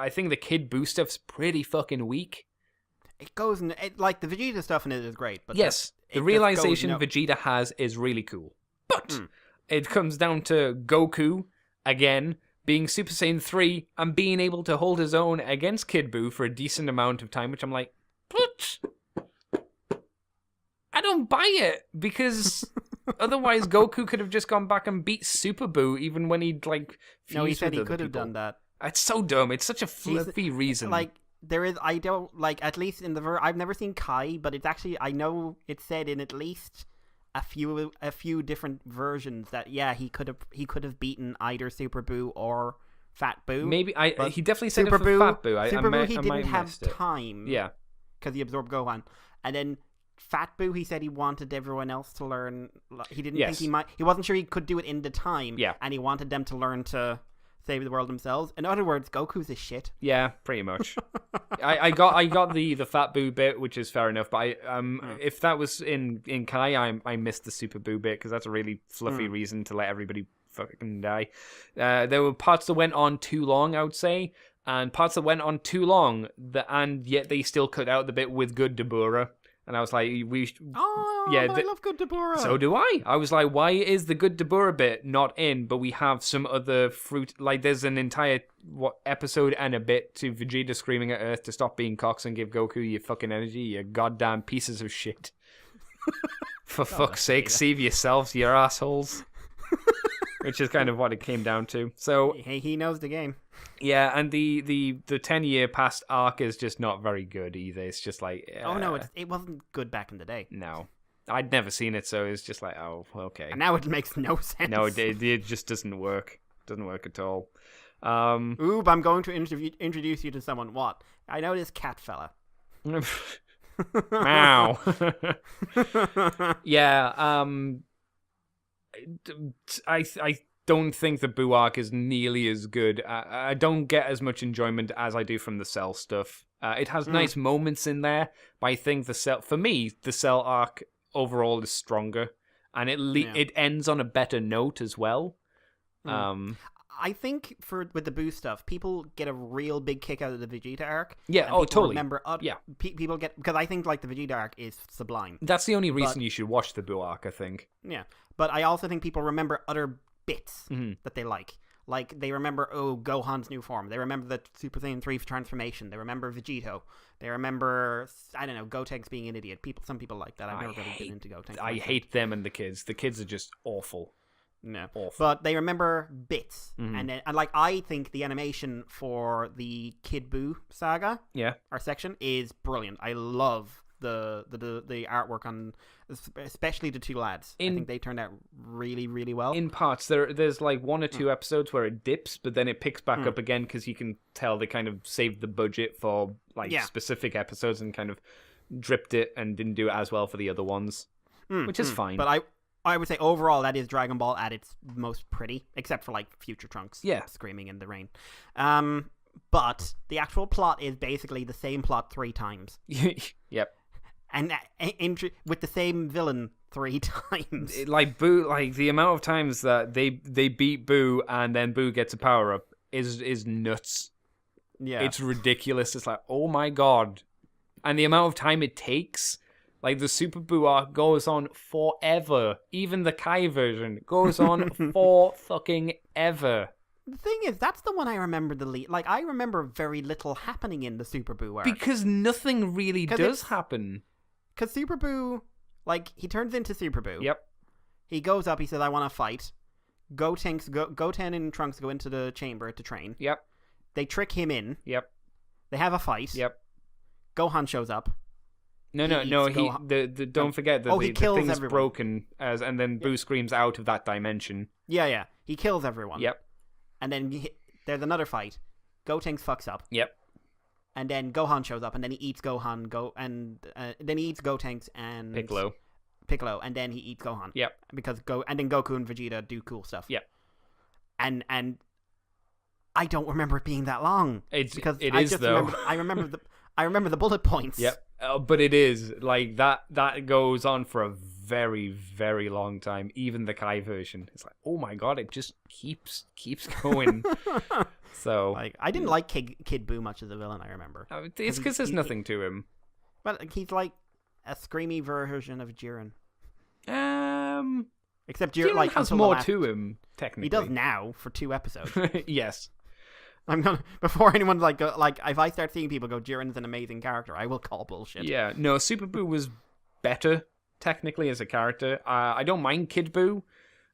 think the Kid Buu stuff's pretty fucking weak. It goes in, like the Vegeta stuff in it is great, but yes, the realization Vegeta has is really cool. But it comes down to Goku again being Super Saiyan 3 and being able to hold his own against Kid Buu for a decent amount of time, which I'm like, what? I don't buy it because otherwise Goku could have just gone back and beat Super Buu even when he'd like. No, he said he could have done that. It's so dumb. It's such a fluffy reason. Like. There is, I don't, like, at least in the, I've never seen Kai, but it's actually, I know it's said in at least a few different versions that, yeah, he could have beaten either Super Buu or Fat Buu. Maybe, he definitely said Super Buu, Fat Buu. Super Buu, he didn't have time. Yeah. Because he absorbed Gohan. And then Fat Buu, he said he wanted everyone else to learn, he didn't think he wasn't sure he could do it in the time. Yeah. And he wanted them to learn to save the world themselves. In other words, Goku's a shit. Yeah, pretty much. I got the Fat Buu bit, which is fair enough. But if that was in Kai, I missed the Super Buu bit because that's a really fluffy reason to let everybody fucking die. There were parts that went on too long, I would say, and parts that went on too long, and yet they still cut out the bit with good Dabura. And I was like, Oh, yeah, but I love Good Deborah. so do I. I was like, why is the Good Deborah bit not in, but we have some other fruit? Like, there's an entire episode and a bit to Vegeta screaming at Earth to stop being cocks and give Goku your fucking energy, you goddamn pieces of shit. For fuck's sake, save yourselves, you assholes. Which is kind of what it came down to. So he knows the game. yeah, and the 10-year past arc is just not very good either. It's just like Oh no, it wasn't good back in the day. no, I'd never seen it, so it's just like, oh, okay. And now it makes no sense. No, it just doesn't work. Doesn't work at all. Oob, I'm going to introduce you to someone. What? I know this cat fella. Wow. Yeah. I don't think the Boo arc is nearly as good. I don't get as much enjoyment as I do from the Cell stuff. It has nice moments in there, but I think the Cell arc overall is stronger, and it ends on a better note as well. I think with the Boo stuff, people get a real big kick out of the Vegeta arc. Yeah, and totally. Remember, people get, because I think like the Vegeta arc is sublime. That's the only reason you should watch the Boo arc, I think. Yeah, but I also think people remember other bits that they like. Like, they remember, Gohan's new form. They remember the Super Saiyan 3 transformation. They remember Vegito. They remember, I don't know, Gotenks being an idiot. Some people like that. I've never really been into Gotenks. I hate them and the kids. The kids are just awful. No. Awful. But they remember bits. And like, I think the animation for the Kid Buu saga, our section, is brilliant. I love the artwork on, especially the two lads. I think they turned out really, really well. In parts, there's like one or two episodes where it dips, but then it picks back up again because you can tell they kind of saved the budget for like specific episodes and kind of dripped it and didn't do it as well for the other ones, which is fine. But I would say overall that is Dragon Ball at its most pretty, except for like Future Trunks screaming in the rain. But the actual plot is basically the same plot 3 times. Yep. And with the same villain 3 times. Like Boo, like the amount of times that they beat Boo and then Boo gets a power up is nuts. Yeah, it's ridiculous. It's like, oh my god, and the amount of time it takes. Like the Super Boo arc goes on forever. Even the Kai version goes on for fucking ever. The thing is, that's the one I remember the least. Like, I remember very little happening in the Super Boo arc. Because nothing really does happen. Because Super Boo, like, he turns into Super Boo. Yep. He goes up, he says, I want to fight. Goten and Trunks go into the chamber to train. Yep. They trick him in. Yep. They have a fight. Yep. Gohan shows up. No. Don't forget that the thing's everyone. Broken, and then Boo screams out of that dimension. Yeah. He kills everyone. Yep. And then there's another fight. Gotenks fucks up. Yep. And then Gohan shows up, and then he eats Gohan. Then he eats Gotenks and Piccolo, and then he eats Gohan. Yep. And then Goku and Vegeta do cool stuff. Yep. And I don't remember it being that long. I remember the bullet points. Yep. But it is like that goes on for a very, very long time. Even the Kai version, it's like, oh my god, it just keeps going. So, like, I didn't like Kid Buu much as a villain. I remember it's because there's nothing to him. Well, he's like a screamy version of Jiren. Except Jiren like has more to him. Technically, he does now for 2 episodes. Yes. I'm gonna, before anyone like if I start seeing people go, Jiren's an amazing character, I will call bullshit. Yeah, no, Super Buu was better technically as a character. I don't mind Kid Buu,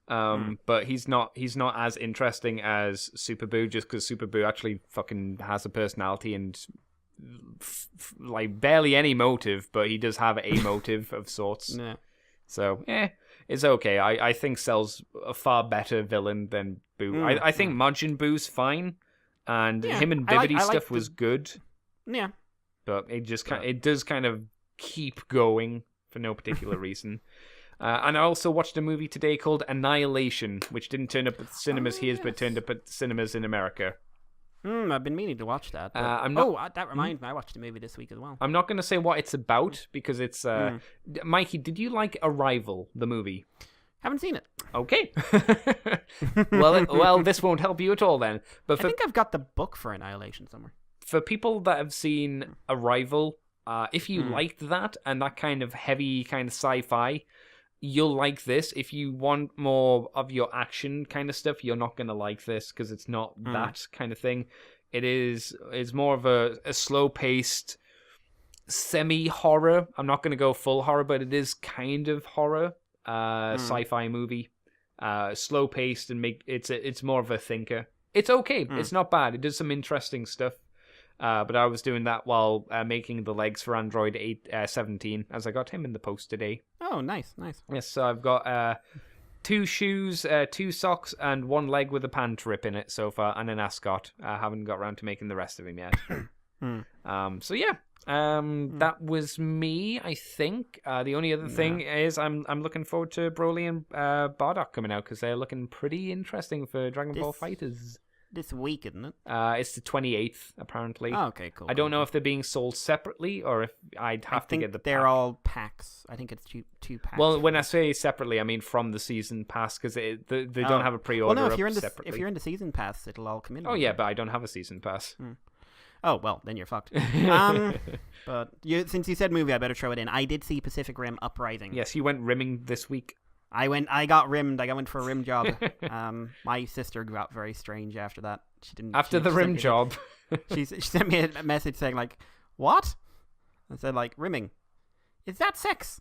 but he's not as interesting as Super Buu, just because Super Buu actually fucking has a personality and like barely any motive, but he does have a motive of sorts. Yeah. So it's okay. I think Cell's a far better villain than Buu. I think Majin Buu's fine. And him and Bibbidi stuff was good. Yeah. But it does kind of keep going for no particular reason. And I also watched a movie today called Annihilation, which didn't turn up at cinemas here, but turned up at cinemas in America. I've been meaning to watch that. That reminds me, I watched a movie this week as well. I'm not going to say what it's about, because it's... Mikey, did you like Arrival, the movie? Haven't seen it. Okay. Well, this won't help you at all then. But I think I've got the book for Annihilation somewhere. For people that have seen Arrival, If you liked that and that kind of heavy kind of sci-fi, you'll like this. If you want more of your action kind of stuff, you're not going to like this because it's not that kind of thing. It's more of a slow-paced semi-horror. I'm not going to go full horror, but it is kind of horror. Sci-fi movie. Slow-paced and it's more of a thinker. It's okay. It's not bad. It does some interesting stuff. But I was doing that while making the legs for Android 17, as I got him in the post today. Oh, nice. Yes, so I've got 2 shoes, 2 socks, and 1 leg with a pant rip in it so far, and an ascot. I haven't got around to making the rest of him yet. So yeah, that was me, I think. The only other thing is I'm looking forward to Broly and Bardock coming out, because they're looking pretty interesting for Dragon Ball FighterZ. This week, isn't it? It's the 28th, apparently. Oh, okay, cool. I don't know if they're being sold separately or if I'd have to get the pack. They're all packs. I think it's two packs. Well, when I say separately, I mean from the season pass, because they don't have a pre-order. Well, no, if separately. you're in the season pass, it'll all come in. Oh yeah, but I don't have a season pass. Oh well, then you're fucked. But since you said movie, I better throw it in. I did see Pacific Rim Uprising. Yes, you went rimming this week. I got rimmed. I went for a rim job. My sister got very strange after that. She didn't. After the rim job. She sent me a message saying like, "What?" I said like, "Rimming. Is that sex?"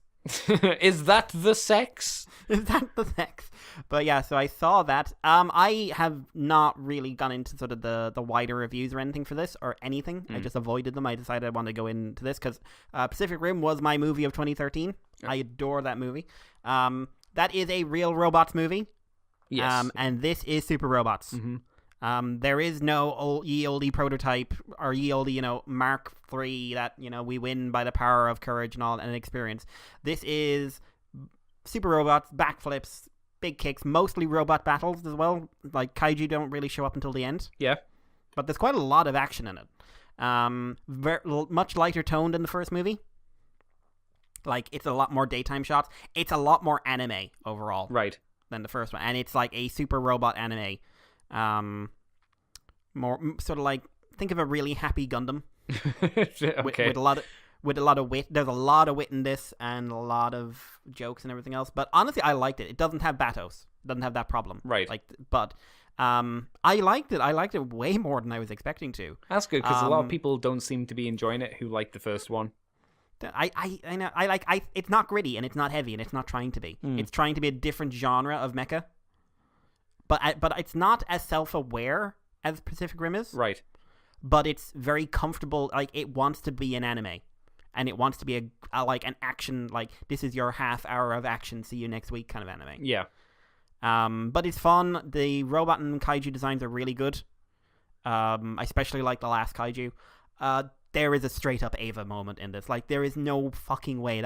Is that the sex? Is that the sex? But yeah, so I saw that. I have not really gone into sort of the wider reviews or anything for this or anything. I just avoided them. I decided I wanted to go into this because Pacific Rim was my movie of 2013. I adore that movie. That is a real robots movie. Yes. And this is Super Robots. There is no ye olde prototype or ye olde, Mark III that, we win by the power of courage and all and experience. This is Super Robots, backflips, big kicks, mostly robot battles as well. Like, kaiju don't really show up until the end. Yeah. But there's quite a lot of action in it. Much lighter tone than the first movie. Like, it's a lot more daytime shots. It's a lot more anime overall. Right. Than the first one. And it's like a super robot anime. More sort of like, think of a really happy Gundam. Okay. With a lot of wit. There's a lot of wit in this and a lot of jokes and everything else. But honestly, I liked it. It doesn't have Batos. It doesn't have that problem. Right. But I liked it. I liked it way more than I was expecting to. That's good, because a lot of people don't seem to be enjoying it who liked the first one. I know. It's not gritty and it's not heavy and it's not trying to be. It's trying to be a different genre of mecha. But it's not as self-aware as Pacific Rim is. Right. But it's very comfortable. Like, it wants to be an anime. And it wants to be an action, like, this is your half hour of action, see you next week kind of anime. Yeah. But it's fun. The robot and kaiju designs are really good. I especially like the last kaiju. There is a straight-up Eva moment in this. Like, there is no fucking way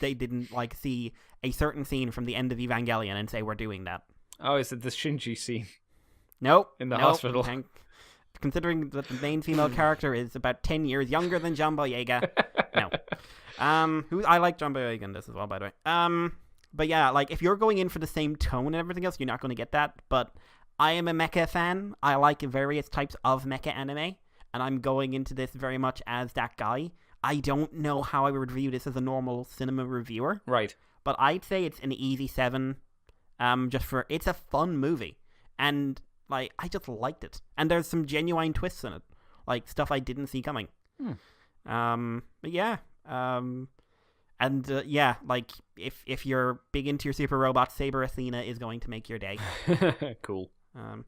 they didn't, like, see a certain scene from the end of Evangelion and say, we're doing that. Oh, is it the Shinji scene? Nope. In the hospital. Considering that the main female character is about 10 years younger than John Boyega. No. I like John Boyega in this as well, by the way. But yeah, like, if you're going in for the same tone and everything else, you're not going to get that. But I am a mecha fan. I like various types of mecha anime. And I'm going into this very much as that guy. I don't know how I would review this as a normal cinema reviewer. Right. But I'd say it's an easy 7. It's a fun movie. And, like, I just liked it. And there's some genuine twists in it. Like, stuff I didn't see coming. But yeah. Yeah, like, if you're big into your super robot, Saber Athena is going to make your day. Cool. I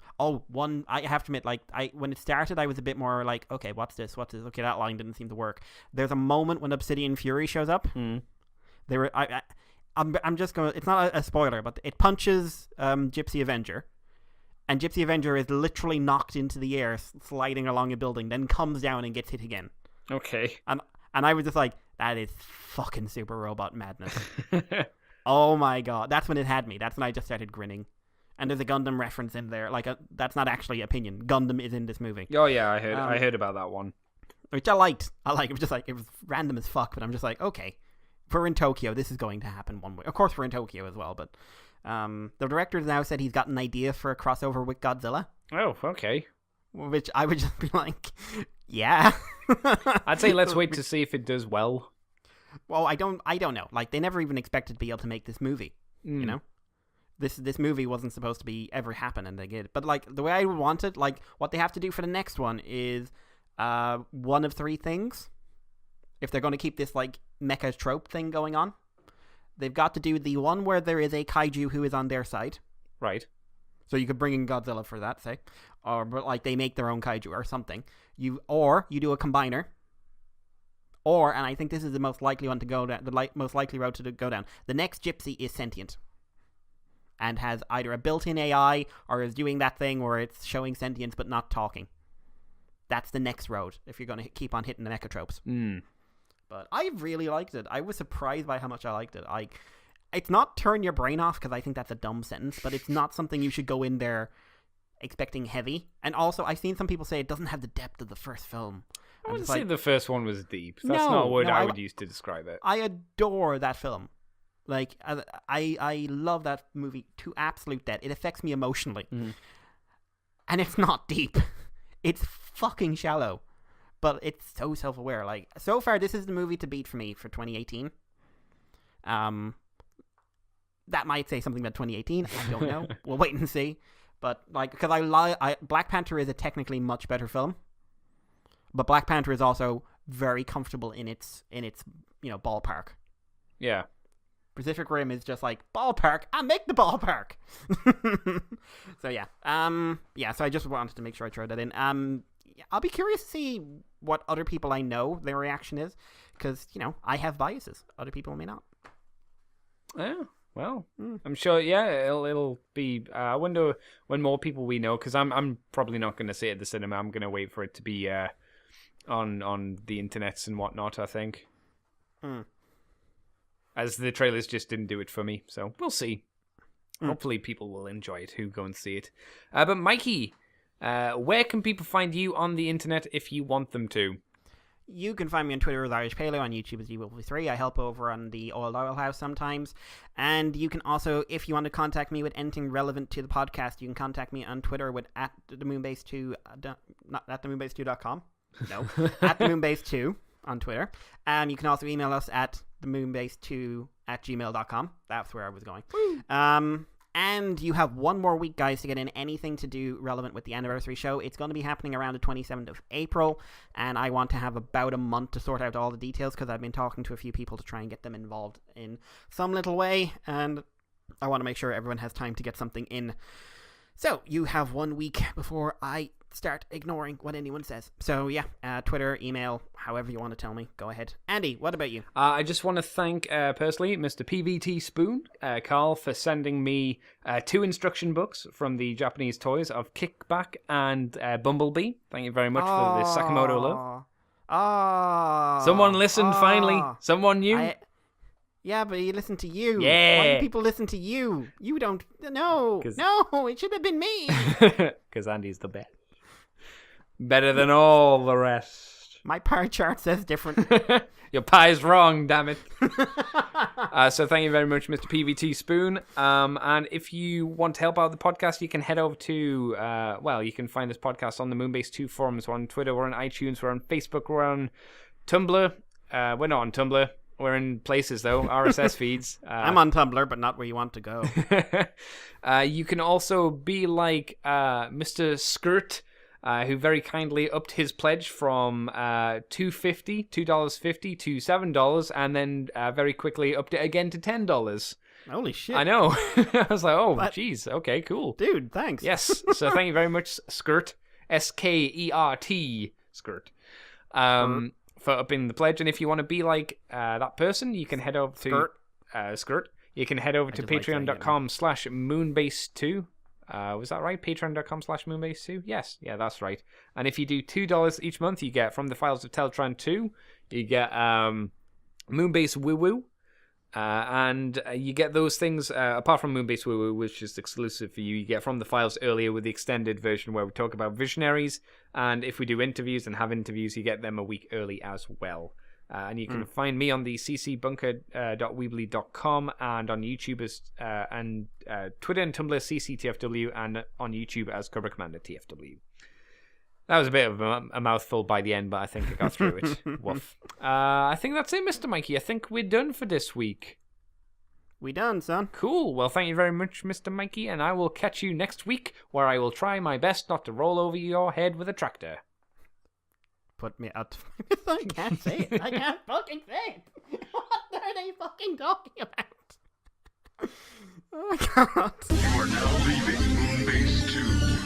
have to admit, like, when it started, I was a bit more like, okay, what's this? Okay, that line didn't seem to work. There's a moment when Obsidian Fury shows up. I'm just going to... It's not a spoiler, but it punches Gypsy Avenger. And Gypsy Avenger is literally knocked into the air, sliding along a building, then comes down and gets hit again. Okay. And I was just like, that is fucking super robot madness. Oh my god. That's when it had me. That's when I just started grinning. And there's a Gundam reference in there. Like, that's not actually opinion. Gundam is in this movie. Oh, yeah, I heard about that one. Which I liked. It was just like, it was random as fuck, but I'm just like, okay. If we're in Tokyo, this is going to happen one way. Of course, we're in Tokyo as well, but the director now said he's got an idea for a crossover with Godzilla. Oh, okay. Which I would just be like, Yeah. I'd say let's wait to see if it does well. Well, I don't know. Like, they never even expected to be able to make this movie. You know, this movie wasn't supposed to be ever happen, and they did. But like the way I would want it, like what they have to do for the next one is one of three things. If they're going to keep this like mecha trope thing going on, they've got to do the one where there is a kaiju who is on their side. Right. So you could bring in Godzilla for that, say, but like they make their own kaiju or something. You do a combiner. Or, and I think this is the most likely one to go down, most likely road to go down. The next Gypsy is sentient, and has either a built-in AI or is doing that thing where it's showing sentience but not talking. That's the next road if you're going to keep on hitting the mecha tropes. But I really liked it. I was surprised by how much I liked it. It's not turn your brain off, because I think that's a dumb sentence, but it's not something you should go in there expecting heavy. And also, I've seen some people say it doesn't have the depth of the first film. I wouldn't say the first one was deep. That's not a word I would use to describe it. I adore that film. Like, I love that movie to absolute death. It affects me emotionally. And it's not deep. It's fucking shallow. But it's so self-aware. Like, so far, this is the movie to beat for me for 2018. That might say something about 2018. I don't know. We'll wait and see. But, like, because Black Panther is a technically much better film. But Black Panther is also very comfortable in its ballpark. Yeah. Pacific Rim is just like, ballpark, I make the ballpark. So yeah. So I just wanted to make sure I throw that in. I'll be curious to see what other people I know their reaction is, because, I have biases. Other people may not. Yeah. Well, I'm sure. Yeah, it'll be. I wonder when more people we know, because I'm probably not going to see it at the cinema. I'm going to wait for it to be on the internets and whatnot, I think. As the trailers just didn't do it for me, so we'll see. Hopefully people will enjoy it who go and see it. But Mikey, where can people find you on the internet if you want them to? You can find me on Twitter as Irish Paleo, on YouTube as D3. I help over on the Oil House sometimes. And you can also, if you want to contact me with anything relevant to the podcast, you can contact me on Twitter with @themoonbase2, not at themoonbase2.com. No, at themoonbase2 on Twitter. You can also email us at themoonbase2@gmail.com. That's where I was going. And you have one more week, guys, to get in anything to do relevant with the anniversary show. It's going to be happening around the 27th of April, and I want to have about a month to sort out all the details, because I've been talking to a few people to try and get them involved in some little way, and I want to make sure everyone has time to get something in. So you have 1 week before I start ignoring what anyone says. So yeah, Twitter, email, however you want to tell me, go ahead. Andy, what about you? I just want to thank personally Mr. PVT Spoon, Carl, for sending me 2 instruction books from the Japanese toys of Kickback and Bumblebee. Thank you very much for the Sakamoto love. Someone listened finally. Someone knew. Yeah, but he listened to you. Yeah. Why do people listen to you? You don't. No, it should have been me. Because Andy's the best. Better than all the rest. My pie chart says different. Your pie's wrong, damn it. So thank you very much, Mr. PVT Spoon. And if you want to help out the podcast, you can head over to, you can find this podcast on the Moonbase 2 forums. We're on Twitter, we're on iTunes, we're on Facebook, we're on Tumblr. We're not on Tumblr. We're in places, though, RSS feeds. I'm on Tumblr, but not where you want to go. You can also be like Mr. Skirt, who very kindly upped his pledge from $2.50 to $7, and then very quickly upped it again to $10. Holy shit. I know. I was like, jeez, okay, cool. Dude, thanks. Yes, so thank you very much, Skirt. SKERT, Skirt. For upping the pledge. And if you want to be like that person, you can head over to Skirt. You can head over to patreon.com/moonbase2. Was that right? Patreon.com/moonbase2? Yes. Yeah, that's right. And if you do $2 each month, you get From the Files of Teltran 2. You get Moonbase Woo Woo. And you get those things, apart from Moonbase Woo Woo, which is exclusive for you. You get From the Files earlier with the extended version where we talk about visionaries. And if we do interviews and have interviews, you get them a week early as well. And you can find me on the ccbunker.weebly.com and on YouTube and Twitter and Tumblr CCTFW, and on YouTube as Cobra Commander TFW. That was a bit of a mouthful by the end, but I think I got through it. Woof. I think that's it, Mr. Mikey. I think we're done for this week. We done, son. Cool. Well, thank you very much, Mr. Mikey, and I will catch you next week, where I will try my best not to roll over your head with a tractor. Put me out. I can't say it. I can't fucking say it. What are they fucking talking about? Oh my god. You are now leaving Moonbase 2.